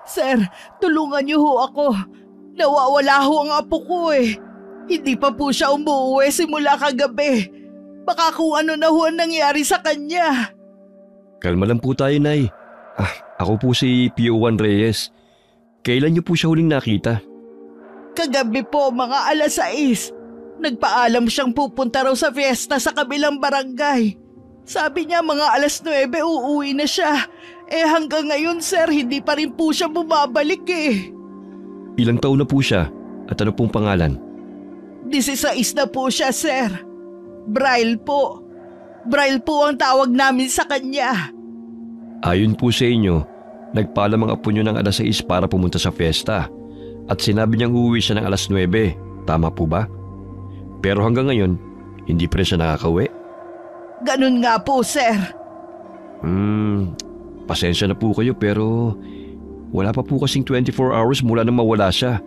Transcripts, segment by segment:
Sir, tulungan niyo ho ako. Nawawala ho ang apo ko eh. Hindi pa po siya umuwi simula kagabi. Baka kung ano na ho ang nangyari sa kanya. Kalma lang po tayo, Nay. Ako po si PO1 Reyes. Kailan niyo po siya huling nakita? Kagabi po, mga 6:00. Nagpaalam siyang pupunta raw sa fiesta sa kabilang barangay. Sabi niya mga 9:00 uuwi na siya. Hanggang ngayon sir, hindi pa rin po siya bumabalik eh. Ilang taon na po siya at ano pong pangalan? 16 na po siya sir. Braille po. Braille po ang tawag namin sa kanya. Ayon po sa inyo, nagpaalam ang apo niyo ng 6:00 para pumunta sa fiesta at sinabi niyang uuwi siya ng 9:00. Tama po ba? Pero hanggang ngayon, hindi pa rin siya nakakauwi. Ganun nga po sir. Pasensya na po kayo pero wala pa po kasing 24 hours mula nang mawala siya.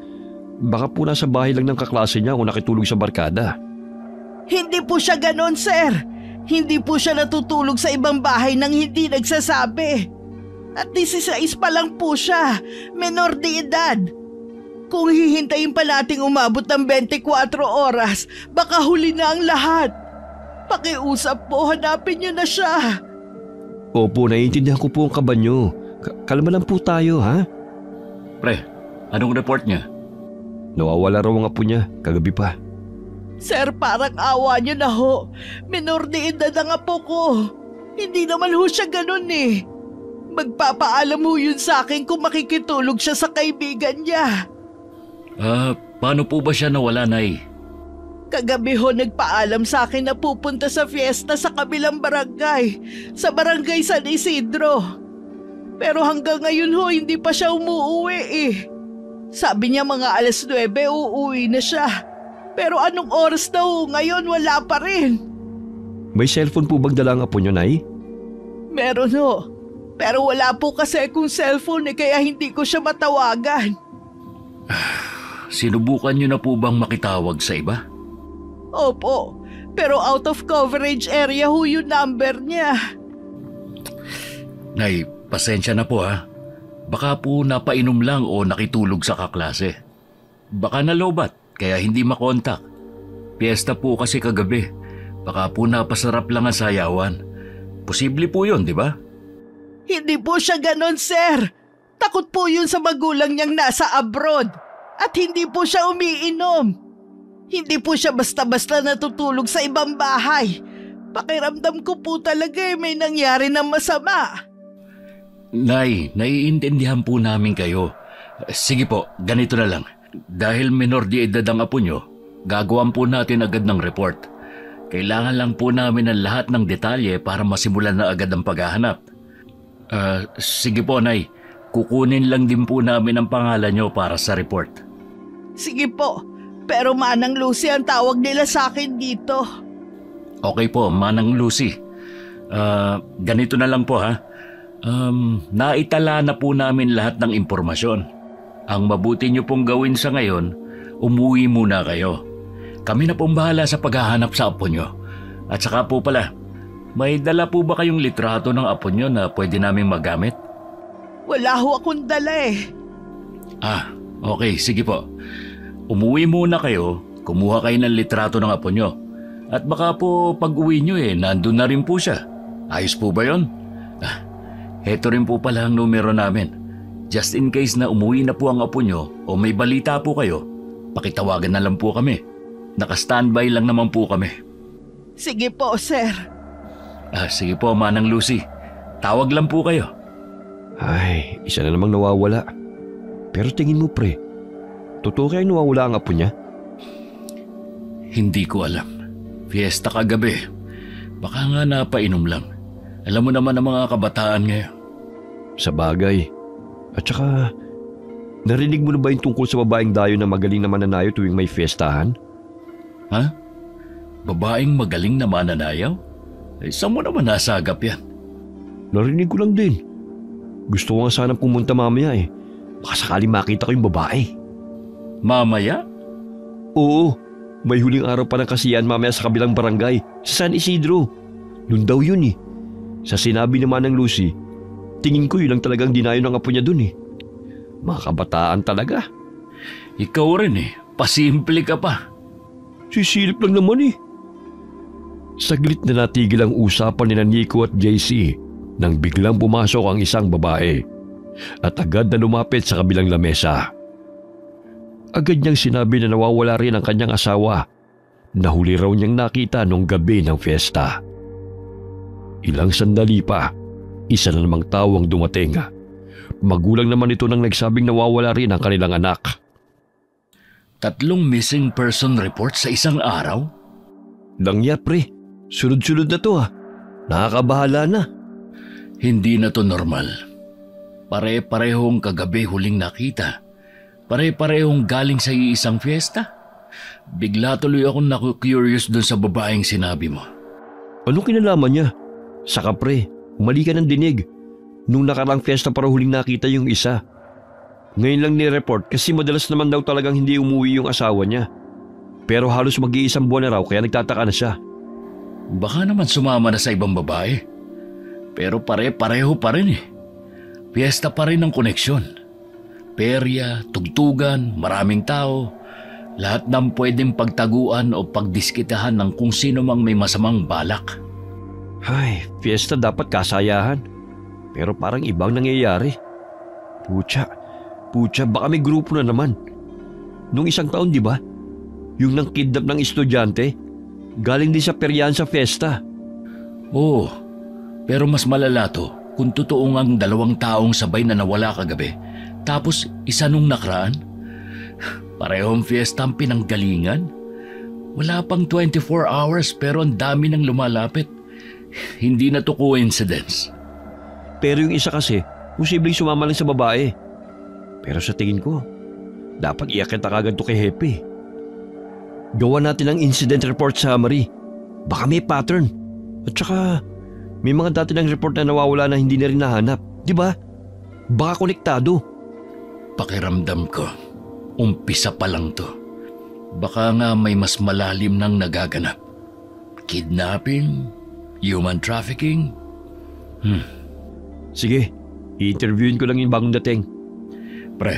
Baka po nasa bahay lang ng kaklase niya o nakitulog sa barkada. Hindi po siya ganon sir. Hindi po siya natutulog sa ibang bahay nang hindi nagsasabi. At 16 pa lang po siya, menor de edad. Kung hihintayin pa nating umabot ng 24 oras, baka huli na ang lahat. Pakiusap po, hanapin niyo na siya. Opo, naiintindihan ko po ang kaba niyo. Kalma lang po tayo, ha? Pre, anong report niya? Nawawala raw ang apo niya, kagabi pa. Sir, parang awa niyo na ho. Menor de edad ang apo ko. Hindi naman ho siya ganun eh. Magpapaalam ho yun sa akin kung makikitulog siya sa kaibigan niya. Paano po ba siya nawala, Nay? Kagabi ho nagpaalam sa akin na pupunta sa fiesta sa kabilang barangay, sa barangay San Isidro. Pero hanggang ngayon ho hindi pa siya umuuwi eh. Sabi niya mga 9:00 uuwi na siya. Pero anong oras na ho ngayon wala pa rin. May cellphone po bang dala ang apo niyo, Nay? Meron ho. Pero wala po kasi akong cellphone kaya hindi ko siya matawagan. Sinubukan niyo na po bang makitawag sa iba? Opo, pero out of coverage area ho yung number niya. Nay, pasensya na po ha. Baka po napainom lang o nakitulog sa kaklase. Baka nalobat kaya hindi makontak. Piyesta po kasi kagabi. Baka po napasarap lang ang sayawan. Posible po yun, di ba? Hindi po siya ganon, sir. Takot po yun sa magulang niyang nasa abroad. At hindi po siya umiinom. Hindi po siya basta-basta natutulog sa ibang bahay. Pakiramdam ko po talaga may nangyari na masama. Nay, naiintindihan po namin kayo. Sige po, ganito na lang. Dahil menor de edad ang apo nyo, gagawan po natin agad ng report. Kailangan lang po namin ang lahat ng detalye para masimulan na agad ang paghahanap. Sige po, Nay. Kukunin lang din po namin ang pangalan nyo para sa report. Sige po. Pero Manang Lucy ang tawag nila sa akin dito. Okay po, Manang Lucy. Ganito na lang po ha. Naitala na po namin lahat ng impormasyon. Ang mabuti nyo pong gawin sa ngayon, umuwi muna kayo. Kami na pong bahala sa paghahanap sa apo nyo. At saka po pala, may dala po ba kayong litrato ng apo nyo na pwede naming magamit? Wala ho akong dala eh. Okay, sige po. Umuwi muna kayo, kumuha kayo ng litrato ng apo nyo. At baka po pag uwi nyo nandun na rin po siya. Ayos po ba yun? Heto rin po pala ang numero namin. Just in case na umuwi na po ang apo nyo o may balita po kayo, pakitawagan na lang po kami. Naka-standby lang naman po kami. Sige po, sir. Sige po, Manang Lucy. Tawag lang po kayo. Ay, isa na namang nawawala. Pero tingin mo, pre, totoo kaya nawawala ang apo niya? Hindi ko alam. Fiesta kagabi. Baka nga napainom lang. Alam mo naman ang mga kabataan ngayon. Sa bagay. At saka, narinig mo na ba yung tungkol sa babaeng dayo na magaling na mananayo tuwing may fiestahan? Ha? Babaeng magaling na mananayaw? Saan mo naman nasagap yan? Narinig ko lang din. Gusto ko nga sanang pumunta mamaya eh. Baka sakali makita ko yung babae. Mamaya? Oo, may huling araw pa ng kasiyahan mamaya sa kabilang barangay, sa San Isidro. Noon daw yun eh. Sa sinabi naman ng Lucy, tingin ko yun lang talagang dinayo ng apo niya dun eh. Mga kabataan talaga. Ikaw rin pasimple ka pa. Sisilip lang naman eh. Saglit na natigil ang usapan ni Nico at JC nang biglang pumasok ang isang babae at agad na lumapit sa kabilang lamesa. Agad niyang sinabi na nawawala rin ang kanyang asawa na huli raw niyang nakita nung gabi ng fiesta. Ilang sandali pa, isa na namang tao ang dumating. Magulang naman ito nang nagsabing nawawala rin ang kanilang anak. 3 missing person report sa isang araw? Langya pre, sunod-sunod na to Nakakabahala na. Hindi na to normal. Pare-parehong kagabi huling nakita. Pare-parehong galing sa iisang fiesta. Bigla tuloy akong naku-curious dun sa babaeng sinabi mo. Anong kinalaman niya? Saka pre, mali ka ng dinig. Nung nakarang fiesta para huling nakita yung isa. Ngayon lang ni-report kasi madalas naman daw talagang hindi umuwi yung asawa niya. Pero halos mag-iisang buwan na raw kaya nagtataka na siya. Baka naman sumama na sa ibang babae. Pero pare-pareho pa rin Fiesta pa rin ang koneksyon. Perya, tugtugan, maraming tao. Lahat ng pwedeng pagtaguan o pagdiskitahan ng kung sino mang may masamang balak. Ay, fiesta dapat kasayahan. Pero parang ibang nangyayari. Pucha, baka may grupo na naman. Nung isang taon, di ba? Yung nang kidnap ng estudyante, galing din sa peryahan sa fiesta. Oo, pero mas malala to kung totoo ngang 2 taong sabay na nawala kagabi. Tapos isa nung nakaraan. Parehong fiesta ang pinanggalingan. Wala pang 24 hours pero ang dami nang lumalapit. Hindi na to coincidence. Pero yung isa kasi, posibleng sumama lang sa babae. Pero sa tingin ko, dapat iakit na kagad to kay Hepe. Gawa natin ang incident report summary. Baka may pattern. At saka, may mga dati ng report na nawawala na hindi na rin nahanap. Di ba? Baka konektado. Pakiramdam ko, umpisa pa lang to. Baka nga may mas malalim nang nagaganap. Kidnapping? Human trafficking? Sige, i-interviewin ko lang yung bagong dating. Pre,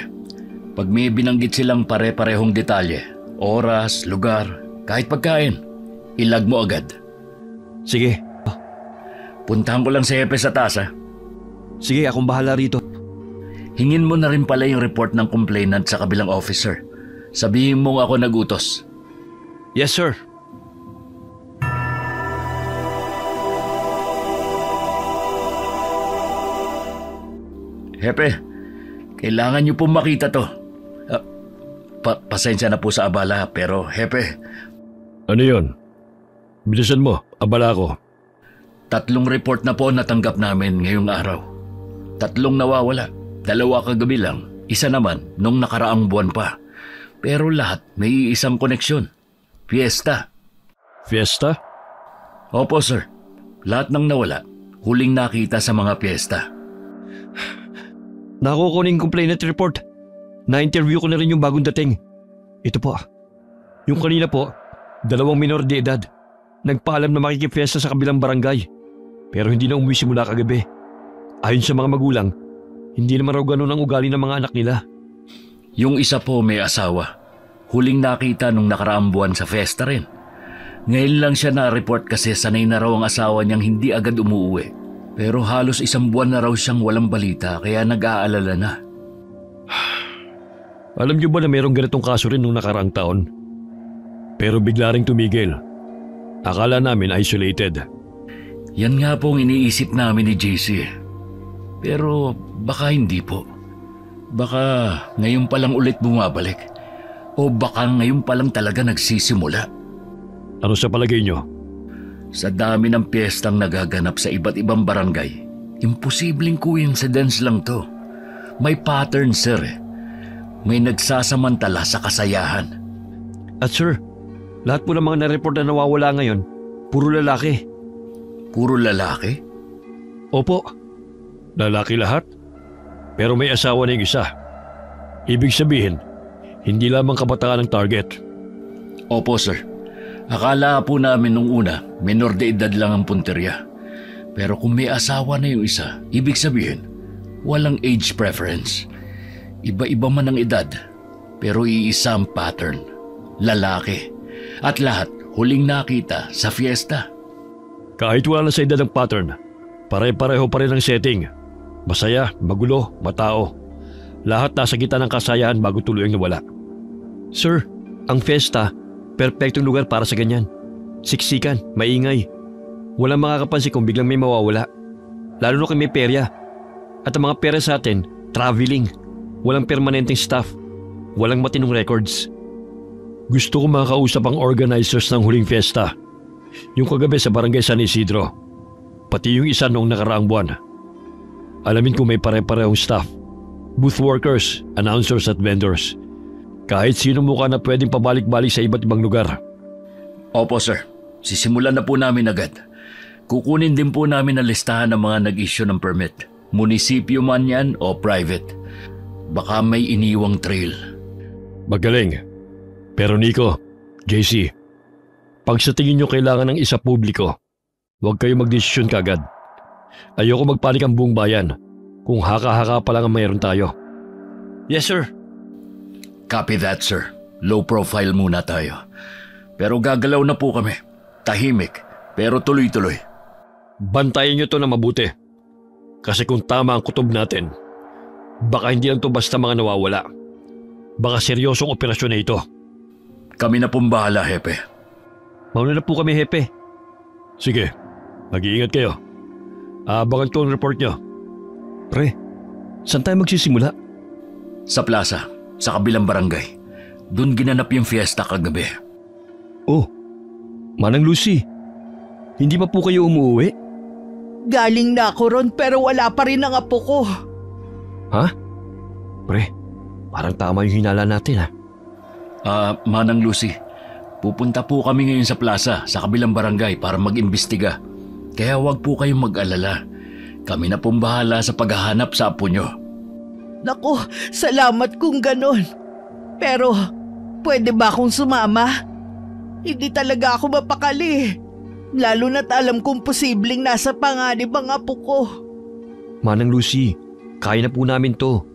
pag may binanggit silang pare-parehong detalye, oras, lugar, kahit pagkain, ilag mo agad. Sige. Puntahan ko lang si Hepe sa taas Sige, akong bahala rito. Hingin mo na rin pala yung report ng complainant sa kabilang officer. Sabihin mong ako nagutos. Yes, sir. Hepe, kailangan niyo pong makita to. Pasensya na po sa abala, pero Hepe. Ano yun? Bilisan mo, abala ko. 3 report na po natanggap namin ngayong araw. 3 nawawala, 2 kagabi lang, isa naman nung nakaraang buwan pa. Pero lahat may isang koneksyon. Fiesta. Fiesta? Opo sir, lahat ng nawala, huling nakita sa mga fiesta. Nakukunin complainant report. Na-interview ko na rin yung bagong dating. Ito po. Yung kanina po, 2 minor de edad. Nagpaalam na makikifiesta sa kabilang barangay. Pero hindi na umuwi simula kagabi. Ayon sa mga magulang, hindi naman raw ganun ang ugali ng mga anak nila. Yung isa po may asawa. Huling nakita nung nakaraang buwan sa fiesta rin. Ngayon lang siya na-report kasi sanay na raw ang asawa niyang hindi agad umuwi. Pero halos 1 buwan na raw siyang walang balita kaya nag-aalala na. Alam niyo ba na mayroong ganitong kaso rin nung nakaraang taon? Pero bigla ring tumigil. Akala namin isolated. Yan nga pong iniisip namin ni JC. Pero baka hindi po. Baka ngayon pa lang ulit bumabalik. O baka ngayon pa lang talaga nagsisimula. Ano sa palagay niyo? Sa dami ng piyestang nagaganap sa iba't ibang barangay, imposibleng coincidence lang to. May pattern, sir. May nagsasamantala sa kasayahan. At sir, lahat po ng mga na-report na nawawala ngayon, puro lalaki. Puro lalaki? Opo, lalaki lahat. Pero may asawa na yung isa. Ibig sabihin, hindi lamang kabataan ang target. Opo, sir. Akala po namin nung una, menor de edad lang ang punterya. Pero kung may asawa na yung isa, ibig sabihin, walang age preference. Iba-iba man ang edad, pero iisa ang pattern. Lalaki. At lahat huling nakita sa fiesta. Kahit wala na sa edad ang pattern, pare-pareho pa rin ang setting. Masaya, magulo, matao. Lahat nasa gitna ng kasayahan bago tuluyang nawala. Sir, ang fiesta, perpektong lugar para sa ganyan. Siksikan, maingay. Walang makakapansin kung biglang may mawawala. Lalo na kung may perya. At ang mga pera sa atin, traveling. Walang permanenteng staff. Walang matinong records. Gusto ko makakausap ang organizers ng huling fiesta. Yung kagabi sa barangay San Isidro. Pati yung isa noong nakaraang buwan. Alamin kung may pare-parehong staff. Booth workers, announcers at vendors. Kahit sino mukha na pwedeng pabalik-balik sa iba't ibang lugar. Opo sir, sisimulan na po namin agad. Kukunin din po namin ang listahan ng mga nag-issue ng permit. Munisipyo man yan o private. Baka may iniwang trail. Magaling. Pero Nico, JC, pag sa tingin nyo kailangan ng isa publiko, huwag kayo magdesisyon kagad. Ayoko magpanik ang buong bayan kung haka-haka pa lang ang mayroon tayo. Yes, sir. Copy that, sir. Low profile muna tayo. Pero gagalaw na po kami. Tahimik, pero tuloy-tuloy. Bantayan nyo to na mabuti. Kasi kung tama ang kutob natin, baka hindi lang to basta mga nawawala. Baka seryosong operasyon na ito. Kami na pong bahala, Hepe. Mauna na po kami, Hepe. Sige, mag-iingat kayo. Abangan ko ang report nyo. Pre, saan tayo magsisimula? Sa plaza, sa kabilang barangay. Doon ginanap yung fiesta kagabi. Oh, Manang Lucy, hindi pa po kayo umuwi? Galing na ako ron pero wala pa rin ang apo ko. Ha? Pre, parang tama yung hinala natin ha. Manang Lucy, pupunta po kami ngayon sa plaza sa kabilang barangay para mag-imbestiga. Kaya huwag po kayong mag-alala. Kami na pong bahala sa paghahanap sa apo nyo. Naku, salamat kung ganon. Pero, pwede ba akong sumama? Hindi talaga ako mapakali. Lalo na't alam kong posibleng nasa panganib ang apo ko. Manang Lucy, kaya na po namin to.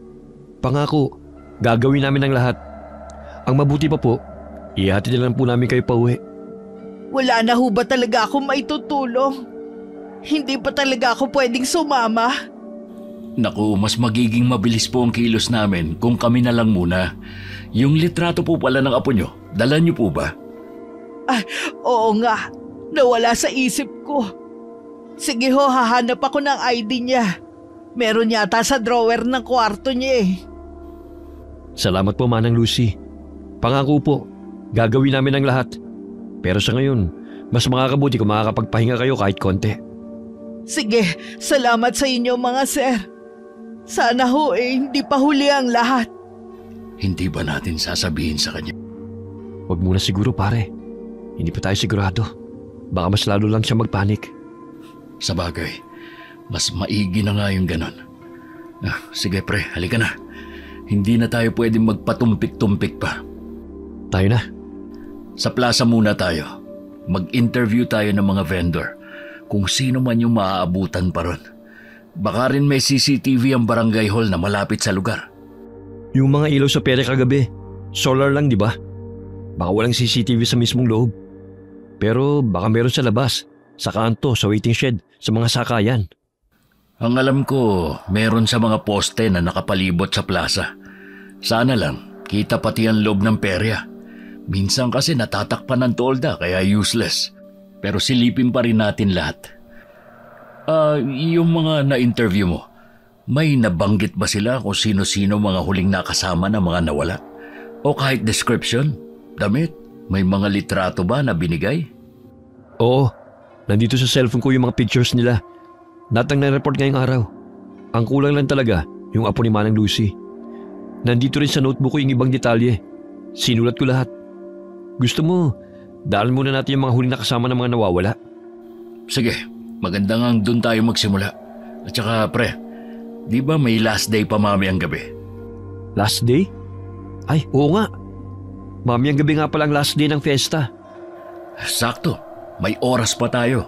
Pangako, gagawin namin ang lahat. Ang mabuti pa po, ihatid na lang po namin kayo pauwi. Wala na ho ba talaga akong maitutulong? Hindi pa talaga ako pwedeng sumama? Naku, mas magiging mabilis po ang kilos namin kung kami na lang muna. Yung litrato po pala ng apo nyo, dala nyo po ba? Ay, oo nga. Nawala sa isip ko. Sige ho, hahanap ako ng ID niya. Meron yata sa drawer ng kwarto niya eh. Salamat po, Manang Lucy. Pangako po, gagawin namin ang lahat. Pero sa ngayon, mas makakabuti kung makakapagpahinga kayo kahit konti. Sige, salamat sa inyo mga sir. Sana ho hindi pa huli ang lahat. Hindi ba natin sasabihin sa kanya? Huwag muna siguro pare. Hindi pa tayo sigurado. Baka mas lalo lang siya magpanik. Sa bagay, mas maigi na nga yung ganon. Sige pre, halika na. Hindi na tayo pwedeng magpatumpik-tumpik pa. Tayo na. Sa plaza muna tayo. Mag-interview tayo ng mga vendor. Kung sino man yung maaabutan pa ron. Baka rin may CCTV ang barangay hall na malapit sa lugar. Yung mga ilaw sa pere kagabi, solar lang di ba? Baka walang CCTV sa mismong loob. Pero baka meron sa labas, sa kanto, sa waiting shed, sa mga sakayan. Ang alam ko, meron sa mga poste na nakapalibot sa plaza. Sana lang, kita pati ang loob ng perya. Minsan kasi natatakpan ng tolda kaya useless. Pero silipin pa rin natin lahat. Yung mga na-interview mo, may nabanggit ba sila kung sino-sino mga huling nakasama na mga nawala? O kahit description, damit, may mga litrato ba na binigay? Oo, nandito sa cellphone ko yung mga pictures nila. Natang na-report ngayong araw. Ang kulang lang talaga, yung apo ni Manang Lucy. Nandito rin sa notebook ko yung ibang detalye. Sinulat ko lahat. Gusto mo, daalan muna natin yung mga huling nakasama ng mga nawawala. Sige, maganda nga doon tayo magsimula. At saka pre, di ba may last day pa mamayang gabi? Last day? Ay, oo nga. Mamayang gabi nga palang last day ng fiesta. Sakto, may oras pa tayo.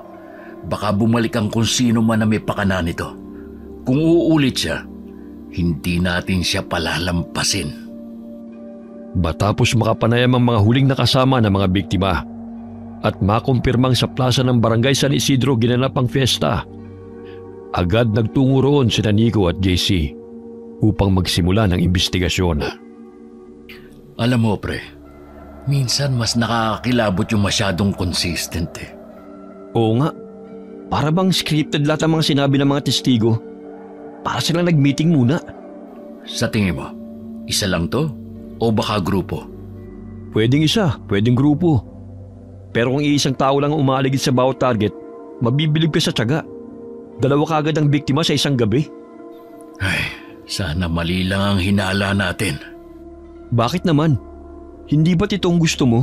Baka bumalik ang kung sino man na may pakana nito. Kung uulit siya, hindi natin siya palalampasin. Matapos makapanayam ang mga huling nakasama ng mga biktima at makumpirmang sa plaza ng Barangay San Isidro ginanap ang fiesta, agad nagtungo roon sina Nico at JC upang magsimula ng imbestigasyon. Alam mo, pre, minsan mas nakakakilabot yung masyadong consistent eh. Oo nga, para bang scripted lahat ang mga sinabi ng mga testigo. Para silang nag-meeting muna. Sa tingin mo, isa lang to o baka grupo? Pwedeng isa, pwedeng grupo. Pero kung iisang tao lang ang umaligid sa bawat target, mabibilib ka sa tiyaga. Dalawa kaagad ang biktima sa isang gabi. Ay, sana mali lang ang hinala natin. Bakit naman? Hindi ba't itong gusto mo?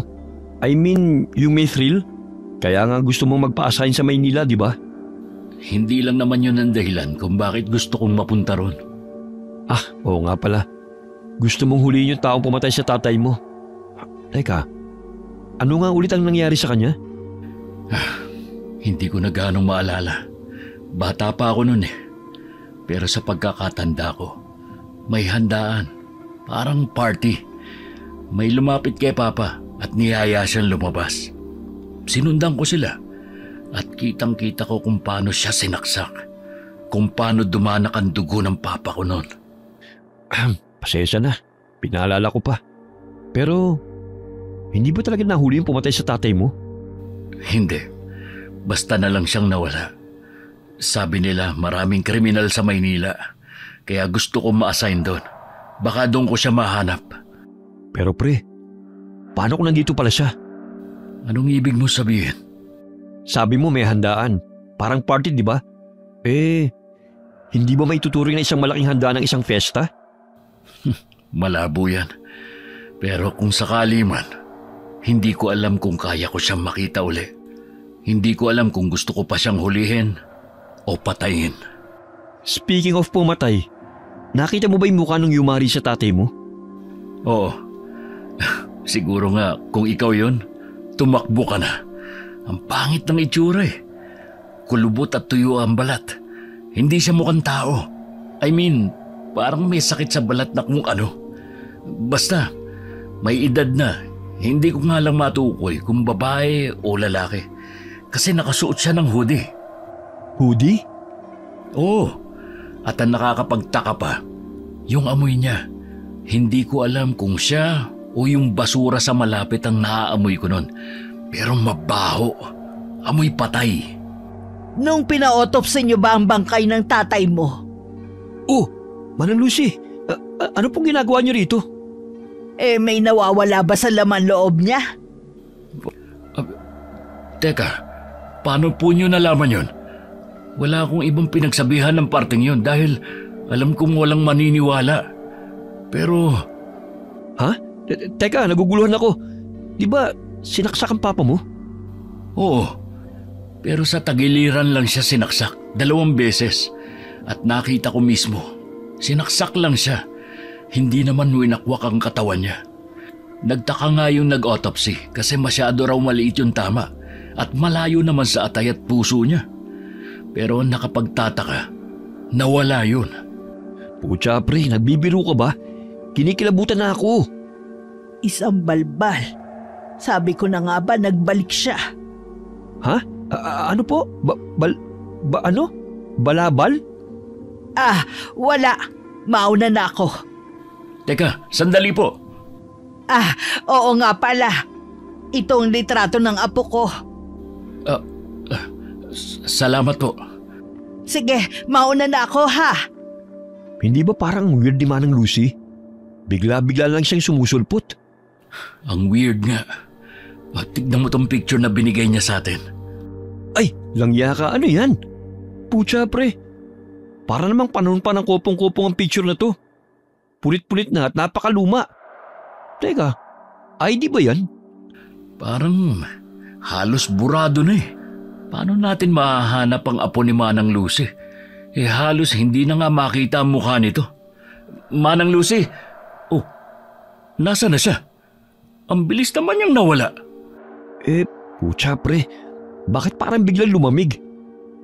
I mean, yung may thrill? Kaya nga gusto mong magpa-assign sa Maynila, di ba? Hindi lang naman yun ang dahilan kung bakit gusto kong mapunta ron. Ah, oo nga pala. Gusto mong huliin yung taong pumatay sa tatay mo. Teka, ano nga ulit ang nangyari sa kanya? Hindi ko na ganong maalala. Bata pa ako nun eh. Pero sa pagkakatanda ko, may handaan. Parang party. May lumapit kay Papa at niyaya siyang lumabas. Sinundan ko sila at kitang-kita ko kung paano siya sinaksak. Kung paano dumanak ang dugo ng Papa ko noon. Pasensya na. Pinaalala ko pa. Pero, hindi ba talaga nahuli yung pumatay sa tatay mo? Hindi. Basta na lang siyang nawala. Sabi nila maraming kriminal sa Maynila. Kaya gusto kong ma-assign doon. Baka doon ko siya mahanap. Pero pre, paano kung nandito pala siya? Anong ibig mo sabihin? Sabi mo may handaan. Parang party, di ba? Hindi ba may tuturing na isang malaking handaan ng isang fiesta? Malabo yan. Pero kung sakali man, hindi ko alam kung kaya ko siyang makita uli. Hindi ko alam kung gusto ko pa siyang hulihin o patayin. Speaking of pumatay, nakita mo ba yung mukha ng yumari sa tatay mo? Oo. Siguro nga kung ikaw yun, tumakbo ka na. Ang pangit ng itsura eh. Kulubot at tuyo ang balat. Hindi siya mukhang tao. I mean, parang may sakit sa balat na kung ano. Basta, may edad na. Hindi ko nga lang matukoy kung babae o lalaki. Kasi nakasuot siya ng hoodie. Hoodie? Oo. At ang nakakapagtaka pa, yung amoy niya. Hindi ko alam kung siya o yung basura sa malapit ang naaamoy ko nun. Pero mabaho. Amoy patay. Nung pina-autopsy niyo ba ang bangkay ng tatay mo? Oh, Manang Lucy, ano pong ginagawa niyo rito? May nawawala ba sa laman loob niya? Teka, paano po niyo nalaman yun? Wala akong ibang pinagsabihan ng parting yun dahil alam kong walang maniniwala. Pero... Ha? Teka, naguguluhan ako. Di ba sinaksak ang papa mo? Oo, pero sa tagiliran lang siya sinaksak 2 beses at nakita ko mismo. Sinaksak lang siya. Hindi naman winakwak ang katawan niya. Nagtaka nga yung nag-autopsy kasi masyado raw maliit yung tama at malayo naman sa atay at puso niya. Pero nakapagtataka, nawala yun. Pucha pre, nagbibiro ka ba? Kinikilabutan na ako. Isang balbal. Sabi ko na nga ba nagbalik siya. Ha? Ano po? Ano? Balabal? Wala. Mauna na ako. Teka, sandali po. Oo nga pala. Itong litrato ng apo ko. Salamat po. Sige, mauna na ako ha. Hindi ba parang weird ni Manang Lucy? Bigla-bigla lang siyang sumusulpot. Ang weird nga. Tignan mo tong picture na binigay niya sa atin. Ay, langya ka. Ano yan? Pucha pre. Para namang panahon pa ng kopong-kopong ang picture na to. Pulit-pulit na at napakaluma. Teka, ID ba yan? Parang halos burado na eh. Paano natin mahahanap ang apo ni Manang Lucy? Halos hindi na nga makita ang mukha nito. Manang Lucy! Oh, nasa na siya? Ang bilis naman niyang nawala. Pucha pre. Bakit parang biglang lumamig?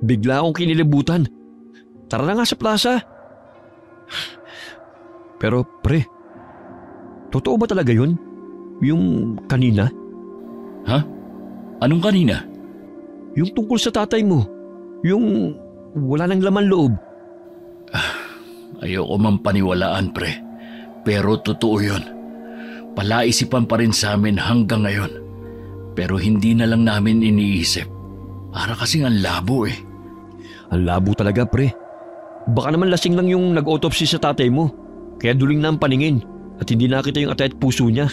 Bigla akong kinilibutan. Tara na nga sa plaza. Pero pre, totoo ba talaga yun? Yung kanina? Ha? Anong kanina? Yung tungkol sa tatay mo. Yung wala nang laman loob. Ayoko man paniwalaan, pre. Pero totoo yun. Palaisipan pa rin sa amin hanggang ngayon. Pero hindi na lang namin iniisip. Para kasing ang labo eh. Ang labo talaga, pre. Baka naman lasing lang yung nag-autopsy sa tatay mo. Kaya duling na ang paningin at hindi nakita yung atay at puso niya.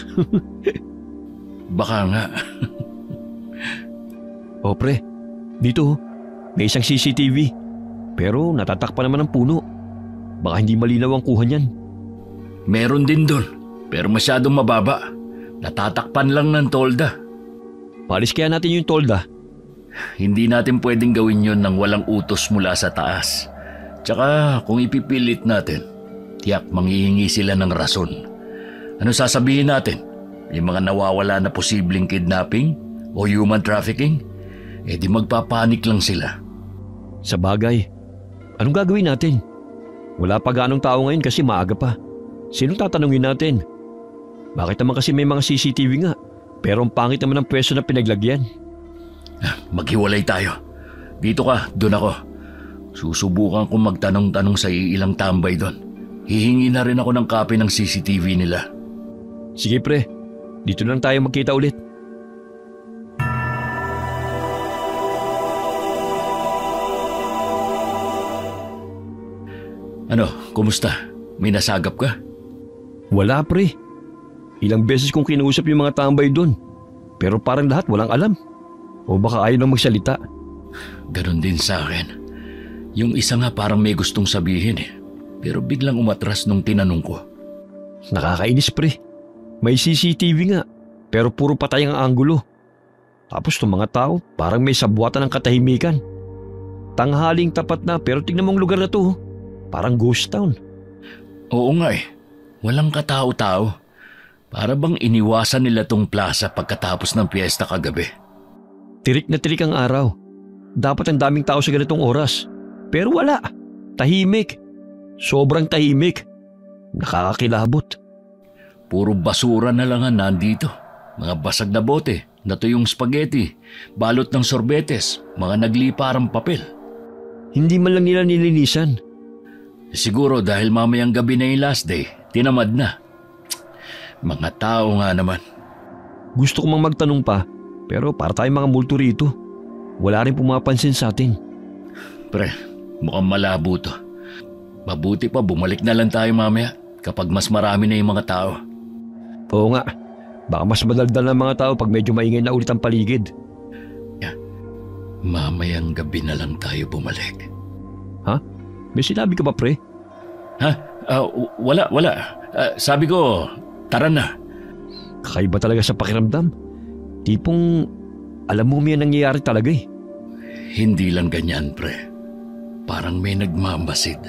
Baka nga. O pre, dito may isang CCTV. Pero natatakpan naman ng puno. Baka hindi malinaw ang kuha niyan. Meron din doon. Pero masyadong mababa. Natatakpan lang ng tolda. Palis kaya natin yung tolda. Hindi natin pwedeng gawin yun nang walang utos mula sa taas. Tsaka kung ipipilit natin, tiyak manghihingi sila ng rason. Ano sasabihin natin? Yung mga nawawala na posibleng kidnapping o human trafficking? Eh di magpapanik lang sila. Sa bagay, anong gagawin natin? Wala pa ganong tao ngayon kasi maaga pa. Sinong tatanungin natin? Bakit naman kasi may mga CCTV nga, pero ang pangit naman ng pwesto na pinaglagyan? Maghiwalay tayo. Dito ka, doon ako. Susubukan kong magtanong-tanong sa ilang tambay doon. Hihingi na rin ako ng copy ng CCTV nila. Sige pre, dito lang tayo magkita ulit. Ano, kumusta? May nasagap ka? Wala pre. Ilang beses kong kinausap yung mga tambay doon. Pero parang lahat walang alam. O baka ayaw nang magsalita. Ganon din sa akin. Yung isa nga parang may gustong sabihin eh. Pero biglang umatras nung tinanong ko. Nakakainis pre. May CCTV nga. Pero puro patay ang anggulo. Tapos itong mga tao parang may sabwatan ng katahimikan. Tanghaling tapat na pero tingnan mong lugar na to. Parang ghost town. Oo nga eh. Walang katao-tao. Para bang iniwasan nila tong plaza pagkatapos ng piyesta kagabi. Tirik na tirik ang araw. Dapat ang daming tao sa ganitong oras. Pero wala. Tahimik. Sobrang tahimik. Nakakakilabot. Puro basura na lang ang nandito. Mga basag na bote, natuyong spaghetti, balot ng sorbetes, mga nagliparang papel. Hindi man lang nila nilinisan. Siguro dahil mamayang gabi na yung last day, tinamad na. Mga tao nga naman. Gusto ko mang magtanong pa, pero para tayong mga multo rito. Wala rin pumapansin sa atin. Pre, mukhang malabo to. Mabuti pa bumalik na lang tayo mamaya kapag mas marami na yung mga tao. Oo nga, baka mas madaldal ng mga tao pag medyo maingay na ulit ang paligid. Mamayang gabi na lang tayo bumalik. Ha? May sinabi ka ba pre? Ha? Wala. Sabi ko, tara na. Kakaiba talaga sa pakiramdam. Tipong alam mo may nangyayari talaga eh. Hindi lang ganyan, pre. Parang may nagmamasid.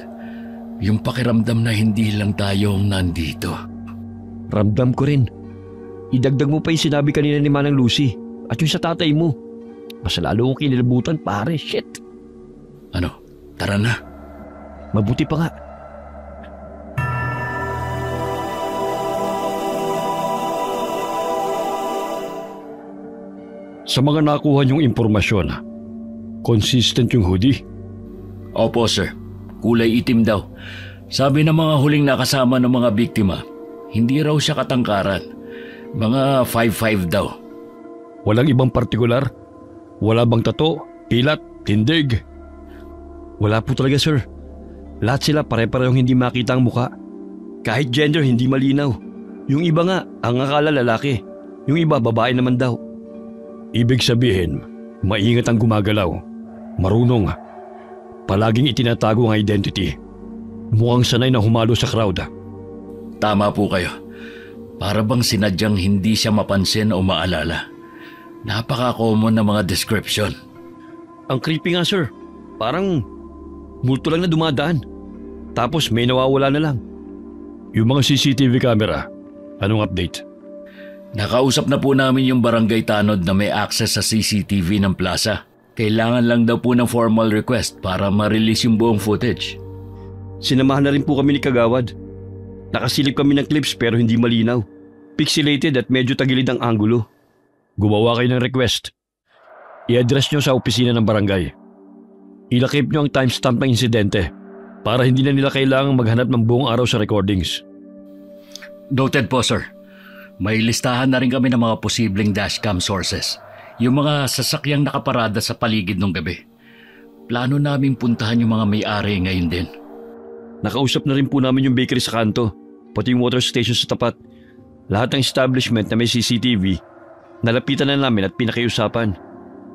Yung pakiramdam na hindi lang tayo ang nandito. Ramdam ko rin. Idagdag mo pa yung sinabi kanina ni Manang Lucy at yung sa tatay mo. Mas lalo kong kinilabutan pare, shit. Ano? Tara na. Mabuti pa nga. Sa mga nakuha niyong impormasyon, consistent yung hoodie? Opo, sir. Kulay itim daw. Sabi ng mga huling nakasama ng mga biktima, hindi raw siya katangkaran. Mga 5'5" daw. Walang ibang partikular? Wala bang tato, kilat, tindig? Wala po talaga, sir. Lahat sila pare-parehong hindi makita ang muka. Kahit gender, hindi malinaw. Yung iba nga, ang akala lalaki. Yung iba, babae naman daw. Ibig sabihin, maingat ang gumagalaw. Marunong. Palaging itinatago ang identity. Mukhang sanay na humalo sa crowd. Tama po kayo. Para bang sinadyang hindi siya mapansin o maalala. Napaka-common na mga description. Ang creepy nga, sir. Parang multo lang na dumadaan. Tapos may nawawala na lang. Yung mga CCTV camera, anong update? Nakausap na po namin yung barangay tanod na may access sa CCTV ng plaza. Kailangan lang daw po ng formal request para ma-release yung buong footage. Sinamahan na rin po kami ni Kagawad. Nakasilip kami ng clips pero hindi malinaw. Pixelated at medyo tagilid ang anggulo. Gumawa kayo ng request. I-address nyo sa opisina ng barangay. Ilakip nyo ang timestamp ng insidente para hindi na nila kailangang maghanap ng buong araw sa recordings. Noted po, sir. May listahan na rin kami ng mga posibleng dashcam sources. Yung mga sasakyang nakaparada sa paligid ng gabi. Plano naming puntahan yung mga may-ari ngayon din. Nakausap na rin po namin yung bakery sa kanto, pati yung water station sa tapat. Lahat ng establishment na may CCTV, nalapitan na namin at pinakiusapan.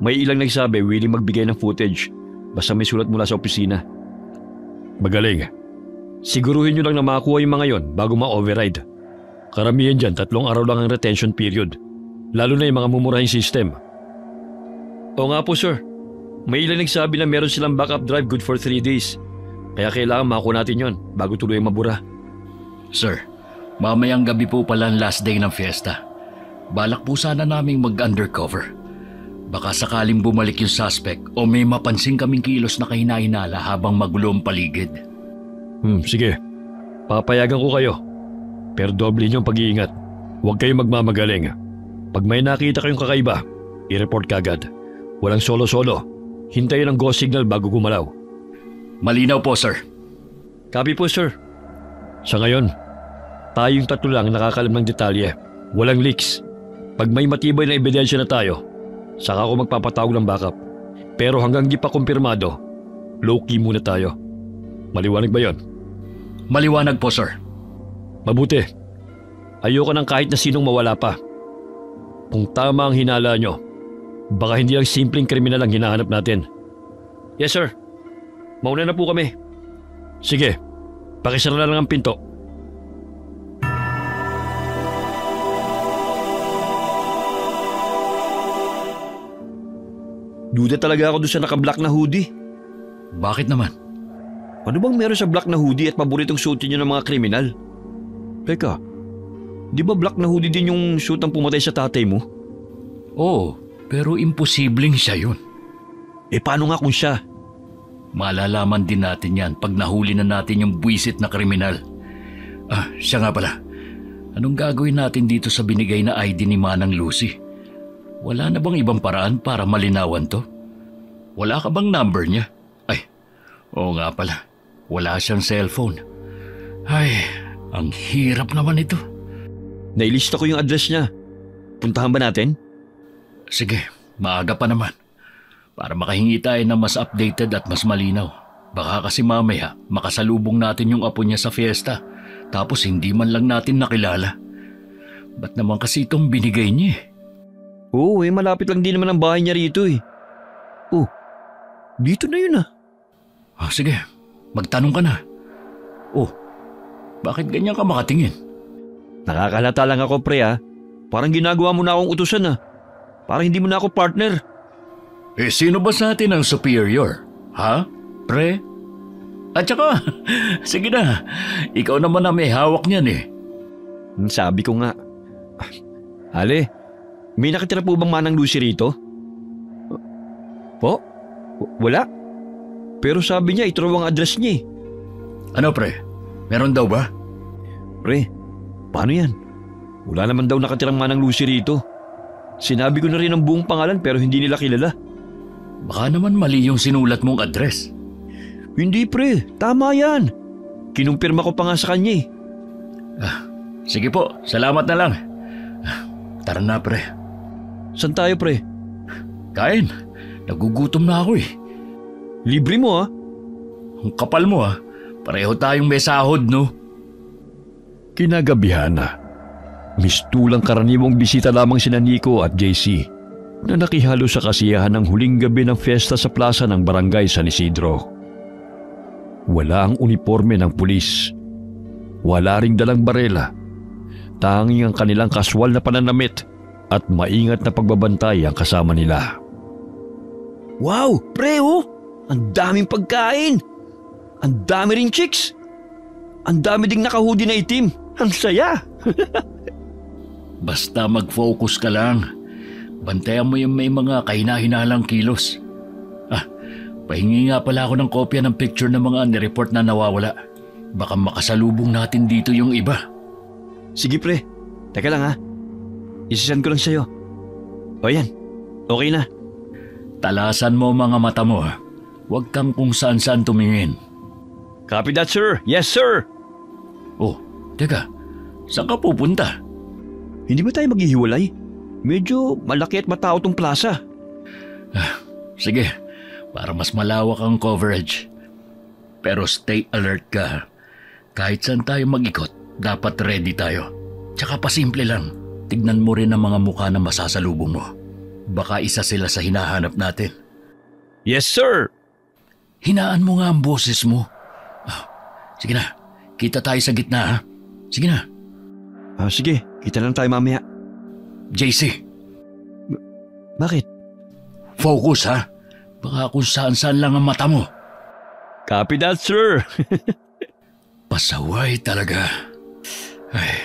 May ilang nagsabi willing magbigay ng footage basta may sulat mula sa opisina. Magaling. Siguruhin nyo lang na makakuha yung mga yon bago ma-override. Karamihan dyan 3 araw lang ang retention period. Lalo na yung mga mumurahing system. Oo nga po sir. May ilang nagsabi na meron silang backup drive good for 3 days. Kaya kailangan makuha natin yon bago tuloy mabura. Sir, mamayang gabi po pala ang last day ng fiesta. Balak po sana naming mag-undercover. Baka sakaling bumalik yung suspect o may mapansin kaming kilos na kahina-hinala habang magulo ang paligid. Sige. Papayagan ko kayo. Pero doble niyong pag-iingat. Huwag kayong magmamagaling. Pag may nakita kayong kakaiba, i-report kagad. Walang solo-solo. Hintayin ang go signal bago gumalaw. Malinaw po, sir. Copy po, sir. Sa ngayon, tayong 3 lang nakakalam ng detalye. Walang leaks. Pag may matibay na ebidensya na tayo, saka ako magpapatawag ng backup. Pero hanggang di pa kumpirmado, low-key muna tayo. Maliwanag ba yon? Maliwanag po, sir. Mabuti. Ayoko ng kahit na sinong mawala pa. Kung tama ang hinala nyo, baka hindi lang simpleng kriminal ang hinahanap natin. Yes, sir. Mauna na po kami. Sige, pakisara na lang ang pinto. Duda talaga ako doon sa naka-black na hoodie. Bakit naman? Ano bang meron sa black na hoodie at paboritong suit niyo ng mga kriminal? Teka, di ba black na hoodie din yung suit ang pumatay sa tatay mo? Oo, pero imposibleng siya yun. Paano nga kung siya? Malalaman din natin yan pag nahuli na natin yung buwisit na kriminal. Siya nga pala. Anong gagawin natin dito sa binigay na ID ni Manang Lucy? Wala na bang ibang paraan para malinawan to? Wala ka bang number niya? Oo nga pala. Wala siyang cellphone. Ang hirap naman ito. Nailista ko yung address niya. Puntahan ba natin? Sige, maaga pa naman. Para makahingi tayo ng mas updated at mas malinaw. Baka kasi mamaya makasalubong natin yung apo niya sa fiesta. Tapos hindi man lang natin nakilala. Ba't naman kasi itong binigay niya? Oo, malapit lang din naman ang bahay niya rito . Oh, dito na yun . Sige, magtanong ka na. Bakit ganyan ka makatingin? Nakakalata lang ako pre . Parang ginagawa mo na akong utusan . Parang hindi mo na ako partner. Sino ba sa atin ang superior? Ha? Pre? At saka, sige na, ikaw naman na may hawak niyan . Sabi ko nga. Ale, may nakitira po bang Manang Lucy rito? Po? Wala. Pero sabi niya ito raw ang address niya . Ano pre? Meron daw ba? Pre, paano yan? Wala naman daw nakatirang Manang Lucy rito. Sinabi ko na rin ang buong pangalan pero hindi nila kilala. Baka naman mali yung sinulat mong address. Hindi pre, tama yan. Kinumpirma ko pa nga sa kanya . Sige po, salamat na lang. Tara na pre. Saan tayo pre? Kain, nagugutom na ako . Libre mo . Ang kapal mo . Pareho tayong may sahod no. Kinagabihan na. Mistulang karaniwang bisita lamang sina Nico at JC na nakihalo sa kasiyahan ng huling gabi ng fiesta sa plaza ng barangay San Isidro. Wala ang uniforme ng pulis. Wala ring dalang barela. Tanging ang kanilang kaswal na pananamit at maingat na pagbabantay ang kasama nila. Wow, pre Ang daming pagkain! Ang dami ring chicks! Ang dami ding naka-hoodie na itim! Ang saya! Basta mag-focus ka lang. Bantayan mo yung may mga kahina-hinalang kilos. Pahingi nga pala ako ng kopya ng picture ng mga nireport na nawawala. baka makasalubong natin dito yung iba. Sige pre, teka lang ha. Isisend ko lang sa'yo. O yan, okay na. Talasan mo mga mata mo ha. Huwag kang kung saan-saan tumingin. Copy that sir, yes sir. Oh, teka, saan ka pupunta? Hindi ba tayo maghihiwalay? Medyo malaki at matao tong plaza. Sige, para mas malawak ang coverage. Pero stay alert ka. Kahit saan tayo mag-ikot, dapat ready tayo. Tsaka pasimple lang, tignan mo rin ang mga mukha na masasalubong mo. Baka isa sila sa hinahanap natin. Yes sir. Hinaan mo nga ang boses mo. Sige na, kita tayo sa gitna ha. Sige na. Sige, kita lang tayo mamaya. JC. Bakit? Focus ha. Baka kung saan-saan lang ang mata mo. Copy that sir. Pasaway talaga. Ay,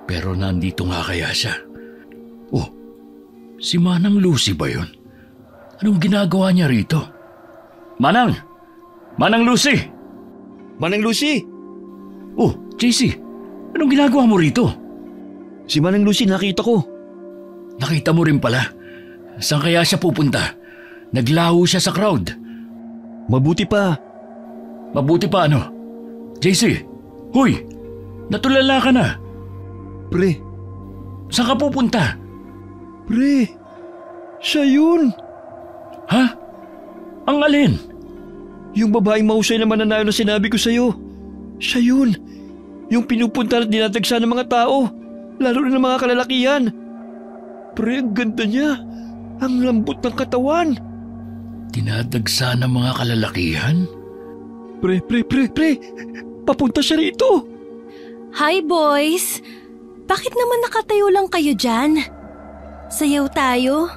pero nandito nga kaya siya. Oh, si Manang Lucy ba yun? Anong ginagawa niya rito? Manang! Manang Lucy! Manang Lucy! Oh, JC, anong ginagawa mo rito? Si Manang Lucy nakita ko. Nakita mo rin pala. Saan kaya siya pupunta? Naglaho siya sa crowd. Mabuti pa. Mabuti pa ano? JC, huy! Natulala ka na. Pre. Saan ka pupunta? Pre. Siya yun. Ha? Ang alin? Yung babaeng mahusay na mananayo na sinabi ko sa'yo. Siya yun. Yung pinupunta at dinadagsa ng mga tao. Lalo na ng mga kalalakihan. Pre, ang ganda niya. Ang lambot ng katawan. Dinadagsa ng mga kalalakihan? Pre. Papunta siya rito. Hi boys! Bakit naman nakatayo lang kayo dyan? Sayaw tayo?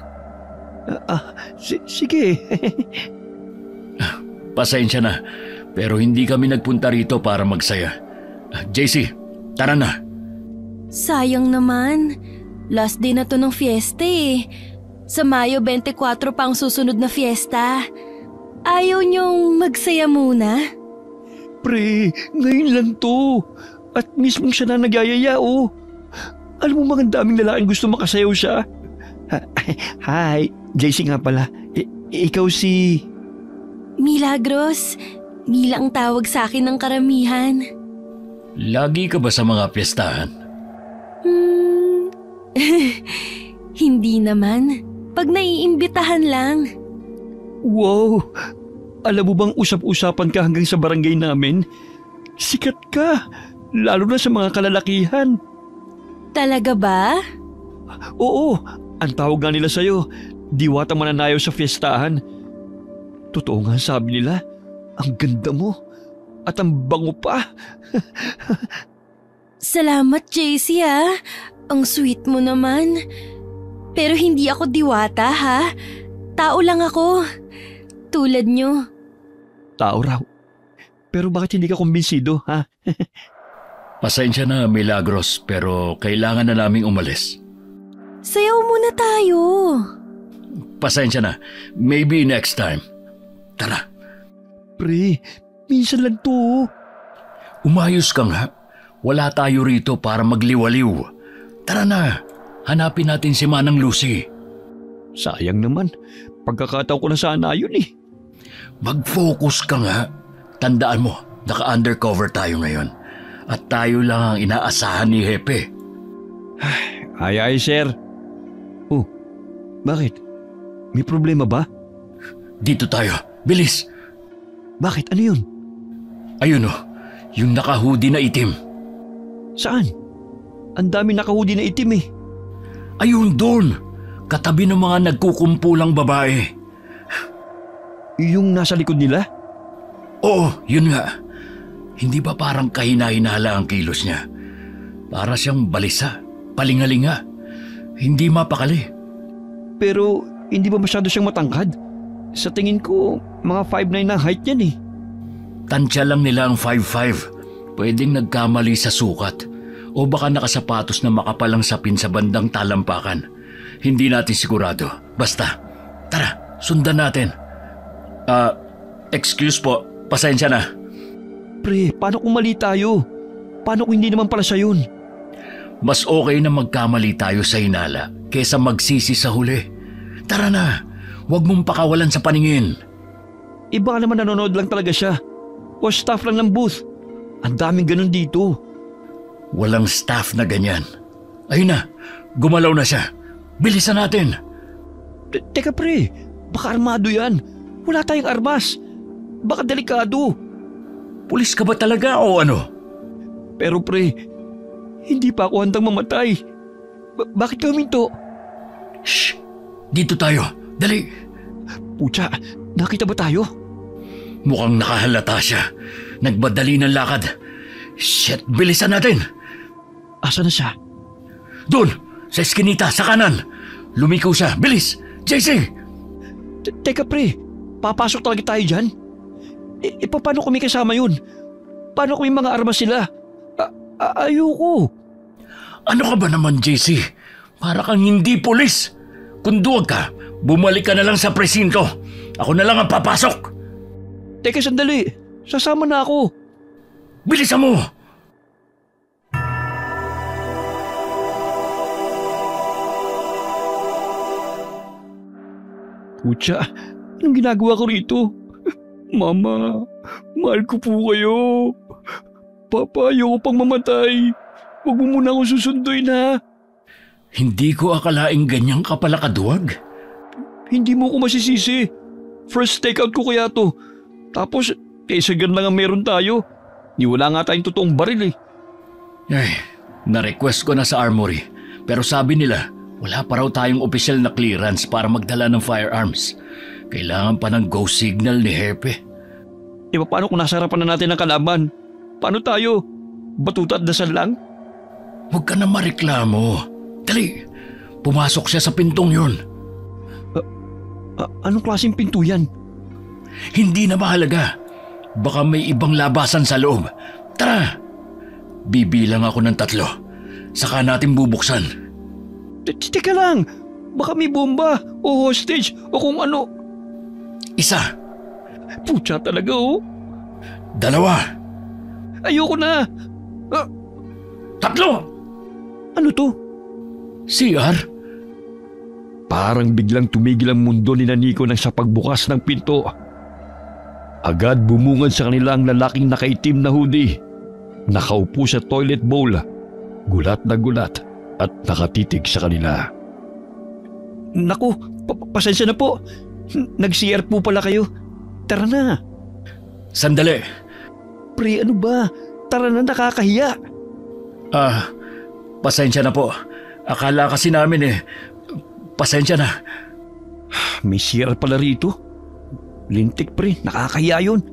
Sige. Pasensya na, pero hindi kami nagpunta rito para magsaya. JC, tara na. Sayang naman. Last day na to ng fiesta eh. Sa Mayo 24 pa ang susunod na fiesta. Ayaw niyong magsaya muna? Pre, ngayon lang to. At mismong siya na nagyayaya oh. Alam mo mga daming lalaking gusto makasayaw siya. Hi, JC nga pala. Ikaw si... Milagros. Mila ang tawag sa akin ng karamihan. Lagi ka ba sa mga piyestahan? Hindi naman. Pag naiimbitahan lang. Wow! Alam mo bang usap-usapan ka hanggang sa barangay namin? Sikat ka, lalo na sa mga kalalakihan. Talaga ba? Oo, ang tawag nga nila sa'yo, diwata mananayaw sa fiestahan. Totoo nga sabi nila, ang ganda mo at ang bango pa. Salamat, JC ha. Ang sweet mo naman. Pero hindi ako diwata ha. Tao lang ako. Tulad nyo. Tao raw. Pero bakit hindi ka kumbinsido, ha? Pasensya na, Milagros, pero kailangan na naming umalis. Sayaw muna tayo. Pasensya na, maybe next time. Tara. Pre, minsan lang to. Umayos ka nga. Wala tayo rito para magliwaliw. Tara na, hanapin natin si Manang Lucy. Sayang naman, pagkakataon ko na sana yun eh. Mag-focus ka nga. Tandaan mo, naka-undercover tayo ngayon. At tayo lang ang inaasahan ni Hepe. Ay, sir. Oh, bakit? May problema ba? Dito tayo, bilis. Bakit? Ano yun? Ayun oh, yung naka-hoodie na itim. Saan? Ang dami naka-hoodie na itim eh. Ayun doon, katabi ng mga nagkukumpulang babae. Yung nasa likod nila? Oo, yun nga. Hindi ba parang kahina-hinala ang kilos niya? Para siyang balisa, palingalinga. Hindi mapakali. Pero hindi ba masyado siyang matangkad? Sa tingin ko, mga 5'9" na height yan eh. Tansya lang nila ang 5'5". Pwedeng nagkamali sa sukat. O baka nakasapatos na makapalang sapin sa bandang talampakan. Hindi natin sigurado. Basta, tara, sundan natin. Excuse po, pasensya na. Pre, paano kung mali tayo? Paano kung hindi naman pala siya yun? Mas okay na magkamali tayo sa hinala kesa magsisi sa huli. Tara na, huwag mong pakawalan sa paningin. Iba naman nanonood lang talaga siya. O staff lang ng booth. Ang daming ganun dito. Walang staff na ganyan. Ayun na, gumalaw na siya. Bilisan natin. Teka pre, baka armado yan. Wala tayong armas. Baka delikado. Pulis ka ba talaga o ano? Pero pre, hindi pa ako handang mamatay. Bakit ka huminto? Shh! Dito tayo. Dali! Pucha, nakita ba tayo? Mukhang nakahalata siya. Nagbadali ng lakad. Shit, bilisan natin! Asa na siya? Doon! Sa eskinita, sa kanan! Lumikaw siya. Bilis! JC! Teka pre, papasok talaga tayo dyan? Paano kung may kasama yun? Paano kung may mga armas sila? Ayoko. Ano ka ba naman, JC? Para kang hindi pulis. Kung duwag ka, bumalik ka na lang sa presinto. Ako na lang ang papasok. Teka sandali, sasama na ako. Bilisan mo! Pucha, anong ginagawa ko rito? Mama, mahal ko po kayo. Papa, ayoko pang mamatay. Huwag mo muna akong susunduin ha. Hindi ko akalaing ganyang ka pala kaduwag. Hindi mo ko masisisi. First takeout ko kaya to. Tapos, isagan lang ang meron tayo. Ni wala nga tayong totoong baril eh. Ay, na-request ko na sa armory. Pero sabi nila, wala pa raw tayong opisyal na clearance para magdala ng firearms. Kailangan pa ng go signal ni Hepe. Paano kung nasa harapan na natin ang kalaban? Paano tayo? Batuta at dasal lang? Huwag ka na mareklamo. Dali, pumasok siya sa pintong yun. Anong klaseng pinto yan? Hindi na mahalaga. Baka may ibang labasan sa loob. Tara! Bibilang ako ng 3. Saka natin bubuksan. Teka lang! Baka may bomba o hostage o kung ano. 1. Pucha talaga oh. 2. Ayoko na. 3. Ano to? CR? Parang biglang tumigil ang mundo ni Nico nang sa pagbukas ng pinto. Agad bumungad sa kanila ang lalaking nakaitim na hoodie. Nakaupo sa toilet bowl, gulat na gulat at nakatitig sa kanila. Naku, pasensya na po. Nag-CR po pala kayo. Tara na. Sandali. Pre, ano ba? Tara na, nakakahiya. Pasensya na po. Akala kasi namin pasensya na. May CR pala rito. Lintik pre, nakakahiya yun.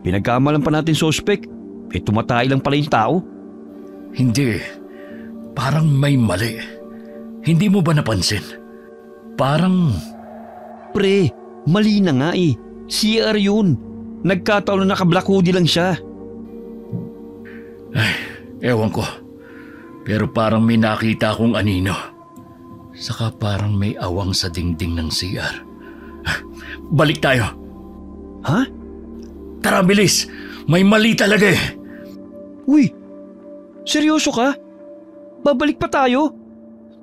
Pinagkamalan pa natin suspect. Tumatay lang pala yung tao. Hindi. Parang may mali. Hindi mo ba napansin? Parang... Pre, mali na nga eh. CR yun. Nagkataon na naka-black hoodie lang siya. Ay, ewan ko. Pero parang may nakita akong anino. Saka parang may awang sa dingding ng CR. Balik tayo. Ha? Tara, bilis. May mali talaga eh. Uy, seryoso ka? Babalik pa tayo?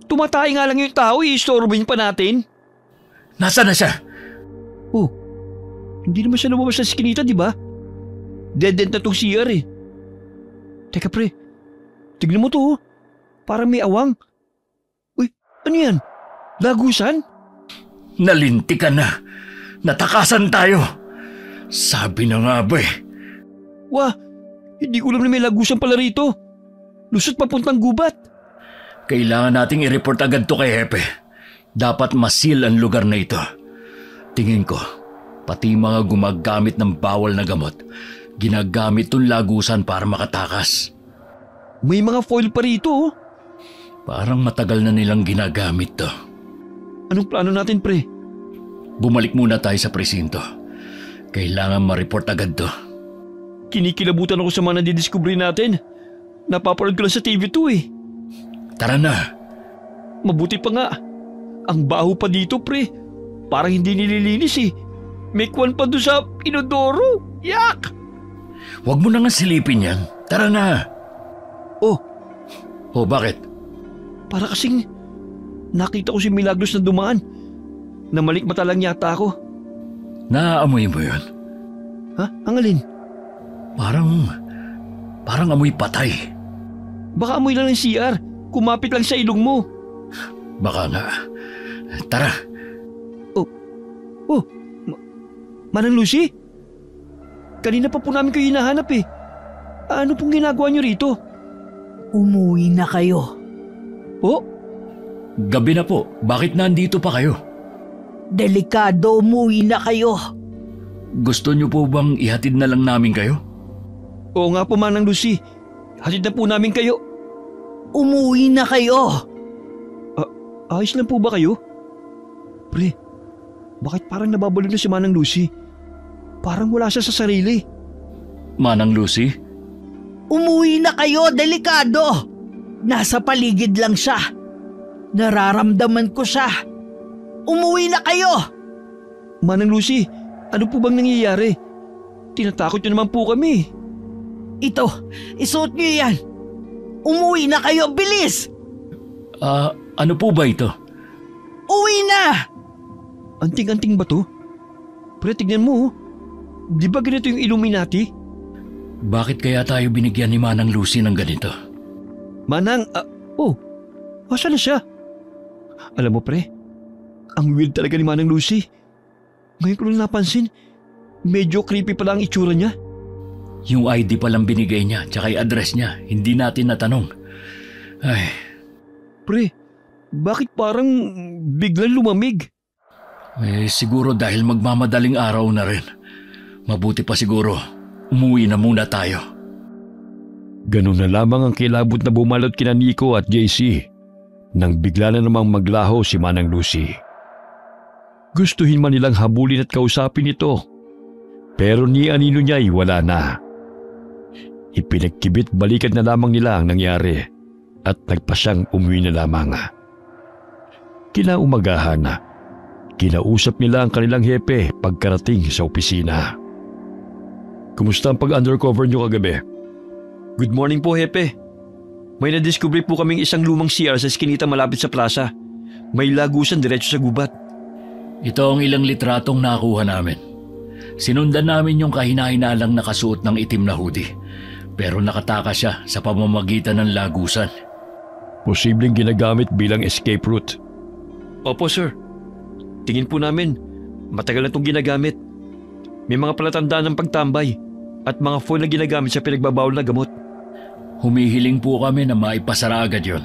Tumatay nga lang yung tao, i-storbin pa natin. Nasaan na siya? Oh, hindi naman siya lumabas sa skinita, di ba? Dead-end na tong CR eh. Teka pre, tignan mo to oh. Parang may awang. Uy, ano yan? Lagusan? Nalintikan na. Natakasan tayo. Sabi na nga ba eh. Wah, hindi ko alam na may lagusan pala rito. Lusot papuntang gubat. Kailangan nating i-report agad to kay Hepe. Dapat masil ang lugar na ito. Tingin ko, pati mga gumagamit ng bawal na gamot, ginagamit tong lagusan para makatakas. May mga foil pa rito oh. Parang matagal na nilang ginagamit to. Anong plano natin pre? Bumalik muna tayo sa presinto. Kailangan ma-report agad to. Kinikilabutan ako sa mga nadidiscovery natin. Napapanood ko lang sa TV2 eh. Tara na. Mabuti pa nga. Ang baho pa dito pre. Parang hindi nililinis eh. May kwan pa doon sa inodoro. Yak! Huwag mo na nga silipin yan. Tara na. Oh, O bakit? para kasing nakita ko si Milagros na dumaan. Namalikmata lang yata ako. Naaamoy mo yun? Ha? Ang alin? Parang amoy patay. Baka amoy lang ng CR. Kumapit lang sa ilong mo. Baka nga. Tara. Oh, Manang Lucy? Kanina pa po namin kayo hinahanap eh. Ano pong ginagawa niyo rito? Umuwi na kayo. Oh, Gabi na po. Bakit nandito pa kayo? Delikado, umuwi na kayo. Gusto niyo po bang ihatid na lang namin kayo? oo nga po Manang Lucy. Hatid na po namin kayo. Umuwi na kayo. Ayos lang po ba kayo? Pre, bakit parang nababalo na si Manang Lucy? Parang wala siya sa sarili. Manang Lucy? Umuwi na kayo, delikado. Nasa paligid lang siya. Nararamdaman ko siya. Umuwi na kayo. Manang Lucy, ano po bang nangyayari? Tinatakot niyo naman po kami. Ito, isuot niyo yan. Umuwi na kayo, bilis. Ano po ba ito? Uwi na. Anting-anting ba to? Pre, tignan mo. Di ba ganito yung Illuminati? Bakit kaya tayo binigyan ni Manang Lucy ng ganito? Manang, asan na siya? Alam mo pre, ang weird talaga ni Manang Lucy. Ngayon ko lang napansin, medyo creepy pala ang itsura niya. Yung ID palang binigay niya, tsaka yung address niya, hindi natin natanong. Ay, Pre, bakit parang biglang lumamig? siguro dahil magmamadaling araw na rin. Mabuti pa siguro, umuwi na muna tayo. Ganun na lamang ang kilabot na bumalot kina Nico at JC nang bigla na namang maglaho si Manang Lucy. Gustuhin man nilang habulin at kausapin ito, pero ni anino niya'y wala na. Ipinagkibit balikan na lamang nila ang nangyari at nagpasyang umuwi na lamang. Kinaumagahan na, kinausap nila ang kanilang hepe pagkarating sa opisina. Kumusta ang pag-undercover niyo kagabi? Good morning po, hepe. May nadiskubre po kaming isang lumang CR sa eskinita malapit sa plaza. May lagusan diretso sa gubat. Ito ang ilang litratong nakuha namin. Sinundan namin yung kahina-hinalang nakasuot ng itim na hoodie. Pero nakatakas siya sa pamamagitan ng lagusan. Posibleng ginagamit bilang escape route. Opo, sir. Tingin po namin, matagal na itong ginagamit. May mga palatandaan ng pagtambay at mga phone na ginagamit sa pinagbabawal na gamot. Humihiling po kami na maipasara agad yun.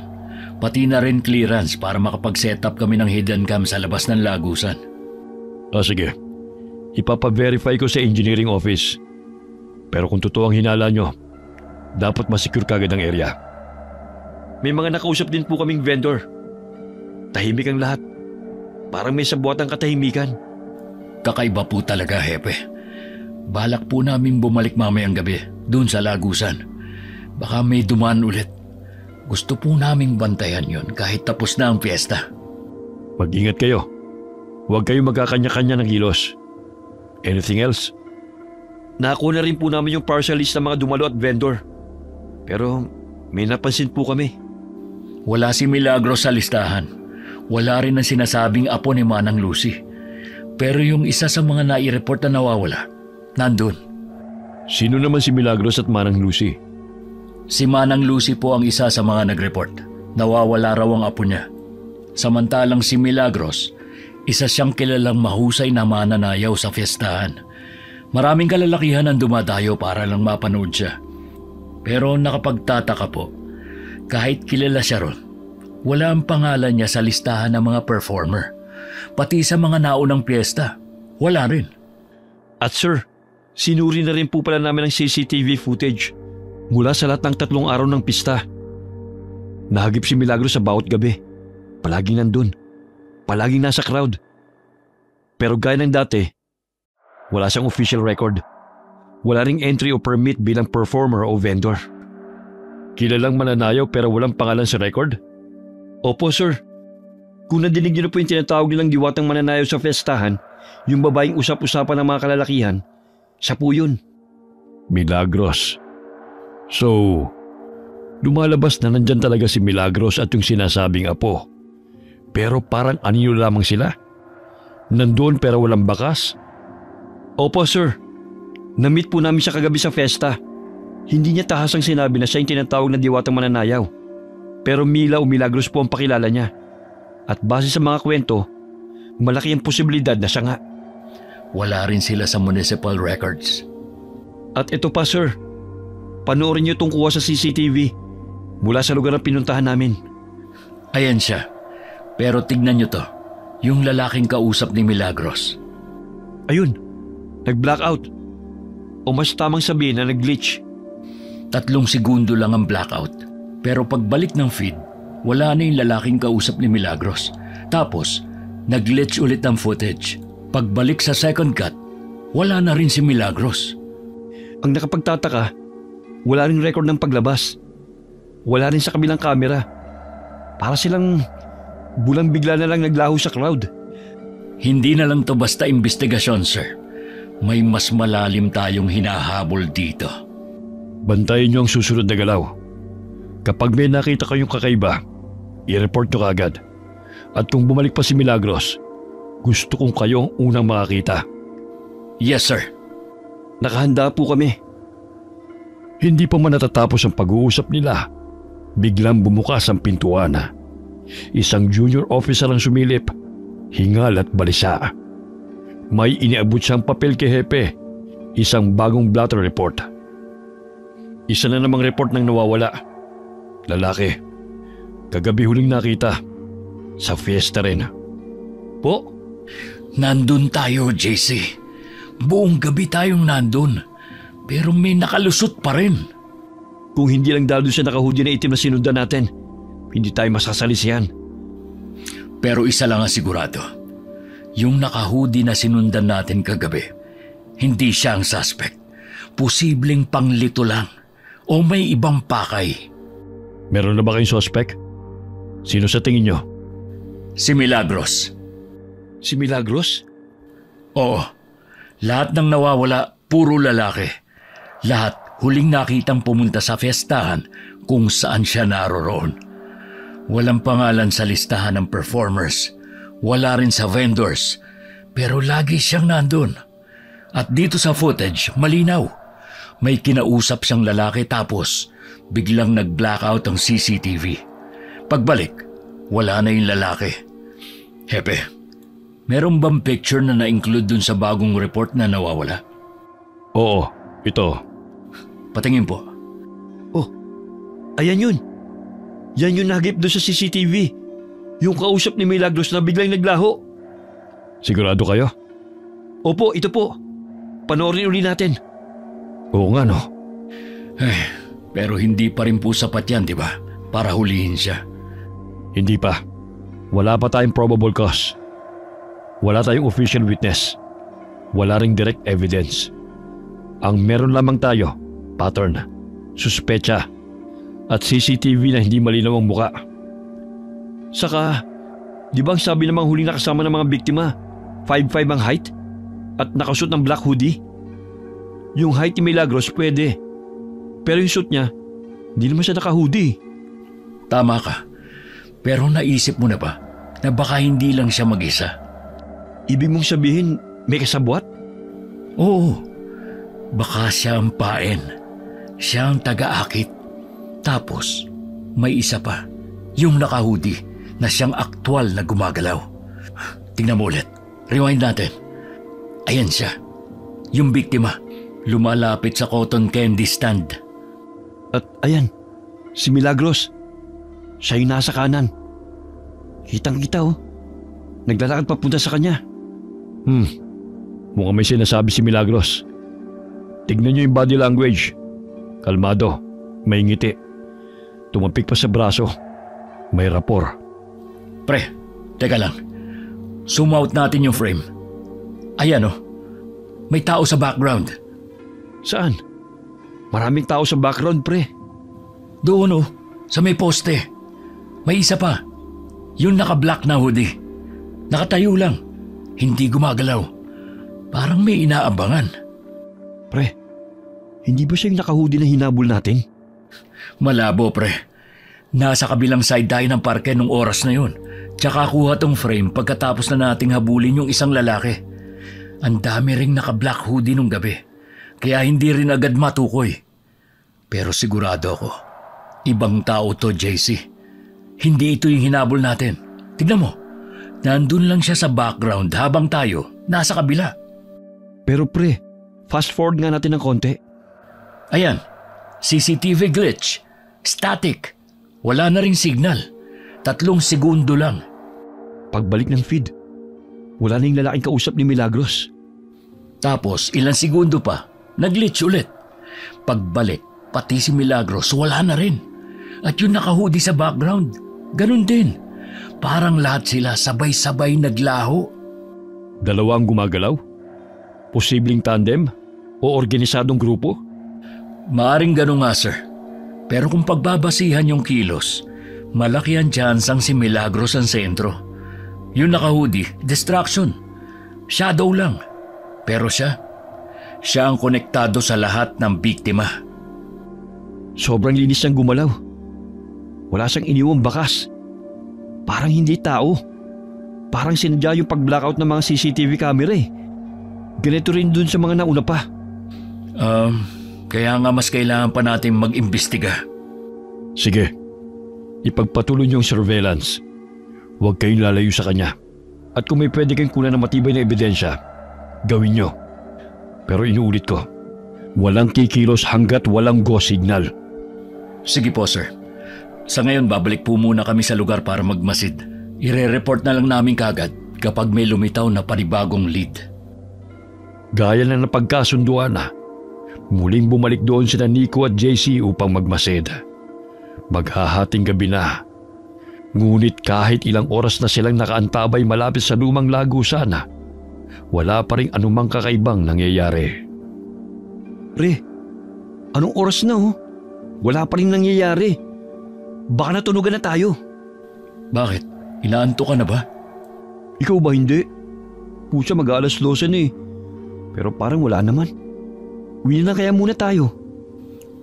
Pati na rin clearance para makapag-set up kami ng hidden cam sa labas ng lagusan. Sige. Ipapa-verify ko sa engineering office. Pero kung totoo ang hinala nyo, dapat masecure kagad ang area. May mga nakausap din po kaming vendor. Tahimik ang lahat. Parang may sabuatang katahimikan. Kakaiba po talaga, hepe. Balak po namin bumalik mamayang gabi dun sa lagusan. Baka may dumaan ulit. Gusto po naming bantayan yon kahit tapos na ang piyesta. Mag-ingat kayo. Huwag kayong magkakanya-kanya ng kilos. Anything else? Nakakuha na rin po namin yung partial list ng mga dumalo at vendor. Pero may napansin po kami. Wala si Milagros sa listahan. Wala rin ang sinasabing apo ni Manang Lucy. Pero yung isa sa mga nai-report na nawawala, nandun. Sino naman si Milagros at Manang Lucy? Si Manang Lucy po ang isa sa mga nag-report. Nawawala raw ang apo niya. Samantalang si Milagros, isa siyang kilalang mahusay na mananayaw sa fiestahan. Maraming kalalakihan ang dumadayo para lang mapanood siya. Pero nakapagtataka po, kahit kilala siya ron, wala ang pangalan niya sa listahan ng mga performer. Pati sa mga naunang piyesta, wala rin. At sir, sinuri na rin po pala namin ang CCTV footage mula sa lahat ng 3 araw ng pista. Nahagip si Milagros sa bawat gabi. Palaging nandun. Palaging nasa crowd. Pero gaya ng dati, wala siyang official record. Wala ring entry o permit bilang performer o vendor. Kilalang mananayaw pero walang pangalan sa record? Opo sir. Kung nadinig niyo na po yung tinatawag nilang diwatang mananayaw sa festahan, yung babaeng usap-usapan ng mga kalalakihan, siya po yun. Milagros. So, lumalabas na nandyan talaga si Milagros at yung sinasabing apo. Pero parang anino lamang sila. Nandoon pero walang bakas. Opo sir, na-meet po namin siya kagabi sa fiesta. Hindi niya tahasang sinabi na siya yung tinatawag na diwatang mananayaw. Pero Mila o Milagros po ang pakilala niya. At base sa mga kwento, malaki ang posibilidad na siya nga. Wala rin sila sa municipal records. At ito pa sir, panoorin niyo itong kuha sa CCTV mula sa lugar na pinuntahan namin. Ayan siya. Pero tignan niyo to, yung lalaking kausap ni Milagros. Ayun, nag-blackout. O mas tamang sabihin na nag-glitch. 3 segundo lang ang blackout. Pero pagbalik ng feed, wala na yung lalaking kausap ni Milagros. Tapos, nag-glitch ulit ang footage. Pagbalik sa second cut, wala na rin si Milagros. Ang nakapagtataka, wala rin record ng paglabas. Wala rin sa kabilang kamera. Para silang bulang bigla na lang naglaho sa crowd. Hindi na lang to basta investigasyon, sir. May mas malalim tayong hinahabol dito. Bantayan niyo ang susunod na galaw. Kapag may nakita kayong kakaiba, i-report niyo kaagad. At kung bumalik pa si Milagros, gusto kong kayo ang unang makakita. Yes, sir. Nakahanda po kami. Hindi pa man natatapos ang pag-uusap nila, biglang bumukas ang pintuan. Isang junior officer ang sumilip, hingal at balisa. May iniabot siyang papel kay Hepe, isang bagong blotter report. Isa na namang report ng nawawala. Lalaki, kagabi huling nakita, sa fiesta rin. Po? Nandun tayo, JC. Buong gabi tayong nandun. Pero may nakalusot pa rin. Kung hindi lang dahil sa nakahudi na itim na sinundan natin, hindi tayo masasalisihan. Pero isa lang ang sigurado. Yung nakahudi na sinundan natin kagabi, hindi siya ang suspect. Posibleng panglito lang o may ibang pakay. Meron na ba kayong suspect? Sino sa tingin nyo? Si Milagros. Si Milagros? Oo. Lahat ng nawawala, puro lalaki. Lahat huling nakitang pumunta sa fiestahan kung saan siya naroroon. Walang pangalan sa listahan ng performers. Wala rin sa vendors. Pero lagi siyang nandun. At dito sa footage, malinaw. May kinausap siyang lalaki tapos biglang nag-blackout ang CCTV. Pagbalik, wala na yung lalaki. Hepe, meron bang picture na na-include dun sa bagong report na nawawala? Oo, ito. Patingin po. Oh, ayan yun. Yan yung nagip doon sa CCTV. Yung kausap ni Milagros na biglang naglaho. Sigurado kayo? Opo, ito po. Panoorin uli natin. Oo nga no. Pero hindi pa rin po sapat yan, di ba? Para hulihin siya. Hindi pa. Wala pa tayong probable cause. Wala tayong official witness. Wala ring direct evidence. Ang meron lamang tayo, pattern, suspecha, at CCTV na hindi malinaw ang muka. Saka, di ba ang sabi namang huling nakasama ng mga biktima, 5'5" ang height at nakasuot ng black hoodie? Yung height ni Milagros pwede, pero yung suit niya, hindi naman siya naka-hoodie. Tama ka, pero naisip mo na ba na baka hindi lang siya mag-isa? Ibig mong sabihin may kasabwat? Oo, baka siya ang paen, siya ang taga-akit. Tapos, may isa pa, yung naka-hoodie na siyang aktwal na gumagalaw. Tingnan mo ulit. Rewind natin. Ayan siya. Yung biktima, lumalapit sa cotton candy stand. At ayan, si Milagros. Siya yung nasa kanan. Kitang-kita oh. Naglalakad papunta sa kanya. Mukhang may sinasabi si Milagros. Tignan niyo yung body language. Kalmado, may ngiti. Tumapik pa sa braso. May rapor. Pre, teka lang. Zoom out natin yung frame. Ayan oh. May tao sa background. Saan? Maraming tao sa background, pre. Doon oh, sa may poste. May isa pa. Yung naka-black na hoodie. Nakatayo lang. Hindi gumagalaw. Parang may inaabangan. Pre, Hindi ba siya yung naka-hoodie na hinabol natin? Malabo, pre. Nasa kabilang side tayo ng parke nung oras na yun. Tsaka kuha tong frame pagkatapos na nating habulin yung isang lalaki. Ang dami ring naka-black hoodie nung gabi. Kaya hindi rin agad matukoy. Pero sigurado ako, ibang tao to, JC. Hindi ito yung hinabol natin. Tignan mo, nandun lang siya sa background habang tayo nasa kabila. Pero pre, fast forward nga natin ng konti. Ayan, CCTV glitch, static, wala na ring signal. 3 segundo lang. Pagbalik ng feed, wala na yung lalaking kausap ni Milagros. Tapos ilang segundo pa, nag-glitch ulit. Pagbalik, pati si Milagros wala na rin. At yung naka-hoodie sa background, ganun din. Parang lahat sila sabay-sabay naglaho. Dalawa ang gumagalaw? Posibleng tandem o organisadong grupo? Maaring ganun nga, sir. Pero kung pagbabasihan yung kilos, malaki ang tsansang si Milagros ang sentro. Yung naka-hoodie, distraction. Shadow lang. Pero siya ang konektado sa lahat ng biktima. Sobrang linis siyang gumalaw. Wala siyang iniwang bakas. Parang hindi tao. Parang sinadya yung pag-blackout ng mga CCTV camera eh. Ganito rin dun sa mga nauna pa. Kaya nga mas kailangan pa natin mag-imbestiga. Sige, ipagpatuloy niyo ang surveillance. Huwag kayong lalayo sa kanya. At kung may pwede kayong kunan ng matibay na ebidensya, gawin niyo. Pero inuulit ko, walang kikilos hanggat walang go signal. Sige po, sir. Sa ngayon, babalik po muna kami sa lugar para magmasid. Ire-report na lang namin kagad kapag may lumitaw na panibagong lead. Gaya na napagkasunduan na, muling bumalik doon sina Nico at JC upang magmasid. Maghahating gabi na. Ngunit kahit ilang oras na silang nakaantabay malapit sa lumang lagusan, wala pa rin anumang kakaibang nangyayari. Pre, anong oras na oh? Wala pa rin nangyayari. Baka natunugan na tayo. Bakit? Inaanto ka na ba? Ikaw ba hindi? Pusa mag-alas 12 na eh. Pero parang wala naman. Uwi na kaya muna tayo.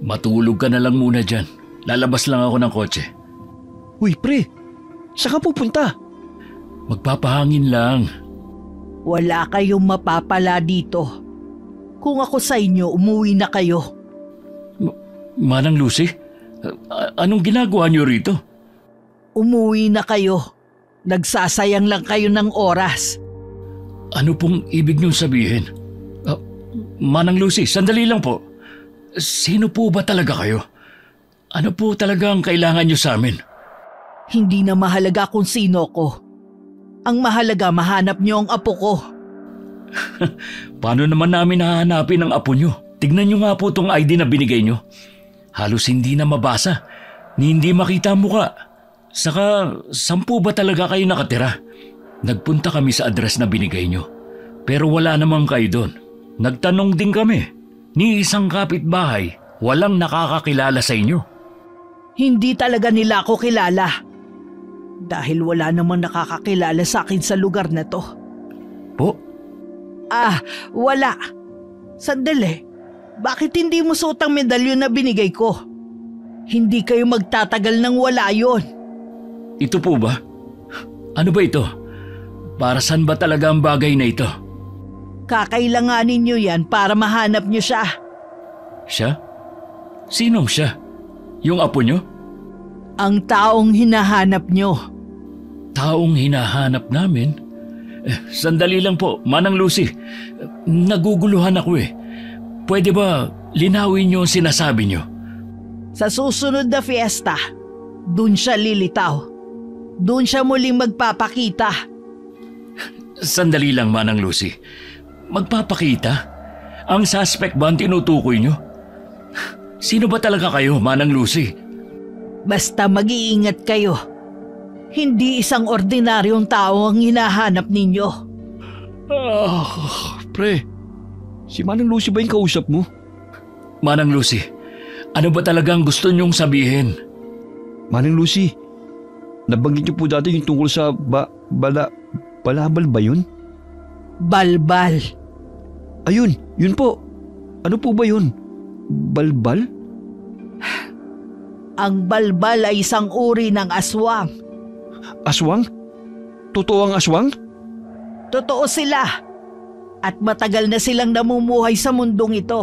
Matulog ka na lang muna dyan. Lalabas lang ako ng kotse. Uy pre, saan ka pupunta? Magpapahangin lang. Wala kayong mapapala dito. Kung ako sa inyo, umuwi na kayo. Manang Lucy, anong ginagawa niyo rito? Umuwi na kayo. Nagsasayang lang kayo ng oras. Ano pong ibig niyong sabihin? Manang Lucy, sandali lang po. Sino po ba talaga kayo? Ano po talaga ang kailangan niyo sa amin? Hindi na mahalaga kung sino ko. Ang mahalaga, mahanap niyo ang apo ko. Paano naman namin hahanapin ang apo niyo? Tignan niyo nga po itong ID na binigay niyo. Halos hindi na mabasa, ni hindi makita ang mukha. Saka, saan po ba talaga kayo nakatira? Nagpunta kami sa address na binigay niyo. Pero wala namang kayo doon. Nagtanong din kami. Ni isang kapitbahay, walang nakakakilala sa inyo. Hindi talaga nila ako kilala. Dahil wala namang nakakakilala sa akin sa lugar na to. Po? Wala. Sandali. Bakit hindi mo suot ang medalyon na binigay ko? Hindi kayo magtatagal nang wala yon. Ito po ba? Ano ba ito? Para saan ba talaga ang bagay na ito? Kakailanganin niyo yan para mahanap niyo siya. Siya? Sinong siya? Yung apo niyo? Ang taong hinahanap niyo. Taong hinahanap namin? Sandali lang po, Manang Lucy. Naguguluhan ako eh. Pwede ba linawin niyo ang sinasabi niyo? Sa susunod na fiesta, dun siya lilitaw. Dun siya muling magpapakita. Sandali lang, Manang Lucy. Magpapakita? Ang suspect ba ang tinutukoy niyo? Sino ba talaga kayo, Manang Lucy? Basta mag-iingat kayo. Hindi isang ordinaryong tao ang hinahanap ninyo. Pre, si Manang Lucy ba yung kausap mo? Manang Lucy, ano ba talagang gusto niyong sabihin? Manang Lucy, nabanggit niyo po dati yung tungkol sa balabal ba yun? Balbal. Ayun, yun po. Ano po ba yun? Balbal? Ang balbal ay isang uri ng aswang. Aswang? Totoo ang aswang? Totoo sila. At matagal na silang namumuhay sa mundong ito.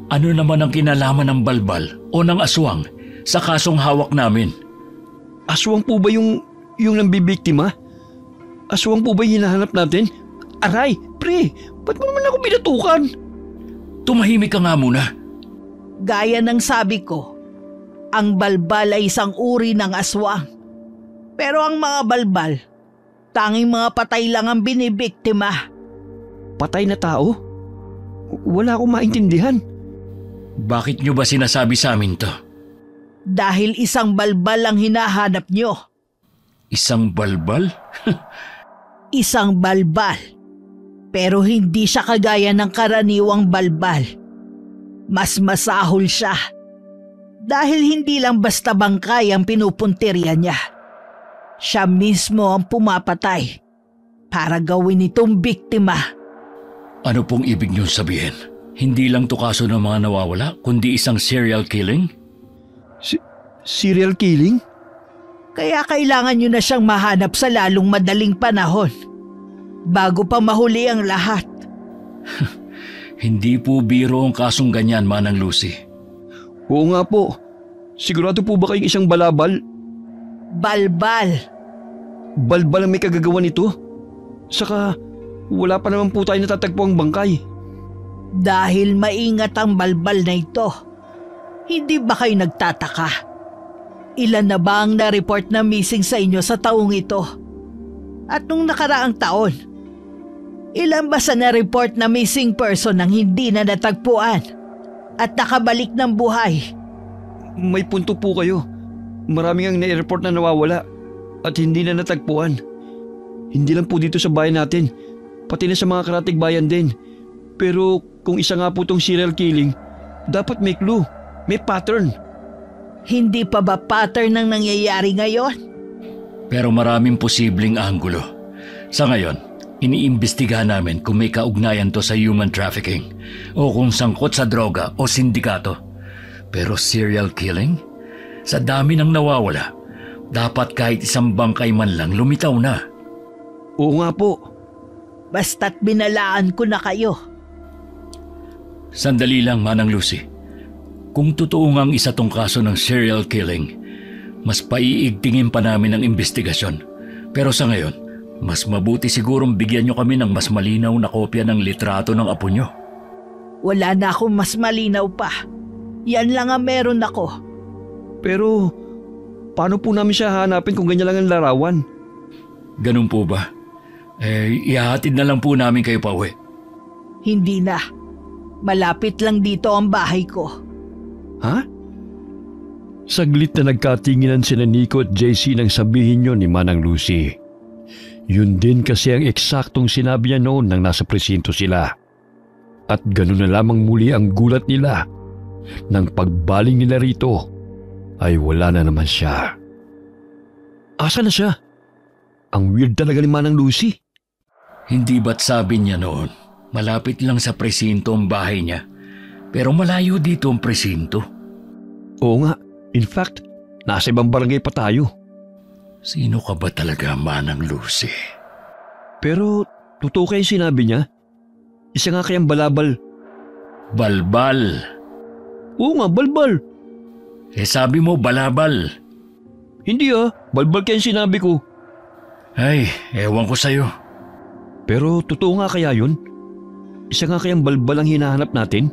Ano naman ang kinalaman ng balbal o ng aswang sa kasong hawak namin? Aswang po ba yung nambibiktima? Aswang po ba yung hinahanap natin? Aray, pre, ba't mo naman ako binatukan? Tumahimik ka nga muna. Gaya ng sabi ko, ang balbal ay isang uri ng aswang. Pero ang mga balbal, tanging mga patay lang ang binibiktima. Patay na tao? Wala akong maintindihan. Bakit nyo ba sinasabi sa amin to? Dahil isang balbal ang hinahanap nyo. Isang balbal? Isang balbal. Pero hindi siya kagaya ng karaniwang balbal. Mas masahol siya. Dahil hindi lang basta bangkay ang pinupuntirya niya. Siya mismo ang pumapatay para gawin itong biktima. Ano pong ibig niyong sabihin? Hindi lang to kaso ng mga nawawala, kundi isang serial killing? Serial killing? Kaya kailangan nyo na siyang mahanap sa lalong madaling panahon. Bago pa mahuli ang lahat. Hindi po biro ang kasong ganyan, Manang Lucy. Oo nga po. Sigurado po ba kayong isang balabal? Balbal. Balbal ang may kagagawa nito? Saka wala pa naman po tayo natatagpo ang bangkay. Dahil maingat ang balbal na ito, hindi ba kayo nagtataka? Ilan na ba ang na-report na missing sa inyo sa taong ito? At nung nakaraang taon, ilan ba sa na-report na missing person ang hindi na natagpuan at nakabalik ng buhay? May punto po kayo. Maraming ang na-report na nawawala at hindi na natagpuan. Hindi lang po dito sa bayan natin, pati na sa mga karatig bayan din. Pero kung isa nga po tong serial killing, dapat may clue, may pattern. Hindi pa ba pattern ang nangyayari ngayon? Pero maraming posibleng anggulo. Sa ngayon, iniimbestigahan namin kung may kaugnayan to sa human trafficking o kung sangkot sa droga o sindikato. Pero serial killing? Sa dami ng nawawala, dapat kahit isang bangkay man lang lumitaw na. Oo nga po. Basta't binalaan ko na kayo. Sandali lang, Manang Lucy. Kung totoo ngang isa tong kaso ng serial killing, mas paiigtingin pa namin ang investigasyon. Pero sa ngayon, mas mabuti sigurong bigyan nyo kami ng mas malinaw na kopya ng litrato ng apo nyo. Wala na akong mas malinaw pa. Yan lang ang meron ako. Pero paano po namin siya hanapin kung ganyan lang ang larawan? Ganun po ba? Ihahatid na lang po namin kayo pa uwi. Hindi na. Malapit lang dito ang bahay ko. Ha? Saglit na nagkatinginan sina Nico at JC nang sabihin yun ni Manang Lucy. Yun din kasi ang eksaktong sinabi niya noon nang nasa presinto sila. At ganun na lamang muli ang gulat nila. Nang pagbaling nila rito, ay wala na naman siya. Asa na siya? Ang weird talaga ni Manang Lucy. Hindi ba't sabi niya noon, malapit lang sa presinto ang bahay niya, pero malayo dito ang presinto? Oo nga. In fact, nasa ibang barangay pa tayo. Sino ka ba talaga, Manang Lucy? Pero totoo kayo sinabi niya? Isa nga kayang balabal. Balbal. Oo nga, balbal. Sabi mo balabal. Hindi balbal kayang sinabi ko. Ay, ewan ko sa'yo. Pero totoo nga kaya yun? Isa nga kayang balbal ang hinahanap natin?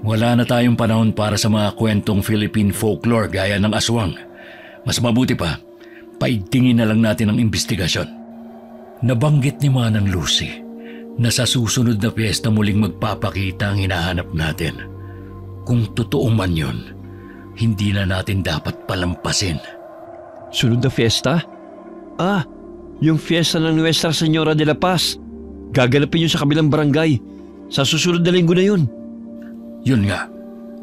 Wala na tayong panahon para sa mga kwentong Philippine folklore gaya ng aswang. Mas mabuti pa, paigtingin na lang natin ang investigasyon. Nabanggit ni Manang Lucy na sa susunod na piyesta muling magpapakita ang hinahanap natin. Kung totoo man yun, hindi na natin dapat palampasin. Sunod na fiesta? Yung fiesta ng Nuestra Señora de la Paz. Gaganapin yun sa kabilang barangay. Sa susunod na linggo na yun. Yun nga,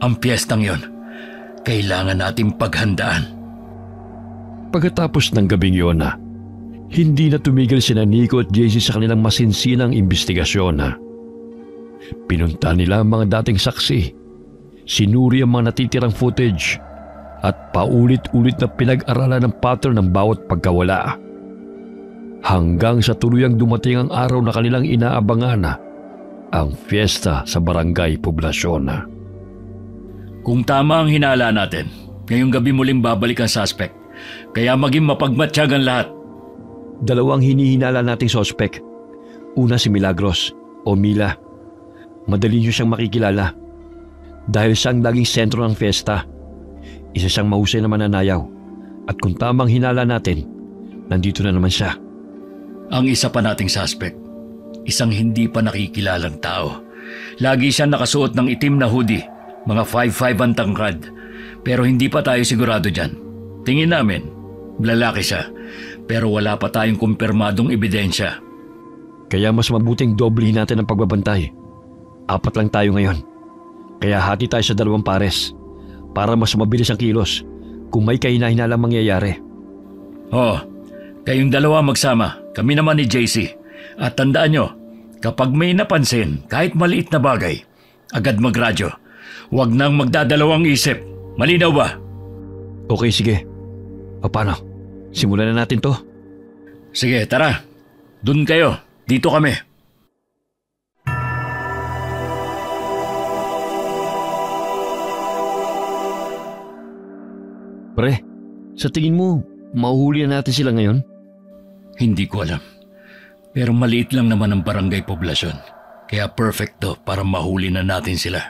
ang piyestang yun. Kailangan nating paghandaan. Pagkatapos ng gabing yun hindi na tumigil sina Nico at JC sa kanilang masinsinang investigasyon. Pinunta nila ang mga dating saksi Sinuri ang mga natitirang footage at paulit-ulit na pinag-aralan ng pattern ng bawat pagkawala. Hanggang sa tuluyang dumating ang araw na kanilang inaabangan, ang fiesta sa barangay Poblasyon. Kung tama ang hinala natin, ngayong gabi muling babalik ang suspect. Kaya maging mapagmatyagan lahat. Dalawang hinihinala nating sospek. Una si Milagros o Mila. Madali niyo siyang makikilala dahil siyang laging sentro ng fiesta. Isa siyang mahusay na mananayaw at kung tamang hinala natin, nandito na naman siya. Ang isa pa nating suspect, isang hindi pa nakikilalang tao. Lagi siya nakasuot ng itim na hoodie, mga 5'5" ang tangkad. Pero hindi pa tayo sigurado dyan. Tingin namin, lalaki siya, pero wala pa tayong kumpirmadong ebidensya. Kaya mas mabuting doblehin natin ang pagbabantay. 4 lang tayo ngayon. Kaya hati tayo sa 2 pares para mas mabilis ang kilos kung may kahina-hinalang mangyayari. Kayong 2 magsama, kami naman ni JC. At tandaan nyo, kapag may napansin kahit maliit na bagay, agad magradyo. Huwag nang magdadalawang isip. Malinaw ba? Okay, sige. O paano? Simulan na natin to? Sige, tara. Dun kayo. Dito kami. Pre, sa tingin mo, mahuhuli na natin sila ngayon? Hindi ko alam. Pero maliit lang naman ang barangay Poblasyon. Kaya perfect to para mahuli na natin sila.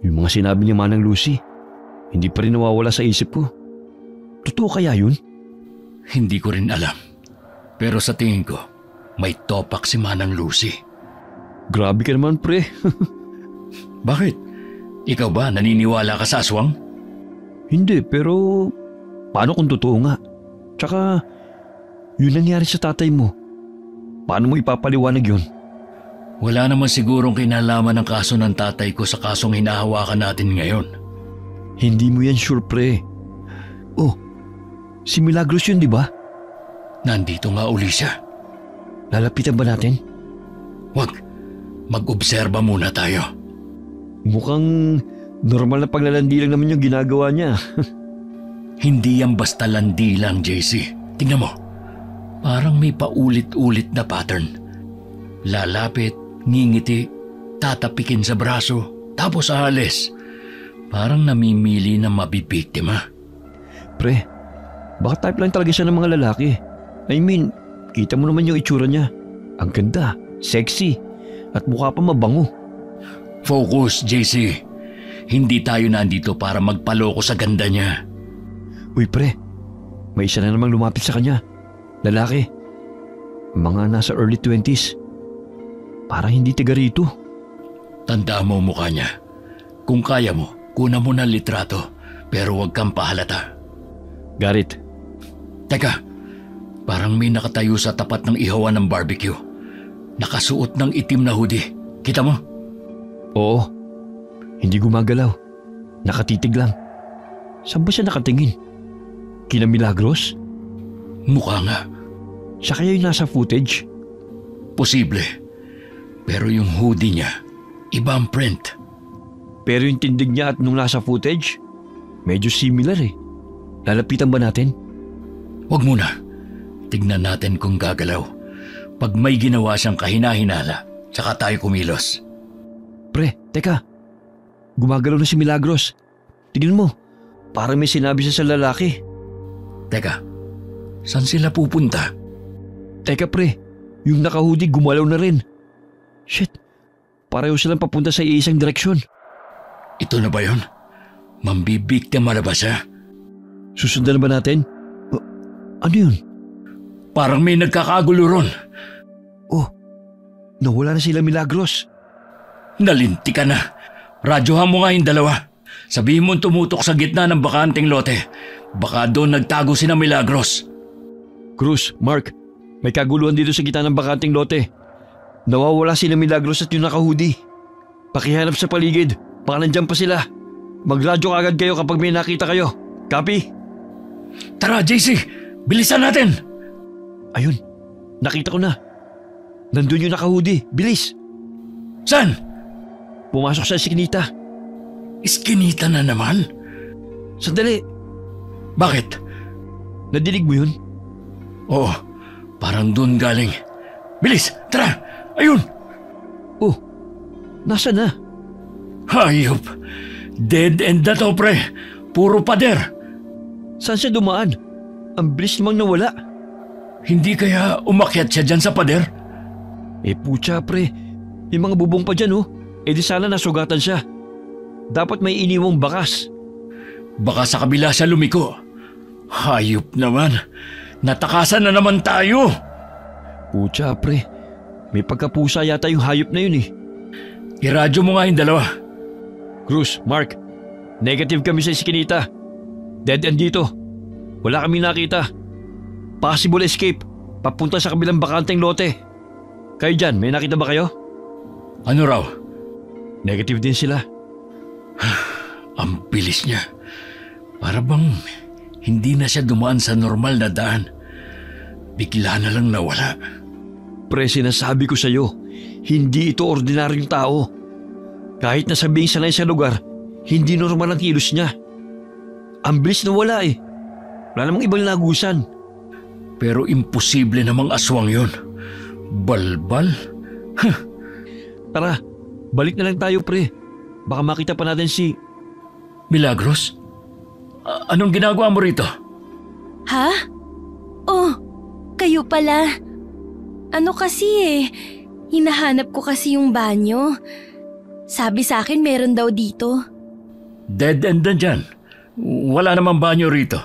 Yung mga sinabi ni Manang Lucy, hindi pa rin nawawala sa isip ko. Totoo kaya yun? Hindi ko rin alam. Pero sa tingin ko, may topak si Manang Lucy. Grabe ka naman, pre. Bakit? Ikaw ba naniniwala ka sa aswang? Hindi, pero paano kung totoo nga? Tsaka, yun nangyari sa tatay mo. Paano mo ipapaliwanag yun? Wala naman sigurong kinalaman ng kaso ng tatay ko sa kasong hinahawakan natin ngayon. Hindi mo yan sure, pre. Oh, si Milagros yun, di ba? Nandito nga uli siya. Lalapitan ba natin? Wag. Mag-obserba muna tayo. Mukhang normal na paglalandi lang naman yung ginagawa niya. Hindi yan basta landi lang, JC. Tingnan mo. Parang may paulit-ulit na pattern. Lalapit, ngingiti, tatapikin sa braso, tapos aalis. Parang namimili na mabibiktima. Pre, baka type lang talaga siya ng mga lalaki. I mean, kita mo naman yung itsura niya. Ang ganda, sexy, at mukha pa mabango. Focus, JC. Hindi tayo nandito para magpaloko sa ganda niya. Uy pre, may isa na namang lumapit sa kanya. Lalaki. Mga nasa early 20s. Parang hindi tiga rito. Tandaan mo mukha niya. Kung kaya mo, kunan mo ng litrato, pero huwag kang pahalata. Garit. Teka, parang may nakatayo sa tapat ng ihawan ng barbecue. Nakasuot ng itim na hoodie. Kita mo? Oo. Hindi gumagalaw. Nakatitig lang. Saan ba siya nakatingin? Kina Milagros? Mukha nga. Siya kaya yung nasa footage? Posible. Pero yung hoodie niya, iba ang print. Pero yung tindig niya at nung nasa footage, medyo similar eh. Lalapitan ba natin? Huwag muna. Tignan natin kung gagalaw. Pag may ginawa siyang kahina-hinala, tsaka tayo kumilos. Pre, teka. Gumagalaw na si Milagros. Tignan mo, parang may sinabi siya sa lalaki. Teka, saan sila pupunta? Teka pre, yung naka-hoodie gumalaw na rin. Shit, pareho silang papunta sa iisang direksyon. Ito na ba yun? Mambibiktima na ba siya? Susundan na ba natin? Ano yun? Parang may nagkakagulo ron. Oh, nawala na sila Milagros. Nalinti ka na. Radyohan mo nga yung 2. Sabihin mo tumutok sa gitna ng bakanting lote. Baka doon nagtago si na Milagros. Cruz, Mark, may kaguluhan dito sa gitna ng bakanting lote. Nawawala sila Milagros at yung naka-hoodie. Pakihanap sa paligid. Baka nandyan pa sila. Magradyo agad kayo kapag may nakita kayo. Copy? Tara, JC! Bilisan natin! Ayun, nakita ko na. Nandun yung naka-hoodie. Bilis! Saan? Pumasok sa siknita. Iskinita na naman? Sandali, Bakit? nadinig mo yun? Oo, parang doon galing. Bilis, tara! Ayun! Oh, nasa na? Hayop! Dead end na to, pre! Puro pader! Saan siya dumaan? Ang bilis namang nawala. Hindi kaya umakyat siya dyan sa pader? Putya pre, may mga bubong pa dyan oh. Di sana nasugatan siya. Dapat may iniwang bakas. Baka sa kabila siya lumiko. Hayop naman! Natakasan na naman tayo! Putya pre, may pagkapusa yata yung hayop na yun eh. Iradyo mo nga yung dalawa. Cruz, Mark, negative kami sa iskinita. Dead end dito. Wala kami nakita. Possible escape, papunta sa kabilang bakanteng lote. Kayo dyan, may nakita ba kayo? Ano raw? Negative din sila. Ang bilis niya. Para bang hindi na siya dumaan sa normal na daan. Bigla na lang nawala. Pre, sinasabi ko sa'yo, hindi ito ordinaryong tao. Kahit na sabing sanay sa lugar, hindi normal ang kilos niya. Ang bilis na wala eh. Wala namang ibang lagusan. Pero imposible namang aswang yun. Balbal? Tara, balik na lang tayo pre. Baka makita pa natin si... Milagros? Anong ginagawa mo rito? Ha? Oh, kayo pala. Ano kasi hinahanap ko kasi yung banyo. Sabi sa akin meron daw dito. Dead end na dyan. Wala namang banyo rito.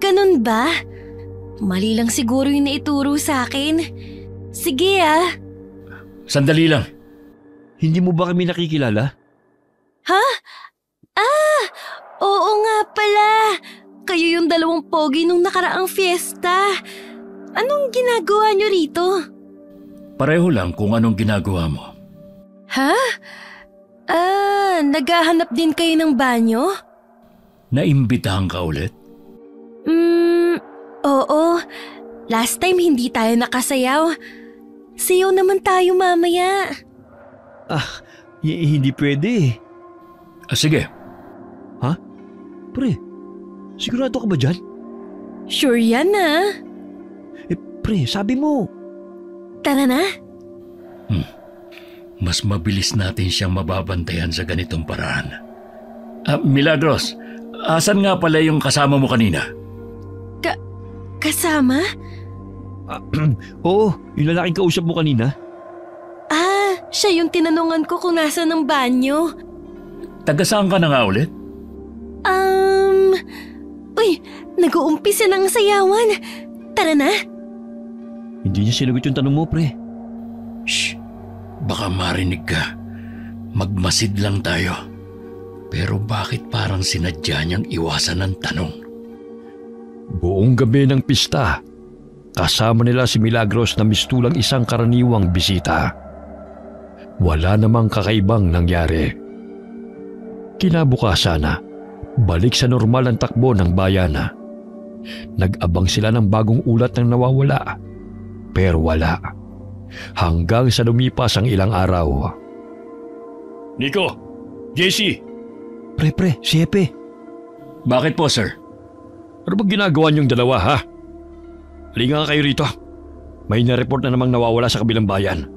Ganun ba? Mali lang siguro yung naituro sa akin. Sige Sandali lang. Hindi mo ba kami nakikilala? Ha? Oo nga pala. Kayo yung dalawang pogi nung nakaraang fiesta. Anong ginagawa nyo rito? Pareho lang kung anong ginagawa mo. Ha? Naghahanap din kayo ng banyo? Naimbitahan ka ulit? Oo. Last time hindi tayo nakasayaw. Sayaw naman tayo mamaya. Hindi pwede. Sige. Ha? Pre, sigurado ka ba dyan? Sure yan Pre, sabi mo. Tara na. Mas mabilis natin siyang mababantayan sa ganitong paraan. Milagros, asan nga pala yung kasama mo kanina? Kasama? Oo, yung lalaking kausap mo kanina. Siya yung tinanungan ko kung nasa ng banyo. Taga saan ka na nga ulit? Uy, nag-uumpisa ng sayawan. Tara na. Hindi niya sinagot yung tanong mo, pre. Shh! Baka marinig ka. Magmasid lang tayo. Pero bakit parang sinadya niyang iwasan ng tanong? Buong gabi ng pista, kasama nila si Milagros na mistulang isang karaniwang bisita. Wala namang kakaibang nangyari. Kinabukasan na, balik sa normal ang takbo ng bayan. Nag-abang sila ng bagong ulat ng nawawala. Pero wala. Hanggang sa lumipas ang ilang araw. Nico! JC! Pre, si Hepe. Bakit po, sir? Ano bang ginagawa niyong dalawa, ha? Halika nga kayo rito. May na-report na namang nawawala sa kabilang bayan.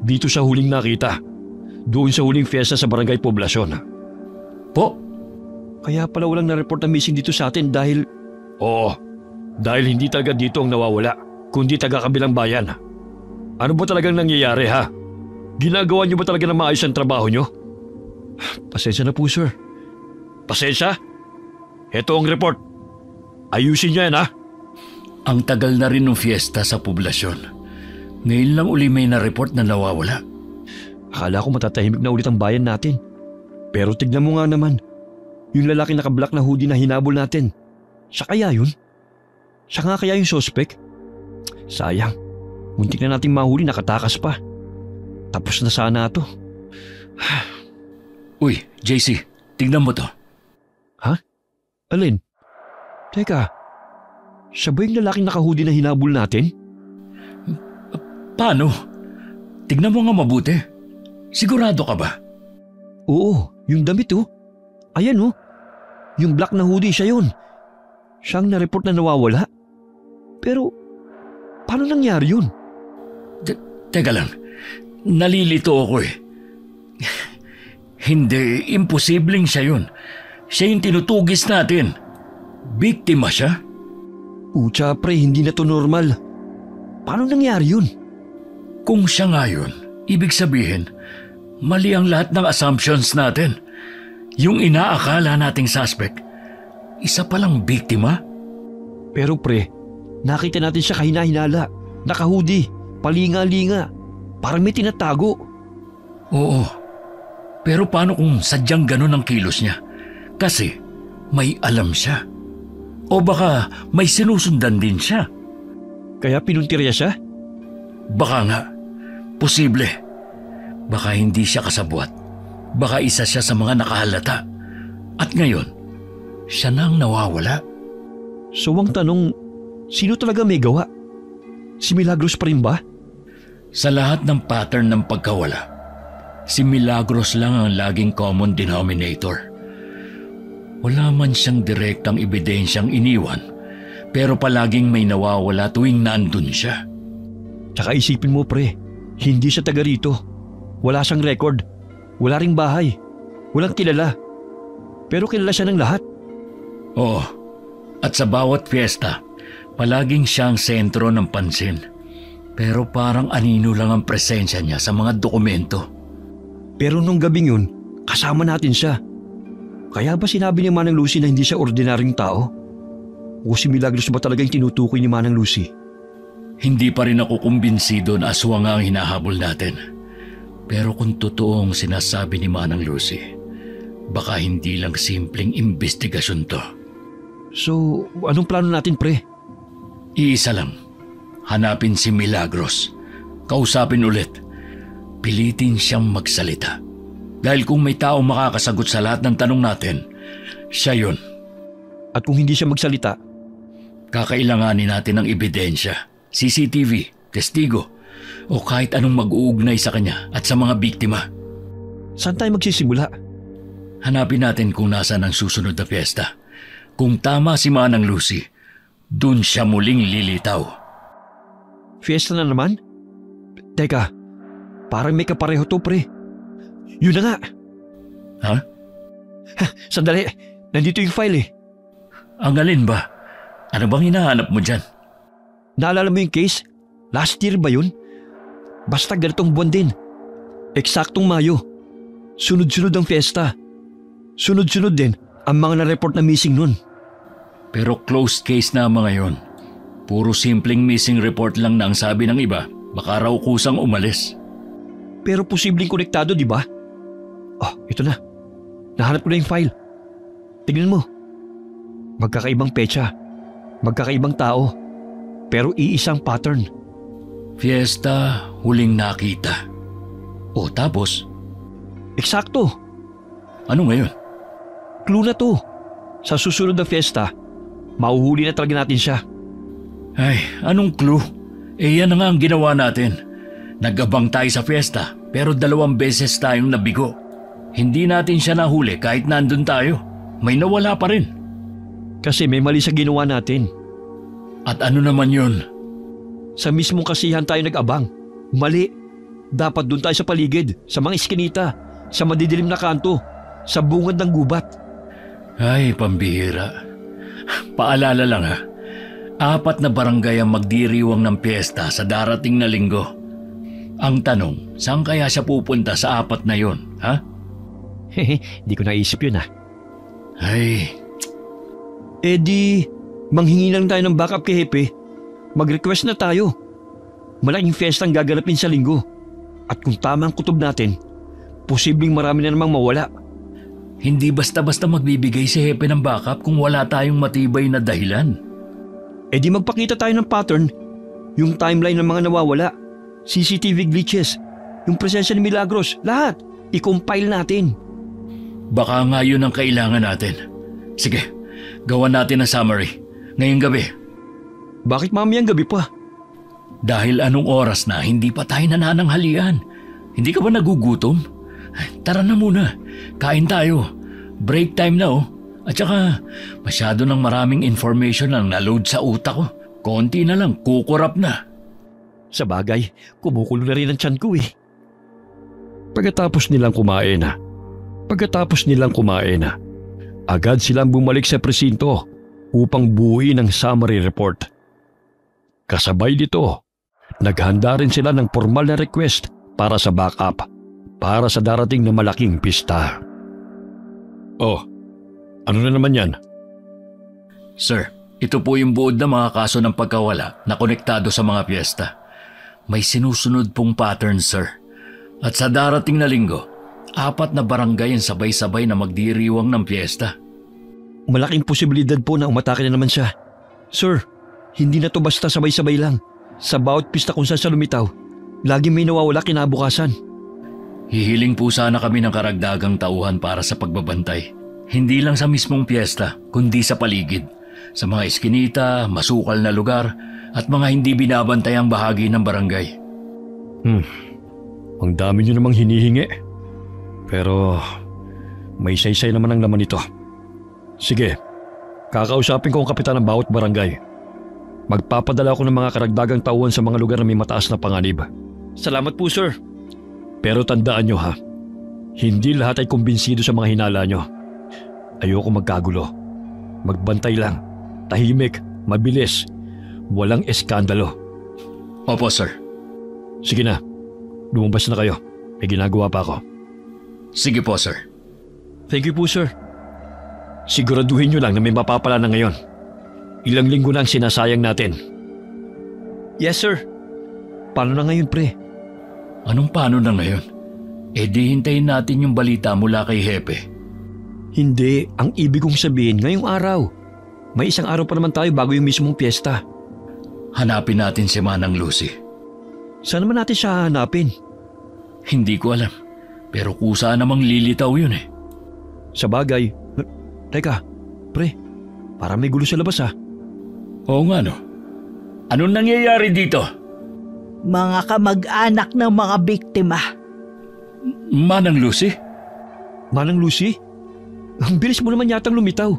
Dito sa huling nakita. Doon sa huling fiesta sa Barangay Poblasyon. Po? Kaya pala walang na-report na missing dito sa atin dahil... Oo, dahil hindi talaga dito ang nawawala, kundi taga kabilang bayan. Ano ba talagang nangyayari, ha? Ginagawa niyo ba talaga na maayos ang trabaho niyo? Pasensya na po, sir. Pasensya? Ito ang report. Ayusin niyo yan, ha? Ang tagal na rin ng fiesta sa poblasyon. Ngayon lang uli may na-report na nawawala. Akala ko matatahimik na ulit ang bayan natin. Pero tignan mo nga naman. Yung lalaki naka-black na hoodie na hinabol natin. Siya kaya yun? Siya nga kaya yung suspect? Sayang. Muntik na nating mahuli, nakatakas pa. Tapos na sana ito. Uy, JC, tignan mo to. Ha? Alin? Teka, siya ba yung lalaking naka-hoodie na hinabol natin? Paano? Tignan mo nga mabuti. Sigurado ka ba? Oo, Yung damit oh. Ayan oh. Yung black na hoodie siya yun. Siyang na-report na nawawala. Pero, paano nangyari yun? Teka lang, nalilito ako eh. Hindi, imposibleng siya yun. Siya yung tinutugis natin. Biktima siya? Pucha pre, hindi na to normal. Paano nangyari yun? Kung siya nga yun, ibig sabihin, mali ang lahat ng assumptions natin. Yung inaakala nating suspect, isa palang biktima? Pero pre, nakita natin siya kahina-hinala, nakahudi, palinga-linga, parang may tinatago. Oo, pero paano kung sadyang ganun ang kilos niya? Kasi may alam siya. O baka may sinusundan din siya. Kaya pinuntirya siya? Baka nga, posible. Baka hindi siya kasabwat. Baka isa siya sa mga nakahalata. At ngayon, siya nang nawawala. So ang tanong, sino talaga may gawa? Si Milagros pa rin ba? Sa lahat ng pattern ng pagkawala, si Milagros lang ang laging common denominator. Wala man siyang direktang ebidensyang iniwan, pero palaging may nawawala tuwing nandun siya. Tsaka isipin mo pre, hindi siya taga rito. Wala siyang record. Wala ring bahay. Walang kilala. Pero kilala siya ng lahat. Oo. At sa bawat fiesta, palaging siyang sentro ng pansin. Pero parang anino lang ang presensya niya sa mga dokumento. Pero nung gabing yun, kasama natin siya. Kaya ba sinabi ni Manang Lucy na hindi siya ordinaryong tao? O si Milagros ba talaga yung tinutukoy ni Manang Lucy? Hindi pa rin ako kumbinsido na aswang ang hinahabol natin. Pero kung totoong sinasabi ni Manang Lucy, baka hindi lang simpleng investigasyon to. So, anong plano natin pre? Iisa lang. Hanapin si Milagros. Kausapin ulit. Pilitin siyang magsalita. Dahil kung may taong makakasagot sa lahat ng tanong natin, siya yun. At kung hindi siya magsalita? Kakailanganin natin ng ebidensya, CCTV, testigo, o kahit anong mag-uugnay sa kanya at sa mga biktima. Saan tayo magsisimula? Hanapin natin kung nasaan ang susunod na fiesta. Kung tama si Manang Lucy, dun siya muling lilitaw. Fiesta na naman? Teka, parang may kapareho to pre. Yun na nga. Ha? Sandali, nandito yung file eh. Ang alin ba? Ano bang hinahanap mo dyan? Naalala mo yung case? Last year ba yun? Basta ganitong buwan din. Eksaktong Mayo. Sunod-sunod ang fiesta. Sunod-sunod din ang mga na-report na missing nun. Pero closed case na mga yon. Puro simpleng missing report lang na ang sabi ng iba, baka raw kusang umalis. Pero posibleng konektado, di ba? Oh, ito na. Nahanap ko na yung file. Tignan mo. Magkakaibang petsa. Magkakaibang tao. Pero iisang pattern. Fiesta, huling nakita. O tapos? Eksakto. Ano ngayon? Clue na to. Sa susunod na fiesta, mauhuli na talaga natin siya. Ay, anong clue? Yan na nga ang ginawa natin. Nag-abang tayo sa fiesta, pero 2 beses tayong nabigo. Hindi natin siya nahuli kahit nandun tayo. May nawala pa rin. Kasi may mali sa ginawa natin. At ano naman yun? Sa mismong kasihan tayo nag-abang. Mali. Dapat doon tayo sa paligid, sa mga iskinita, sa madidilim na kanto, sa bungad ng gubat. Ay, pambihira. Paalala lang ha. 4 na barangay ang magdiriwang ng piyesta sa darating na linggo. Ang tanong, saan kaya siya pupunta sa 4 na yon, ha? Hehe, di ko naisip yun ha. Ay. Di, manghingi lang tayo ng backup kay Hepe. Mag-request na tayo. Malaking fiesta ang gaganapin sa linggo. At kung tama ang kutob natin, posibleng marami na namang mawala. Hindi basta-basta magbibigay si Hepe ng backup kung wala tayong matibay na dahilan. Di magpakita tayo ng pattern, yung timeline ng mga nawawala, CCTV glitches, yung presensya ni Milagros, lahat, i-compile natin. Baka nga yun ang kailangan natin. Sige, gawan natin ang summary. Ngayong gabi. Bakit mamayang gabi pa? Dahil anong oras na hindi pa tayo nanananghalian. Hindi ka ba nagugutom? Tara na muna. Kain tayo. Break time na oh. At saka, masyado ng maraming information ang naload sa utak ko. Konti na lang, kukurap na. Sa bagay, kumukulo na rin ang tiyan ko eh. Pagkatapos nilang kumain na, agad silang bumalik sa presinto upang buuin ang summary report. Kasabay dito, naghanda rin sila ng formal na request para sa backup para sa darating na malaking pista. Oh, ano na naman yan? Sir, ito po yung buod na mga kaso ng pagkawala na konektado sa mga piyesta. May sinusunod pong pattern, sir. At sa darating na linggo, 4 na barangay ang sabay-sabay na magdiriwang ng piyesta. Malaking posibilidad po na umatake na naman siya. Sir, hindi na to basta sabay-sabay lang. Sa bawat pista kung saan siya lumitaw, lagi may nawawala kinabukasan. Hihiling po sana kami ng karagdagang tauhan para sa pagbabantay. Hindi lang sa mismong piyesta, kundi sa paligid. Sa mga eskinita, masukal na lugar, at mga hindi binabantayang bahagi ng barangay. Ang dami niyo namang hinihingi. Pero may saysay naman ang laman nito. Sige, kakausapin ko ang kapitan ng bawat barangay. Magpapadala ako ng mga karagdagang tauhan sa mga lugar na may mataas na panganib. Salamat po, sir. Pero tandaan nyo ha, hindi lahat ay kumbinsido sa mga hinala nyo. Ayoko magkagulo. Magbantay lang, tahimik, mabilis, walang eskandalo. Opo, sir. Sige na, lumabas na kayo. May ginagawa pa ako. Sige po, sir. Thank you po, sir. Siguraduhin nyo lang na may mapapala na ngayon. Ilang linggo na ang sinasayang natin. Yes, sir. Paano na ngayon, pre? Anong paano na ngayon? Di hintayin natin yung balita mula kay Hepe. Hindi, ang ibig kong sabihin ngayong araw. May isang araw pa naman tayo bago yung mismong piyesta. Hanapin natin si Manang Lucy. Saan naman natin siya hanapin? Hindi ko alam. Pero kusa namang lilitaw yun eh. Sa bagay. Teka, pre, parang may gulo sa labas ha. Oo nga no. Anong nangyayari dito? Mga kamag-anak ng mga biktima. Manang Lucy? Manang Lucy? Ang bilis mo naman yatang lumitaw.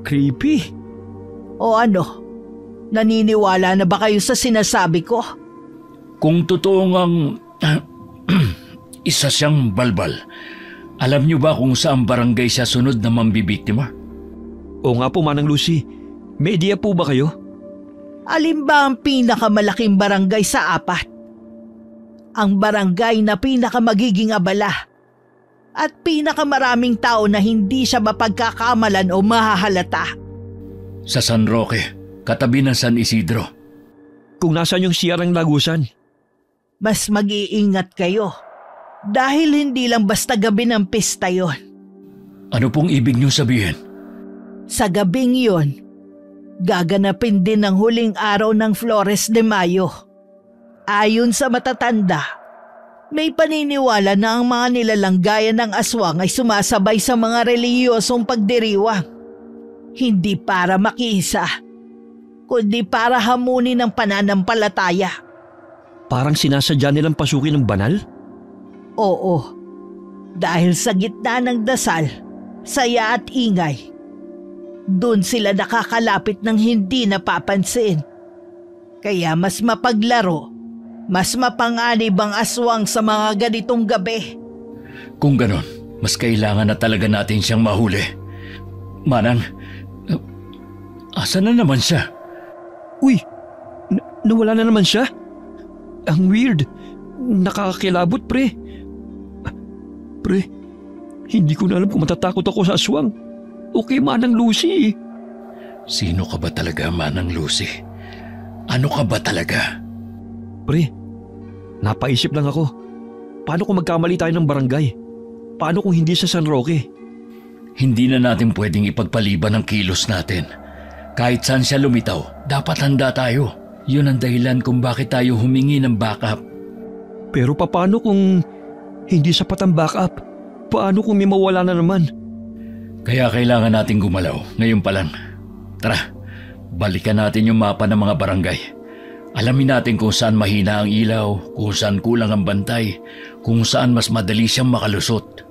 Creepy. O ano? Naniniwala na ba kayo sa sinasabi ko? Kung totoo ngang isa siyang balbal, alam niyo ba kung saan barangay siya sunod na mambibiktima? Oo nga po, Manang Lucy. May idea po ba kayo? Alin ba ang pinakamalaking barangay sa 4? Ang barangay na pinakamagiging abala at pinakamaraming tao na hindi siya mapagkakamalan o mahahalata. Sa San Roque, katabi ng San Isidro. Kung nasaan yung siyar ng Lagusan? Mas mag-iingat kayo dahil hindi lang basta gabi ng pista yon. Ano pong ibig niyo sabihin? Sa gabing yon, gaganapin din ang huling araw ng Flores de Mayo. Ayon sa matatanda, may paniniwala na ang mga nilalang gaya ng aswang ay sumasabay sa mga relihiyosong pagdiriwang. Hindi para makiisa, kundi para hamunin ang pananampalataya. Parang sinasadya nilang pasukin ng banal? Oo, dahil sa gitna ng dasal, saya at ingay, doon sila nakakalapit ng hindi napapansin. Kaya mas mapaglaro, mas mapanganib ang aswang sa mga ganitong gabi. Kung ganon, mas kailangan na talaga natin siyang mahuli. Manang, asan na naman siya? Uy, nawala na naman siya? Ang weird. Nakakakilabot, pre. Pre, hindi ko na alam kung matatakot ako sa aswang. Okay, Manang Lucy. Sino ka ba talaga, Manang Lucy? Ano ka ba talaga? Pre, napaisip lang ako. Paano kung magkamali tayo ng barangay? Paano kung hindi sa San Roque? Hindi na natin pwedeng ipagpaliban ang kilos natin. Kahit saan siya lumitaw, dapat handa tayo. Yun ang dahilan kung bakit tayo humingi ng backup. Pero paano kung hindi sapat ang backup? Paano kung may mawala na naman? Kaya kailangan natin gumalaw ngayon pa lang. Tara, balikan natin yung mapa ng mga barangay. Alamin natin kung saan mahina ang ilaw, kung saan kulang ang bantay, kung saan mas madali siyang makalusot.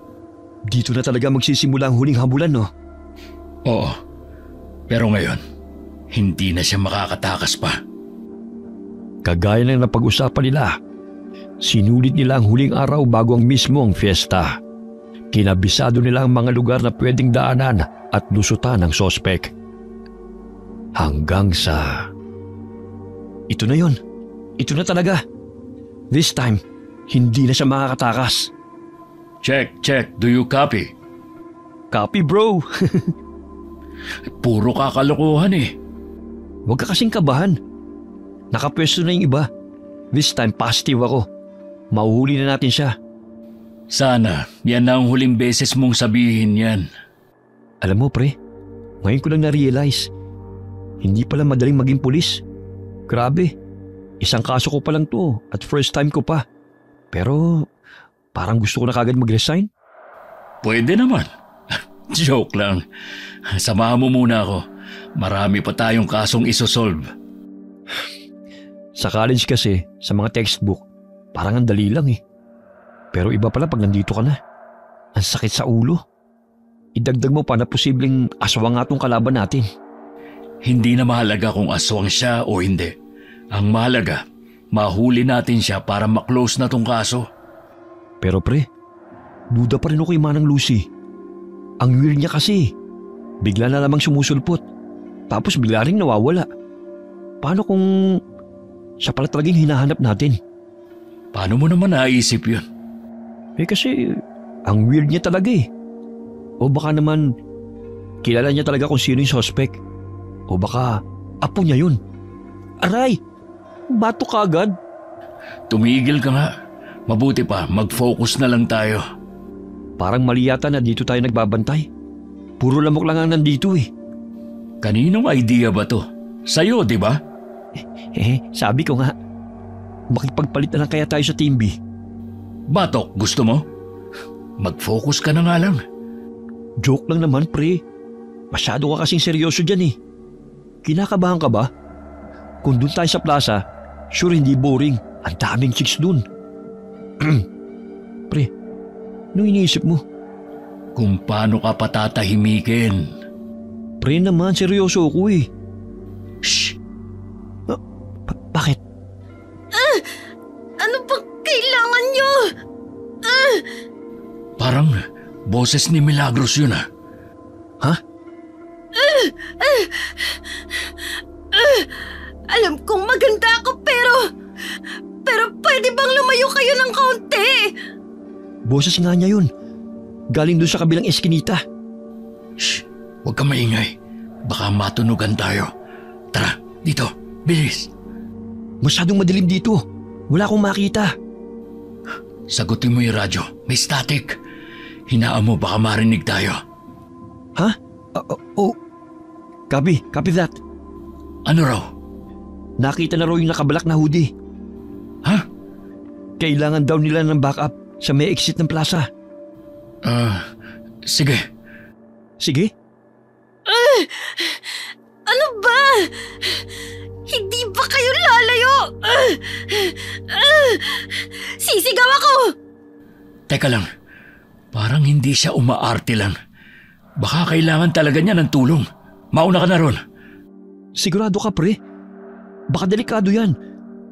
Dito na talaga magsisimula ang huling habulan, no? Oo. Pero ngayon, hindi na siya makakatakas pa. Kagaya ng napag-usapan nila, sinulit nila ang huling araw bago ang mismong fiesta. Kinabisado nila ang mga lugar na pwedeng daanan at lusutan ng sospek. Hanggang sa... Ito na yon. Ito na talaga. This time, hindi na siya makakatakas. Check. Do you copy? Copy, bro. Puro kakalokohan eh. Huwag ka kasing kabahan. Nakapwesto na yung iba. This time, positive ako. Mahuhuli na natin siya. Sana, yan na ang huling beses mong sabihin yan. Alam mo, pre, ngayon ko lang na-realize, hindi pala madaling maging pulis. Grabe, isang kaso ko pa lang to at first time ko pa. Pero parang gusto ko na kagad mag-resign. Pwede naman. Joke lang. Samahan mo muna ako. Marami pa tayong kasong isosolve. Sa college kasi, sa mga textbook, parang ang dali lang eh. Pero iba pala pag nandito ka na. Ang sakit sa ulo. Idagdag mo pa na posibleng aswang nga tong kalaban natin. Hindi na mahalaga kung aswang siya o hindi. Ang mahalaga, mahuli natin siya para maklose na tong kaso. Pero pre, duda pa rin ako kay Manang Lucy. Ang weird niya kasi. Bigla na lamang sumusulpot. Tapos bigla rin nawawala. Paano kung siya pala talagang hinahanap natin? Paano mo naman naisip yun? Kasi ang weird niya talaga eh. O baka naman kilala niya talaga kung sino yung suspect. O baka apo niya yun. Aray! Bato ka agad. Tumigil ka nga. Mabuti pa, mag-focus na lang tayo. Parang mali yata na dito tayo nagbabantay. Puro lamok lang ang nandito eh. Kaninong idea ba to? Sa'yo, di ba? Sabi ko nga. Makipagpalit na lang kaya tayo sa Team B. Batok, gusto mo? Mag-focus ka na nga lang. Joke lang naman, pre. Masyado ka kasing seryoso dyan eh. Kinakabahan ka ba? Kung dun tayo sa plaza, sure hindi boring. Ang daming chicks dun. Pre, anong iniisip mo? Kung paano ka patatahimikin. Pre naman, seryoso ako eh. Shh! Bakit? Ano bang kailangan nyo? Parang boses ni Milagros yun ah. Ha? Alam kong maganda ako pero pwede bang lumayo kayo ng kaunti? Boses nga niya yun. Galing dun sa kabilang eskinita. Shh! Huwag ka maingay. Baka matunugan tayo. Tara, dito. Bilis. Masyadong madilim dito. Wala akong makita. Sagutin mo yung radyo. May static. Hinaan mo baka marinig tayo. Ha? Copy that. Ano raw? Nakita na raw yung nakabalak na hoodie. Ha? Kailangan daw nila ng backup sa may exit ng plaza. Sige. Sige? Ano ba? Hindi ba kayo lalayo? Sisigaw ako! Teka lang. Parang hindi siya umaarte lang. Baka kailangan talaga niya ng tulong. Mauna ka na ron. Sigurado ka, pre? Baka delikado yan.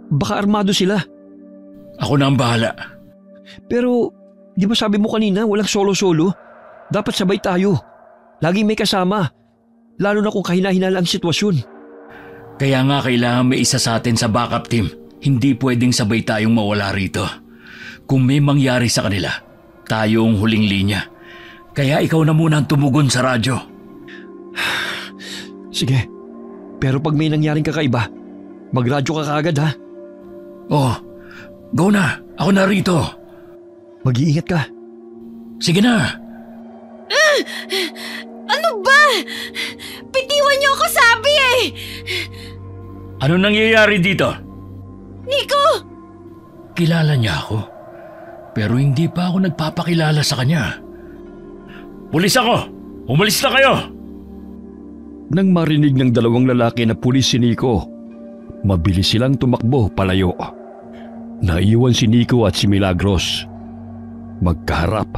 Baka armado sila. Ako na ang bahala. Pero, di ba sabi mo kanina walang solo-solo? Dapat sabay tayo. Laging may kasama. Lalo na kung kahina-hinala ang sitwasyon. Kaya nga kailangan may isa sa atin sa backup team. Hindi pwedeng sabay tayong mawala rito. Kung may mangyari sa kanila, tayo ang huling linya. Kaya ikaw na muna ang tumugon sa radyo. Sige. Pero pag may nangyaring kakaiba, magradyo ka kaagad ha. Oh, go na. Ako na rito. Mag-iingat ka. Sige na. Ano ba? Bitiwan niyo ako sabi eh! Ano nangyayari dito? Nico! Kilala niya ako. Pero hindi pa ako nagpapakilala sa kanya. Pulis ako! Umalis na kayo! Nang marinig ng dalawang lalaki na pulis si Nico, mabilis silang tumakbo palayo. Naiwan si Nico at si Milagros. Magkaharap.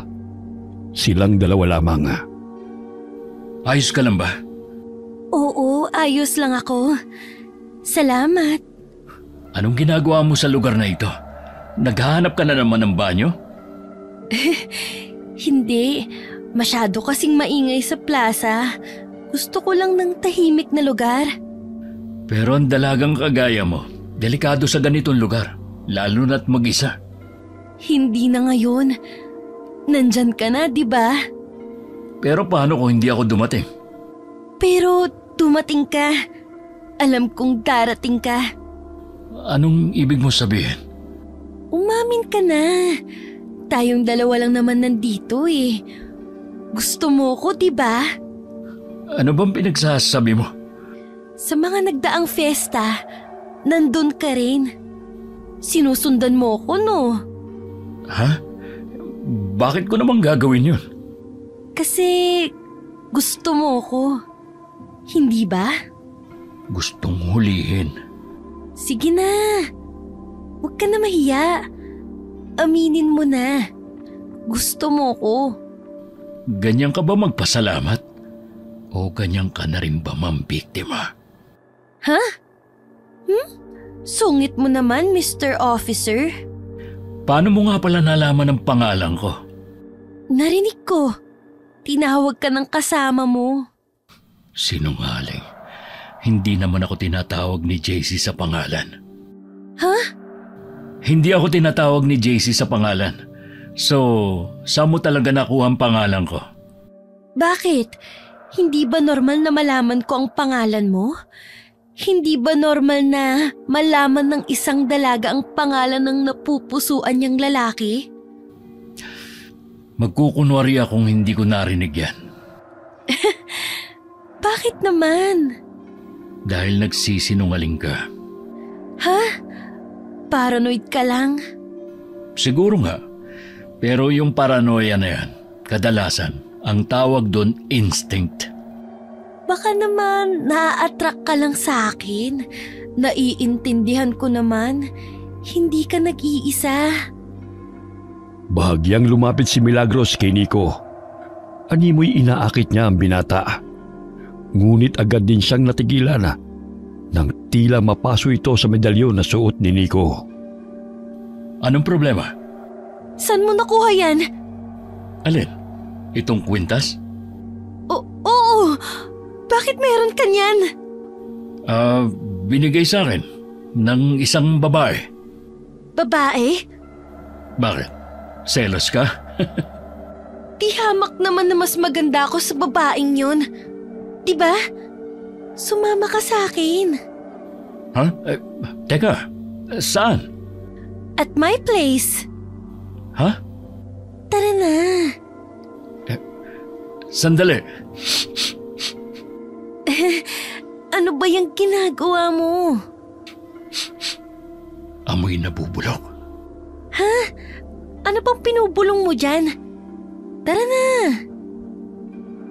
Silang dalawa lamang. Ayos ka lang ba? Oo, ayos lang ako. Salamat. Anong ginagawa mo sa lugar na ito? Naghahanap ka na naman ng banyo? Hindi, masyado kasing maingay sa plaza. Gusto ko lang ng tahimik na lugar. Pero ang dalagang kagaya mo, delikado sa ganitong lugar, lalo na't mag-isa. Hindi na ngayon. Nandyan ka na, di ba? Pero paano kung hindi ako dumating? Pero dumating ka. Alam kong darating ka. Anong ibig mo sabihin? Umamin ka na. Tayong dalawa lang naman nandito eh. Gusto mo ko, di ba? Ano bang pinagsasabi mo? Sa mga nagdaang fiesta, nandun ka rin. Sinusundan mo ko, no? Ha? Bakit ko naman gagawin yun? Kasi gusto mo ko. Hindi ba? Gustong hulihin. Sige na. Huwag ka na mahiya. Aminin mo na. Gusto mo ko. Ganyan ka ba magpasalamat? O ganyan ka na rin ba mambiktima? Ha? Sungit mo naman, Mr. Officer. Paano mo nga pala nalaman ang pangalan ko? Narinig ko. Tinawag ka ng kasama mo. Sinungaling. Hindi naman ako tinatawag ni JC sa pangalan. Ha? Hindi ako tinatawag ni JC sa pangalan. So, saan mo talaga nakuha ang pangalan ko? Bakit? Hindi ba normal na malaman ko ang pangalan mo? Hindi ba normal na malaman ng isang dalaga ang pangalan ng napupusuan niyang lalaki? Magkukunwari akong hindi ko narinig yan. Bakit naman? Dahil nagsisinungaling ka. Ha? Paranoid ka lang? Siguro nga. Pero yung paranoia na yan, kadalasan, ang tawag doon instinct. Baka naman na-attract ka lang sa akin. Naiintindihan ko naman. Hindi ka nag-iisa. Bahagyang lumapit si Milagros kay Nico. Animoy inaakit niya ang binata. Ngunit agad din siyang natigilan nang tila mapaso ito sa medalyon na suot ni Nico. Anong problema? Saan mo nakuha yan? Alin? Itong kwintas? Oo! Bakit meron ka niyan? Binigay sa akin ng isang babae. Babae? Bakit? Selos ka? Di hamak naman na mas maganda ako sa babaeng yun. Diba? Sumama ka sa akin. Ha? Teka, saan? At my place. Ha? Tara na. Sandali. Ano ba yung ginagawa mo? Amoy nabubulok. Ha? Ano bang pinubulong mo dyan? Tara na.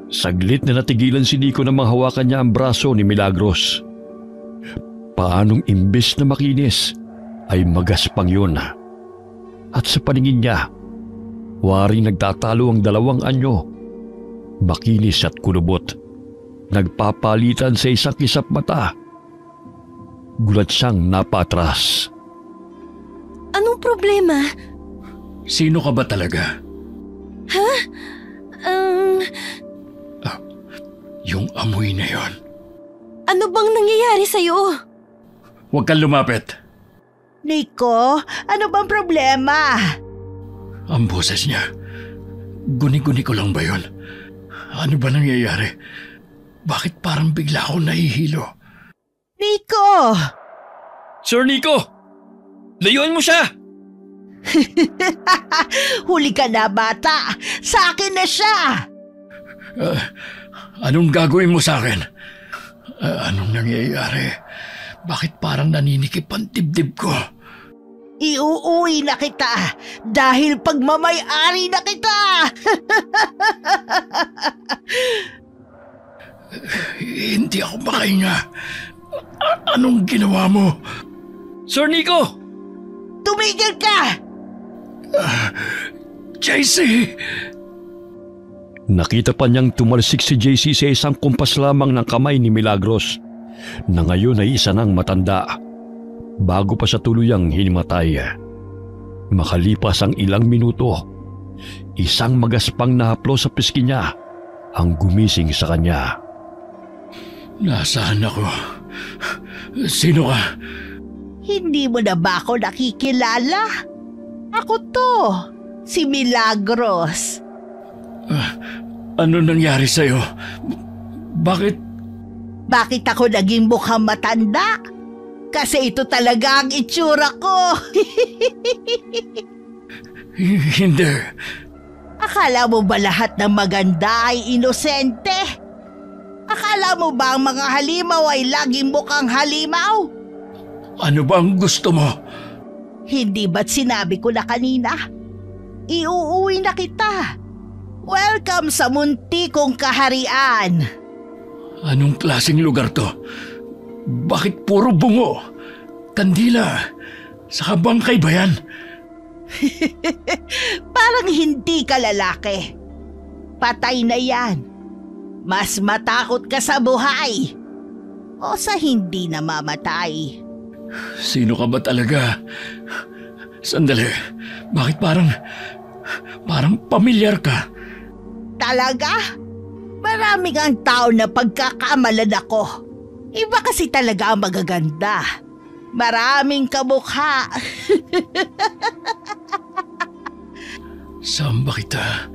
Saglit na natigilan si Nico na manghawakan niya ang braso ni Milagros. Paanong imbes na makinis ay magaspang yun. At sa paningin niya, waring nagtatalo ang dalawang anyo. Makinis at kulubot. Nagpapalitan sa isang kisap mata. Gulat siyang napatras. Anong problema? Sino ka ba talaga? Ha? Yung amoy na yon. Ano bang nangyayari sa'yo? Huwag kang lumapit. Nico, ano bang problema? Ang boses niya. Guni-guni ko lang ba yon? Ano ba nangyayari? Bakit parang bigla ako nahihilo? Nico! Sir Nico! Layuan mo siya! Huli ka na, bata! Sa akin na siya! Anong gagawin mo sa akin? Anong nangyayari? Bakit parang naninikip ang dibdib ko? Iuuwi na kita dahil pagmamay-ari na kita! Hindi ako makahinga. Anong ginawa mo? Sir Nico! Tumigil ka! JC! Nakita pa niyang tumalsik si JC sa isang kumpas lamang ng kamay ni Milagros na ngayon ay isa ng matanda bago pa siya tuluyang hinimatay. Makalipas ang ilang minuto, isang magaspang na haplo sa pisngi niya ang gumising sa kanya. Nasaan ako? Sino ka? Hindi mo na ba ako nakikilala? Ako to, si Milagros. Ano nangyari sa'yo? Bakit? Bakit ako naging mukhang matanda? Kasi ito talaga ang itsura ko. Hindi. Akala mo ba lahat ng maganda ay inosente? Akala mo ba ang mga halimaw ay laging mukhang halimaw? Ano ba ang gusto mo? Hindi ba't sinabi ko na kanina? Iuuwi na kita. Welcome sa muntikong kaharian. Anong klaseng lugar to? Bakit puro bungo? Kandila? Saka bangkay ba yan? Parang hindi ka lalaki. Patay na yan. Mas matakot ka sa buhay o sa hindi namamatay. Sino ka ba talaga? Sandali, bakit parang pamilyar ka? Talaga? Maraming ang tao na pagkakamalan ako. Iba kasi talaga ang magaganda. Maraming kamukha. Saan ba kita?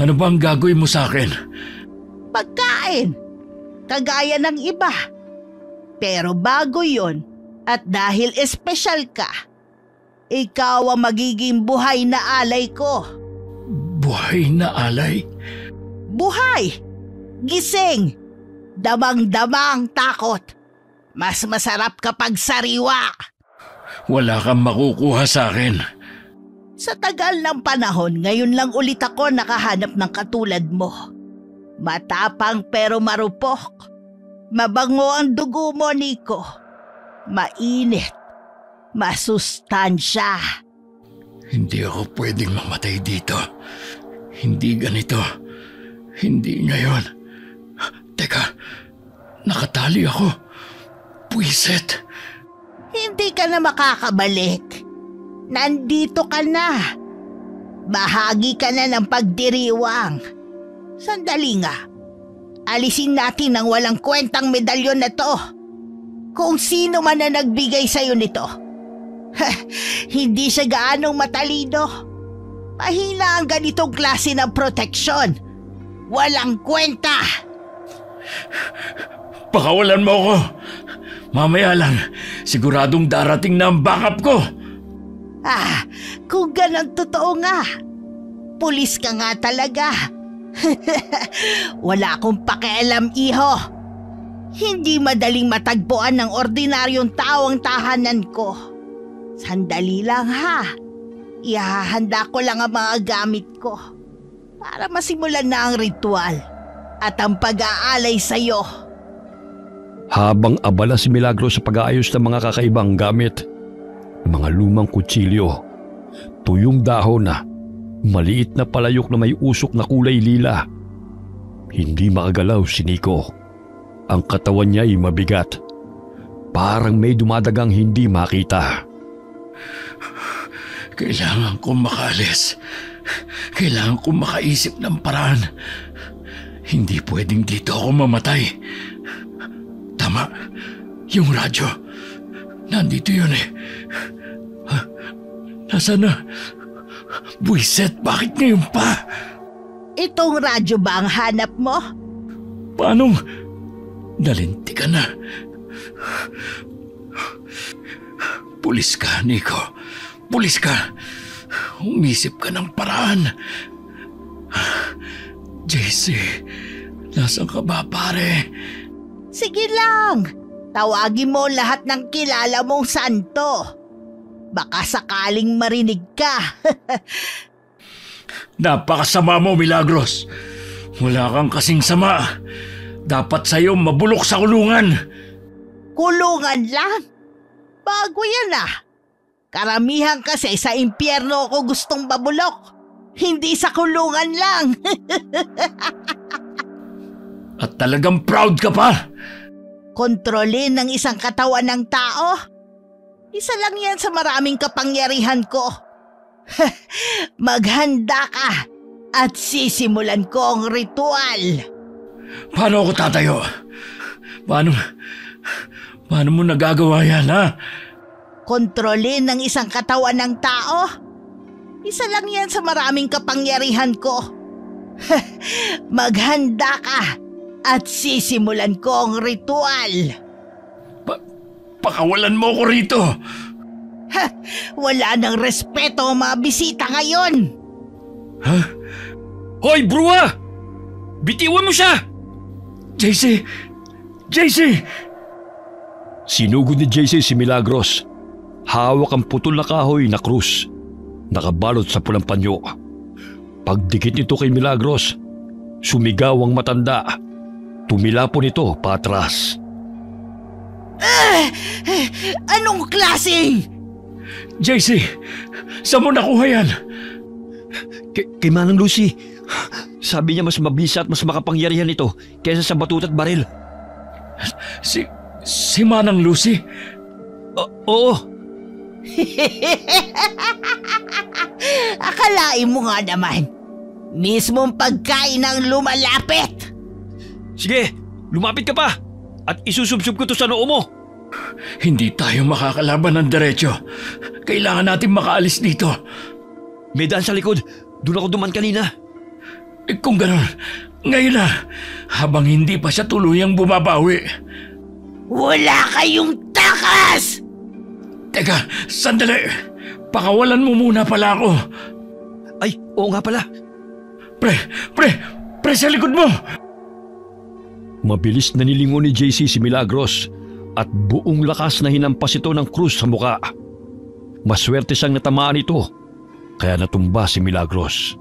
Ano ba ang gagawin mo sa akin? Pagkain. Kagaya ng iba. Pero bago yon, at dahil espesyal ka, ikaw ang magiging buhay na alay ko. Buhay na alay? Buhay! Gising! Damang-damang takot. Mas masarap kapag sariwa. Wala kang makukuha sa akin. Sa tagal ng panahon, ngayon lang ulit ako nakahanap ng katulad mo. Matapang pero marupok. Mabango ang dugo mo, Nico. Mainit. Masustansya. Hindi ako pwedeng mamatay dito. Hindi ganito. Hindi ngayon. Teka, nakatali ako. Puwiset. Hindi ka na makakabalik. Nandito ka na. Bahagi ka na ng pagdiriwang. Sandali nga. Alisin natin ang walang kwentang medalyon na to. Kung sino man na nagbigay sa'yo nito. Hindi siya gaanong matalino. Mahina ang ganitong klase ng proteksyon. Walang kwenta. Pakawalan mo ako. Mamaya lang, siguradong darating na ang backup ko. Kung ganon totoo nga. Pulis ka nga talaga. Wala akong pakialam, iho. Hindi madaling matagpuan ng ordinaryong tao ang tahanan ko. Sandali lang ha. Ihahanda ko lang ang mga gamit ko para masimulan na ang ritual at ang pag-aalay sa'yo. Habang abala si Milagros sa pag-aayos ng mga kakaibang gamit, mga lumang kutsilyo, tuyong dahon na, maliit na palayok na may usok na kulay lila. Hindi makagalaw si Nico. Ang katawan niya ay mabigat. Parang may dumadagang hindi makita. Kailangan kong makaalis. Kailangan kong makaisip ng paraan. Hindi pwedeng dito ako mamatay. Tama. Yung radyo. Nandito yun eh. Nasaan na? Buiset, bakit ngayon pa? Itong radyo ba ang hanap mo? Paanong nalinti ka na? Pulis ka, Nico. Pulis ka. Umisip ka ng paraan. JC, nasaan ka ba, pare? Sige lang. Tawagin mo lahat ng kilala mong santo. Baka sakaling marinig ka. Napakasama mo, Milagros. Wala kang kasing sama. Dapat sa'yo mabulok sa kulungan. Kulungan lang? Bago yan ah. Karamihan kasi sa impyerno ako gustong babulok. Hindi sa kulungan lang. At talagang proud ka pa? Kontrolin ng isang katawan ng tao? Isa lang yan sa maraming kapangyarihan ko. Maghanda ka at sisimulan ko ang ritual. Paano ako tatayo? Paano mo nagagawa yan, ha? Kontrolin ng isang katawan ng tao? Isa lang yan sa maraming kapangyarihan ko. Maghanda ka at sisimulan ko ang ritual. Pakawalan mo ko rito. Wala nang respeto ang mga bisita ngayon. Ha? Hoy, Brua! Bitiwan mo siya! JC! JC! Sinugod ni JC si Milagros. Hawak ang putol na kahoy na krus. Nakabalot sa pulang panyo. Pagdikit nito kay Milagros, sumigaw ang matanda. Tumilapon ito patras. Anong klaseng? JC! Saan mo nakuha yan? Kay Manang Lucy. Sabi niya mas mabisa at mas makapangyarihan ito kaysa sa batut at baril. Si Manang Lucy? Oo. Akalain mo nga naman, mismong pagkain ang lumalapit. Sige, lumapit ka pa at isusubsub ko to sa noo mo. Hindi tayo makakalaban ng diretso. Kailangan natin makaalis dito. May daan sa likod. Doon ako duman kanina. Kung gano'n, ngayon na, habang hindi pa siya tuluyang bumabawi. Wala kayong takas! Teka, sandali. Pakawalan mo muna pala ako. Ay, oo nga pala. Pre, sa likod mo! Mabilis na nilingon ni JC si Milagros at buong lakas na hinampas ito ng krus sa muka. Maswerte siyang natamaan ito, kaya natumba si Milagros.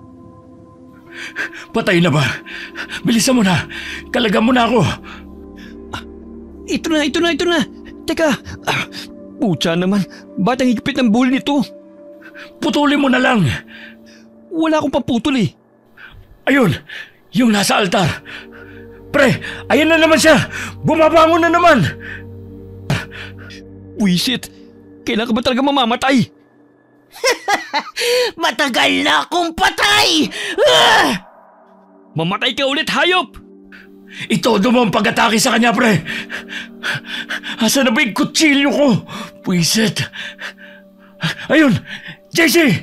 Patay na ba? Bilisan mo na. Kalagan mo na ako. Ito na. Teka, putya naman. Ba't ang higpit ng buhol nito? Putulin mo na lang. Wala akong paputol eh. Ayun, yung nasa altar. Pre, ayan na naman siya. Bumabangon na naman. Wisit, kailan ka ba talaga mamamatay? Matagal na akong patay! Mamatay ka ulit, hayop! Itodo mo ang pag-atake sa kanya, pre. Asan na ba yung kutsilyo ko? Puiset. Ayun, JC!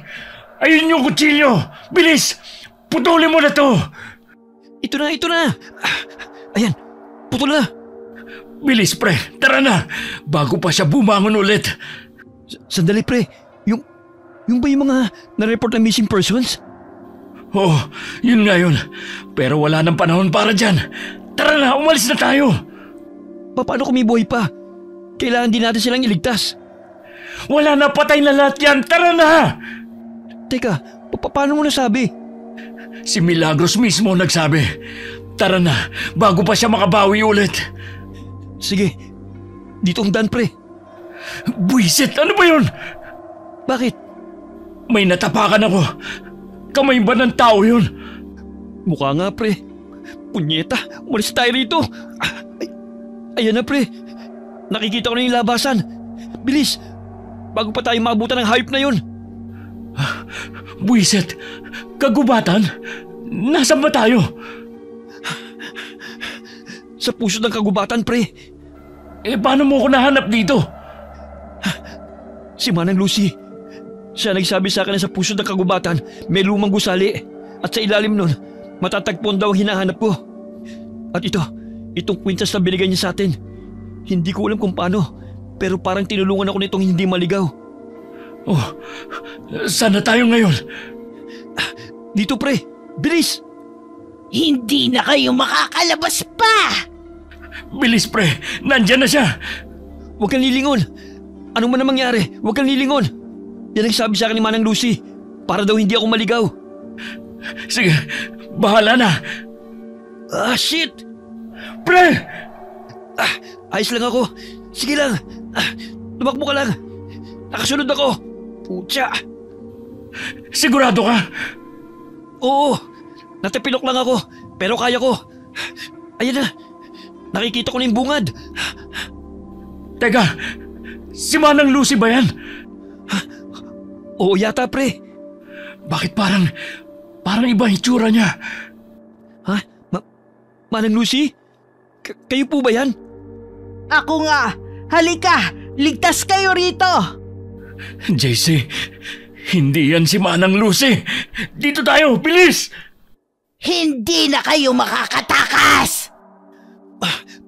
Ayun yung kutsilyo! Bilis! Putulin mo na to! Ito na! Ayan, putol na! Bilis, pre! Tara na! Bago pa siya bumangon ulit! Sandali, pre. Yung ba yung mga na-report na missing persons? Oo, yun nga yun. Pero wala nang panahon para dyan. Tara na, umalis na tayo! Paano kung may buhay pa? Kailangan din natin silang iligtas. Wala na, patay na lahat yan! Tara na! Teka, paano mo nasabi? Si Milagros mismo nagsabi. Tara na, bago pa siya makabawi ulit. Sige, dito ang daan, pre. Buisit, ano ba yun? Bakit? May natapakan ako. Kamay ba ng tao yun? Mukha nga, pre. Punyeta, umalis tayo rito. Ayan na, pre. Nakikita ko na yung labasan. Bilis, bago pa tayo maabutan ng hayop na yun. Buisit, kagubatan? Nasaan ba tayo? Sa puso ng kagubatan, pre. Paano mo ko nahanap dito? Si Manang Lucy. Siya nagsabi sa akin na sa puso ng kagubatan may lumang gusali at sa ilalim nun matatagpuan daw ang hinahanap ko. At itong kwintas na binigay niya sa atin. Hindi ko alam kung paano, pero parang tinulungan ako nitong hindi maligaw. Oh, saan na tayo ngayon? Dito, pre. Bilis! Hindi na kayo makakalabas pa! Bilis, pre. Nandyan na siya. Huwag kang lilingon. Anong man na mangyari, huwag kang lilingon. Yan ang sabi sa akin ni Manang Lucy. Para daw hindi ako maligaw. Sige, bahala na. Shit! Pre! Ayos lang ako. Sige lang. Tumakbo ka lang. Nakasunod ako. Putya. Sigurado ka? Oo, natapilok lang ako, pero kaya ko. Ayan na, nakikita ko na yung bungad. Teka, si Manang Lucy ba yan? Oo yata, pre. Bakit parang iba ang itsura niya? Ha? Manang Lucy? Kayo po ba yan? Ako nga! Halika! Ligtas kayo rito! JC, hindi yan si Manang Lucy. Dito tayo, bilis! Hindi na kayo makakatakas!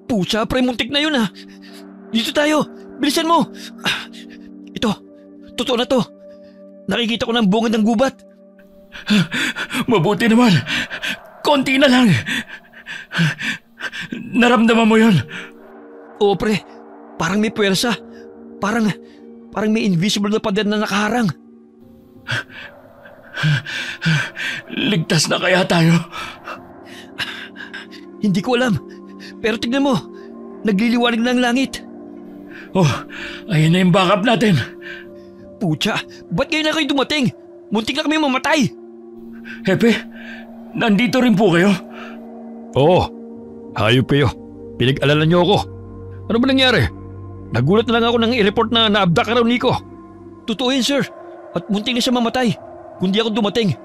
Pucha, pre, muntik na yun Dito tayo, bilisan mo. Ito, totoo na to. Nakikita ko ng bungad ng gubat. Mabuti naman. Konti na lang. Naramdaman mo yun? Oo, pre. Parang may puwersa. Parang may invisible na pader na nakaharang. Ligtas na kaya tayo? Hindi ko alam. Pero tignan mo. Nagliliwanag na ang langit. Oh, ayun na yung backup natin. Pucha, ba't ngayon na kayo dumating? Muntik na kami mamatay. Hepe, nandito rin po kayo? Oo, hayop kayo. Pinag-alala niyo ako. Ano ba nangyari? Nagulat na lang ako nang i-report na naabdak ka raw, Nico. Totoo yun, sir. At muntik na siya mamatay. Kundi ako dumating.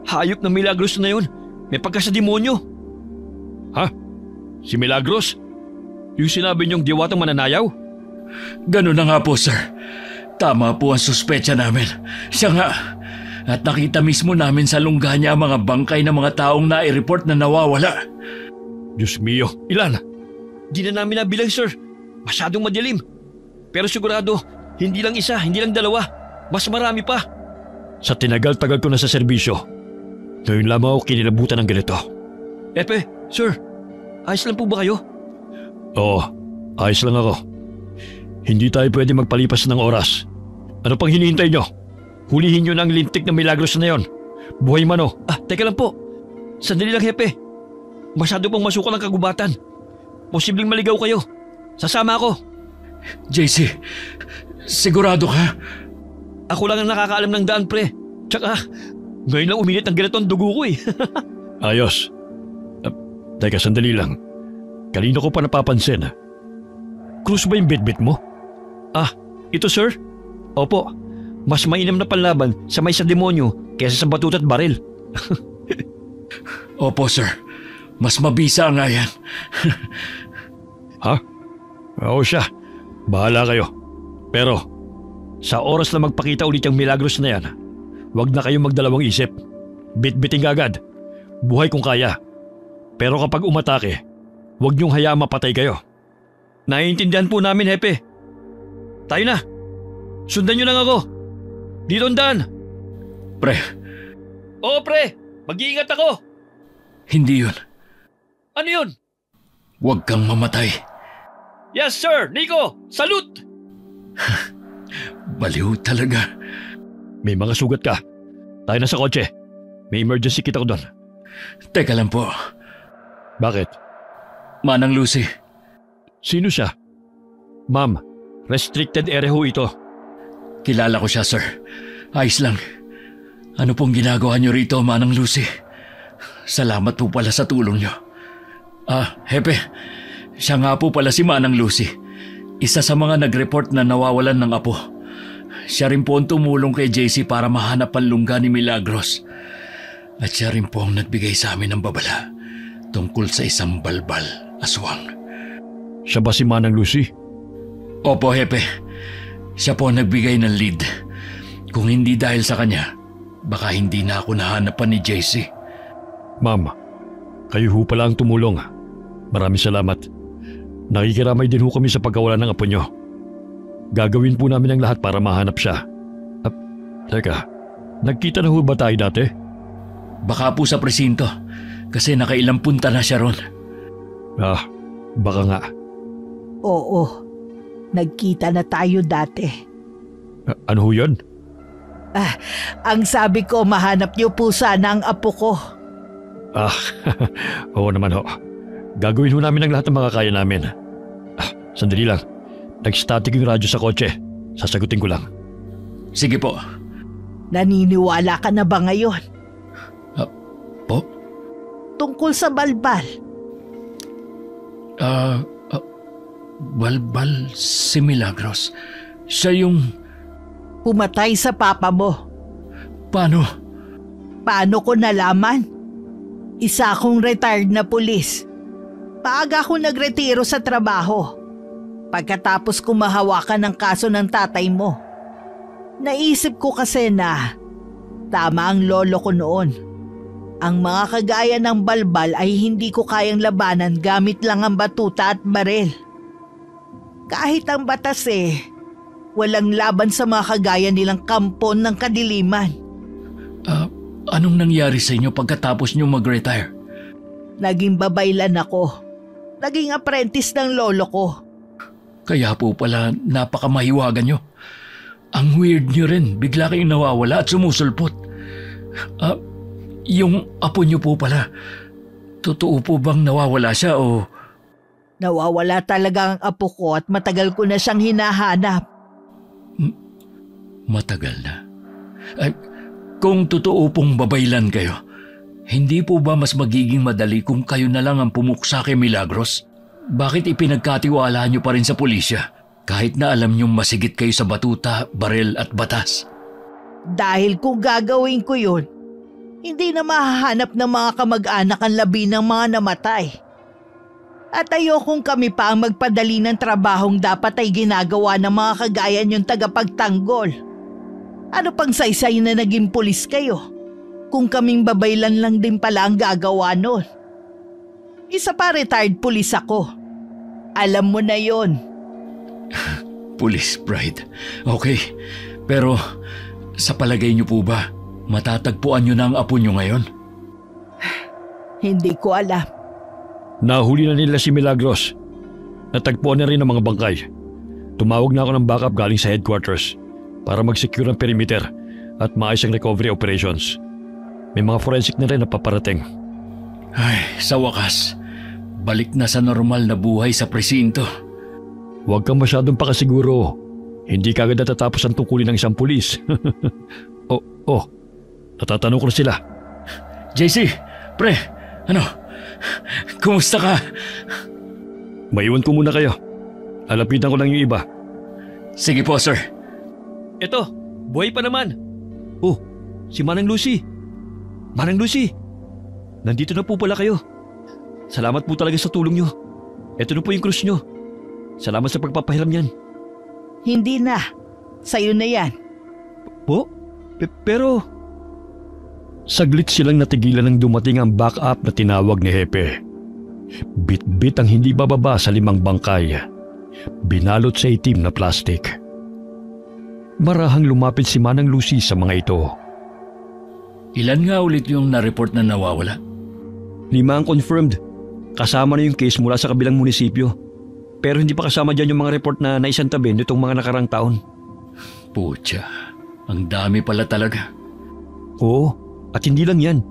Hayop na Milagros na yun. May pagka sa demonyo. Ha? Si Milagros? Yung sinabi niyong diwatang mananayaw? Ganun na nga po, sir. Tama po ang suspecha namin. Siya nga. At nakita mismo namin sa lungga niya ang mga bangkay ng mga taong nai-report na nawawala. Diyos mio, ilan? Di na namin nabilang, sir. Masyadong madilim. Pero sigurado, hindi lang isa, hindi lang dalawa. Mas marami pa. Sa tinagal-tagal ko na sa serbisyo, ngayon lamang ako kinilabutan ng ganito. Epe, sir, ayos lang po ba kayo? Oo, ayos lang ako. Hindi tayo pwede magpalipas ng oras. Ano pang hinihintay nyo? Hulihin nyo na ang lintik na Milagros na yon. Buhay man o. Teka lang po. Sandali lang, Hepe. Masyado pang masukal ang kagubatan. Posibleng maligaw kayo. Sasama ako. JC, sigurado ka? Ako lang ang nakakaalam ng daan, pre. Tsaka, ngayon lang uminit ang ganito ang dugo ko eh. Ayos. Teka, sandali lang. Kanino ko pa napapansin. Krus ba yung bitbit mo? Ito sir? Opo. Mas mainam na panlaban sa may sa demonyo kaysa sa batut at baril. Opo, sir. Mas mabisa nga yan. Ha? Oo siya. Bahala kayo. Pero, sa oras na magpakita ulit yung Milagros na yan, huwag na kayong magdalawang isip. Bit-biting agad. Buhay kung kaya. Pero kapag umatake, huwag niyong hayaan mapatay kayo. Naiintindihan po namin, Hepe. Tayo na. Sundan niyo lang ako. Dito ang daan. Pre. Oo, pre. Mag-iingat ako. Hindi yun. Ano yun? Huwag kang mamatay. Yes, sir. Nico, salute! Baliw talaga. May mga sugat ka. Tayo na sa kotse. May emergency kita ko doon. Teka lang po. Bakit? Manang Lucy. Sino siya? Ma'am, restricted area ho ito. Kilala ko siya, sir. Ayos lang. Ano pong ginagawa niyo rito, Manang Lucy? Salamat po pala sa tulong niyo. Hepe, siya nga po pala si Manang Lucy. Isa sa mga nag-report na nawawalan ng apo. Siya rin po ang tumulong kay JC para mahanap ang lungga ni Milagros. At siya rin po ang nagbigay sa amin ng babala tungkol sa isang balbal, aswang. Siya ba si Manang Lucy? Opo, Hepe. Siya po ang nagbigay ng lead. Kung hindi dahil sa kanya, baka hindi na ako nahanapan ni JC. Ma'am, kayo ho pala ang tumulong. Maraming salamat. Nakikiramay din ho kami sa pagkawala ng apo nyo. Gagawin po namin ang lahat para mahanap siya. Teka, nagkita na ho ba tayo dati? Baka po sa presinto, kasi nakailang punta na siya ron. Baka nga. Oo, nagkita na tayo dati. Ano ho yun? Ang sabi ko, mahanap niyo po sana ang apo ko. Oo naman ho. Gagawin ho namin ang lahat ng mga kaya namin. Sandali lang. Nag-static yung radyo sa kotse. Sasagutin ko lang. Sige po. Naniniwala ka na ba ngayon? tungkol sa balbal. Balbal si Milagros. Siya yung... Pumatay sa papa mo. Paano? Paano ko nalaman? Isa akong retired na pulis. Maaga ako nagretiro sa trabaho. Pagkatapos ko mahawakan ng kaso ng tatay mo. Naisip ko kasi na tama ang lolo ko noon. Ang mga kagaya ng balbal ay hindi ko kayang labanan gamit lang ang batuta at baril. Kahit ang batas walang laban sa mga kagaya nilang kampon ng kadiliman. Anong nangyari sa inyo pagkatapos nyo mag-retire? Naging babaylan ako. Naging apprentice ng lolo ko. Kaya po pala napakamahiwagan nyo. Ang weird nyo rin, bigla kayong nawawala at sumusulpot. Yung apo nyo po pala, totoo po bang nawawala siya o... Nawawala talaga ang apo ko at matagal ko na siyang hinahanap. Matagal na? Kung totoo pong babaylan kayo, hindi po ba mas magiging madali kung kayo na lang ang pumuksa kay Milagros? Bakit ipinagkatiwalaan nyo pa rin sa pulisya kahit na alam nyong masigit kayo sa batuta, baril at batas? Dahil kung gagawin ko yun, hindi na mahahanap ng mga kamag-anak ang labi ng mga namatay. At ayokong kami pa ang magpadali ng trabahong dapat ay ginagawa ng mga kagaya niyong tagapagtanggol. Ano pang saysay na naging pulis kayo? Kung kaming babaylan lang din pala ang gagawa nun. Isa pa retired pulis ako. Alam mo na yon. Police pride. Okay, pero sa palagay niyo po ba, matatagpuan niyo na ang apo niyo ngayon? Hindi ko alam. Nahuli na nila si Milagros. Natagpuan na rin ang mga bangkay. Tumawag na ako ng backup galing sa headquarters para mag-secure ang perimeter at maayos ang recovery operations. May mga forensic na rin na paparating. Ay, sa wakas, balik na sa normal na buhay sa presinto. Huwag kang masyadong pakasiguro. Hindi kagad natatapos ang tungkulin ng isang pulis. Natatanong ko na sila. JC, pre, kumusta ka? Maiwan ko muna kayo. Lalapitan ko lang yung iba. Sige po, sir. Eto, buhay pa naman. Oh, si Manang Lucy. Manang Lucy, nandito na po pala kayo. Salamat po talaga sa tulong nyo. Eto na po yung krus nyo. Salamat sa pagpapahiram niyan. Hindi na. Sa'yo na yan. Po? Pero... Saglit silang natigilan nang dumating ang backup na tinawag ni Hepe. Bit-bit ang hindi bababa sa 5 bangkay. Binalot sa itim na plastik. Marahang lumapit si Manang Lucy sa mga ito. Ilan nga ulit yung na-report na nawawala? 5 ang confirmed. Kasama na yung case mula sa kabilang munisipyo. Pero hindi pa kasama dyan yung mga report na naisantabi nitong mga nakarang taon. Putya, ang dami pala talaga. Oo. At hindi lang yan,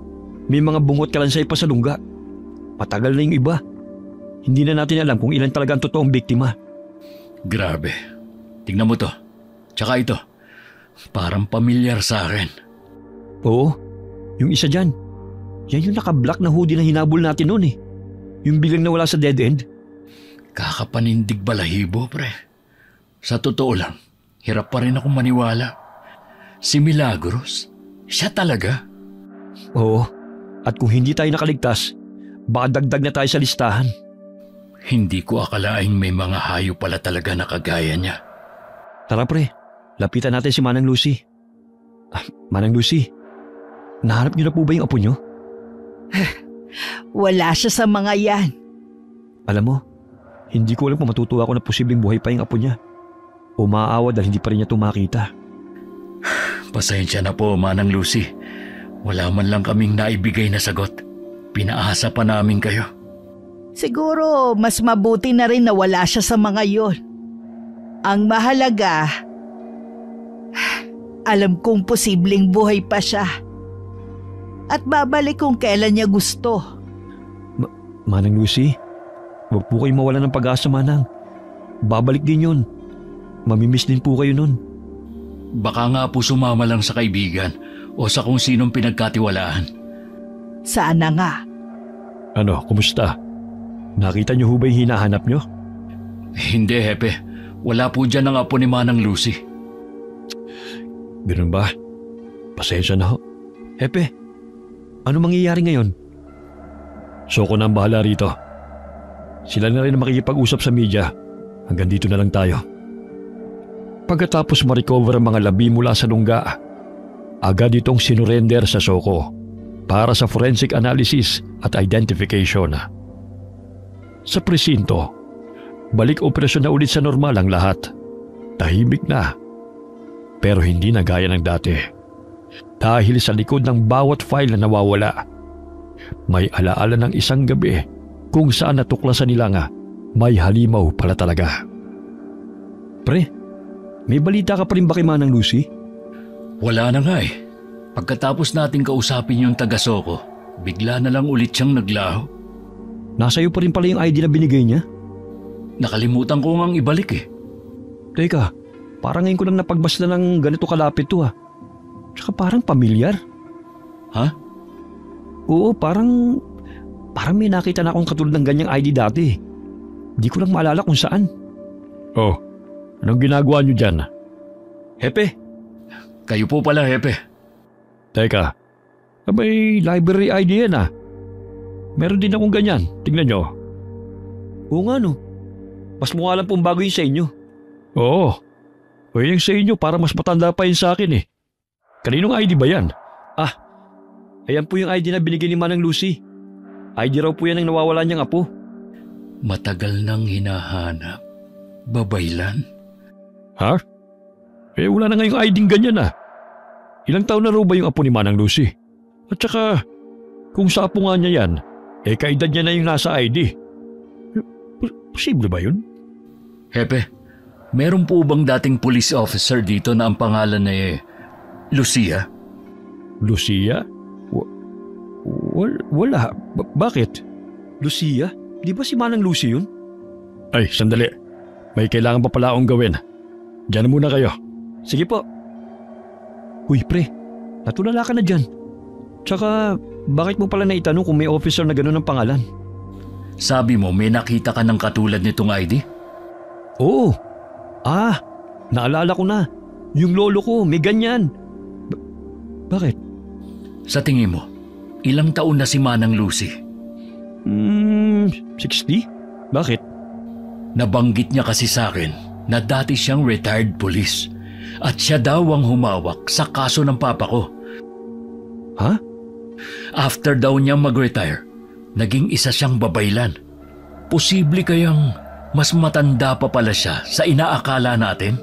may mga bungot kalansay pa sa lungga. Matagal na yung iba. Hindi na natin alam kung ilan talaga ang totoong biktima. Grabe. Tingnan mo to. Tsaka ito. Parang pamilyar sa akin. Oo, yung isa dyan. Yan yung naka-black na hoodie na hinabol natin noon eh. Yung biglang nawala sa dead end. Kakapanindig balahibo, pre. Sa totoo lang, hirap pa rin akong maniwala. Si Milagros, siya talaga. Oo, at kung hindi tayo nakaligtas, baka dagdag na tayo sa listahan. Hindi ko akalaing may mga hayop pala talaga na kagaya niya. Tara pre, lapitan natin si Manang Lucy. Manang Lucy, nahanap niyo na po ba yung apo niyo? Wala siya sa mga yan. Alam mo, hindi ko alam kung matutuwa ako na posibleng buhay pa yung apo niya. O maaawa dahil hindi pa rin niya tumakita. Pasensya na po, Manang Lucy. Wala man lang kaming naibigay na sagot. Pinaasa pa namin kayo. Siguro mas mabuti na rin na wala siya sa mga yon. Ang mahalaga, alam kong posibleng buhay pa siya. At babalik kung kailan niya gusto. Manang Lucy, huwag po kayo mawala ng pag-asa, Manang. Babalik din yun. Mamimiss din po kayo nun. Baka nga po sumama lang sa kaibigan o sa kung sinong pinagkatiwalaan. Sana nga. Ano, kumusta? Nakita niyo ho ba yung hinahanap niyo? Hindi, Hepe. Wala po dyan ang apo ni Manang Lucy. Ganun ba? Pasensya na ho. Hepe, ano mangyayari ngayon? Soko na ang bahala rito. Sila na rin ang makikipag-usap sa media. Hanggang dito na lang tayo. Pagkatapos ma-recover ang mga labi mula sa lungga, agad itong sinurrender sa Soko para sa forensic analysis at identification. Sa presinto, balik operasyon na ulit sa normal ang lahat. Tahimik na, pero hindi na gaya ng dati. Dahil sa likod ng bawat file na nawawala, may alaala ng isang gabi kung saan natuklasan nila nga may halimaw pala talaga. Pre, may balita ka pa rin ba kay Manang Lucy? Wala na nga eh. Pagkatapos nating kausapin yung taga-Soko, bigla na lang ulit siyang naglaho. Nasa iyo pa rin pala yung ID na binigay niya? Nakalimutan ko ngang ibalik eh. Teka, parang ngayon ko lang napagbasta ng ganito kalapit to ah. Tsaka parang pamilyar. Ha? Oo, parang may nakita na akong katulad ng ganyang ID dati. Di ko lang maalala kung saan. Oh, anong ginagawa niyo dyan? Hepe? Kayo po pala, Hepe. Teka, may library ID yan ah. Meron din akong ganyan, tingnan nyo. Oo nga no, mas mukha lang pong bago yun sa inyo. Oo, o yung sa inyo para mas matanda pa yun sa akin eh. Kaninong ID ba yan? Ah, ayan po yung ID na binigay ni Manang Lucy. ID raw po yan ang nawawala niyang apo. Matagal nang hinahanap. Babaylan? Ha? Eh wala na nga yung ID ganyan ah. Ilang taon na raw ba yung apo ni Manang Lucy? At saka, kung sa apo nga niya yan, eh kaedad niya na yung nasa ID. Posible ba yun? Hepe, meron po bang dating police officer dito na ang pangalan ay Lucia? Lucia? Wala. Bakit? Lucia? Di ba si Manang Lucy yun? Ay, sandali. May kailangan pa pala akong gawin. Diyan muna kayo. Sige po. Uy, pre. Natulala ka na dyan. Tsaka, bakit mo pala naitanong kung may officer na gano'n ang pangalan? Sabi mo may nakita ka ng katulad nitong ID? Oo. Naalala ko na. Yung lolo ko, may ganyan. Bakit? Sa tingin mo, ilang taon na si Manang Lucy? 60? Bakit? Nabanggit niya kasi sa akin na dati siyang retired police at siya daw ang humawak sa kaso ng papa ko. Ha? After daw niyang mag-retire, naging isa siyang babaylan. Posible kayang mas matanda pa pala siya sa inaakala natin?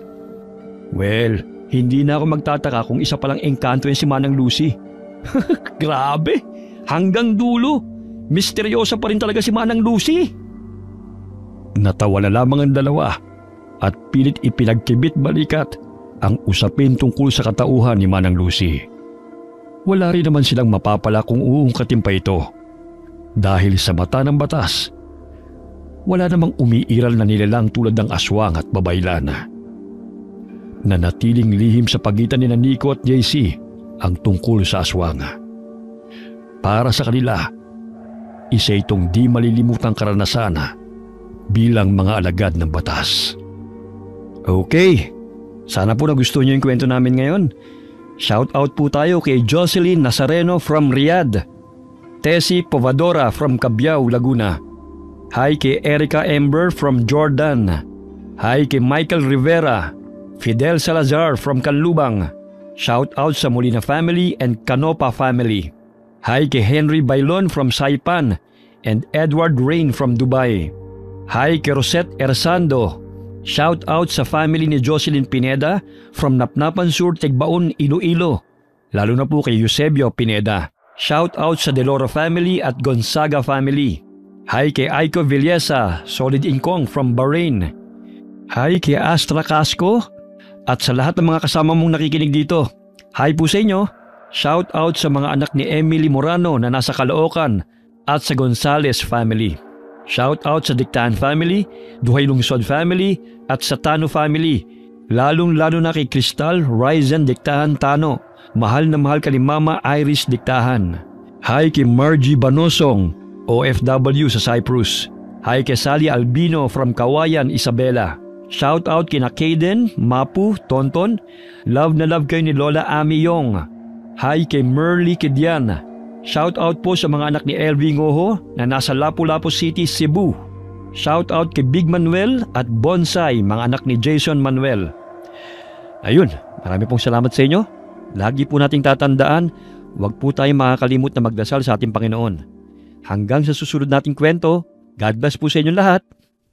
Well, hindi na ako magtataka kung isa palang engkanto yan si Manang Lucy. Grabe! Hanggang dulo, misteryosa pa rin talaga si Manang Lucy. Natawa na lamang ang dalawa at pilit ipinagkibit balikat ang usapin tungkol sa katauhan ni Manang Lucy. Wala rin naman silang mapapala kung uungkatin pa ito. Dahil sa mata ng batas, wala namang umiiral na nilalang tulad ng aswang at babaylan. Nanatiling lihim sa pagitan ni Nico at JC ang tungkol sa aswang. Para sa kanila, isa itong di malilimutang karanasan bilang mga alagad ng batas. Okay, sana po nagustuhan niyo yung kwento namin ngayon. Shout out po tayo kay Jocelyn Nazareno from Riyadh, Tessie Povadora from Cabiao, Laguna. Hi kay Erica Ember from Jordan. Hi kay Michael Rivera, Fidel Salazar from Canlubang. Shout out sa Molina family and Canopa family. Hi kay Henry Bailon from Saipan and Edward Rain from Dubai. Hi kay Rosette Ersando. Shout out sa family ni Jocelyn Pineda from Napnapan Sur, Tigbaon, Iloilo. Lalo na po kay Eusebio Pineda. Shout out sa Deloro family at Gonzaga family. Hi kay Aiko Villesa, Solid Incong from Bahrain. Hi kay Astra Casco at sa lahat ng mga kasama mong nakikinig dito. Hi po sa inyo. Shout out sa mga anak ni Emily Morano na nasa Caloocan at sa Gonzales family. Shout out sa Dictahan family, Duhay Lungsod family at sa Tano family. Lalong-lalo na kay Crystal Ryzen Dictahan Tano. Mahal na mahal ka ni Mama Iris Dictahan. Hi kay Margie Banosong, OFW sa Cyprus. Hi kay Sally Albino from Kawayan, Isabela. Shout out kina Kaden, Mapu, Tonton. Love na love kayo ni Lola Ami Yong. Hi kay Merly Kidian. Shout out po sa mga anak ni LV Ngoho na nasa Lapu-Lapu City, Cebu. Shout out kay Big Manuel at Bonsai, mga anak ni Jason Manuel. Ayun, marami pong salamat sa inyo. Lagi po nating tatandaan, huwag po tayong makakalimot na magdasal sa ating Panginoon. Hanggang sa susunod nating kwento, God bless po sa inyong lahat.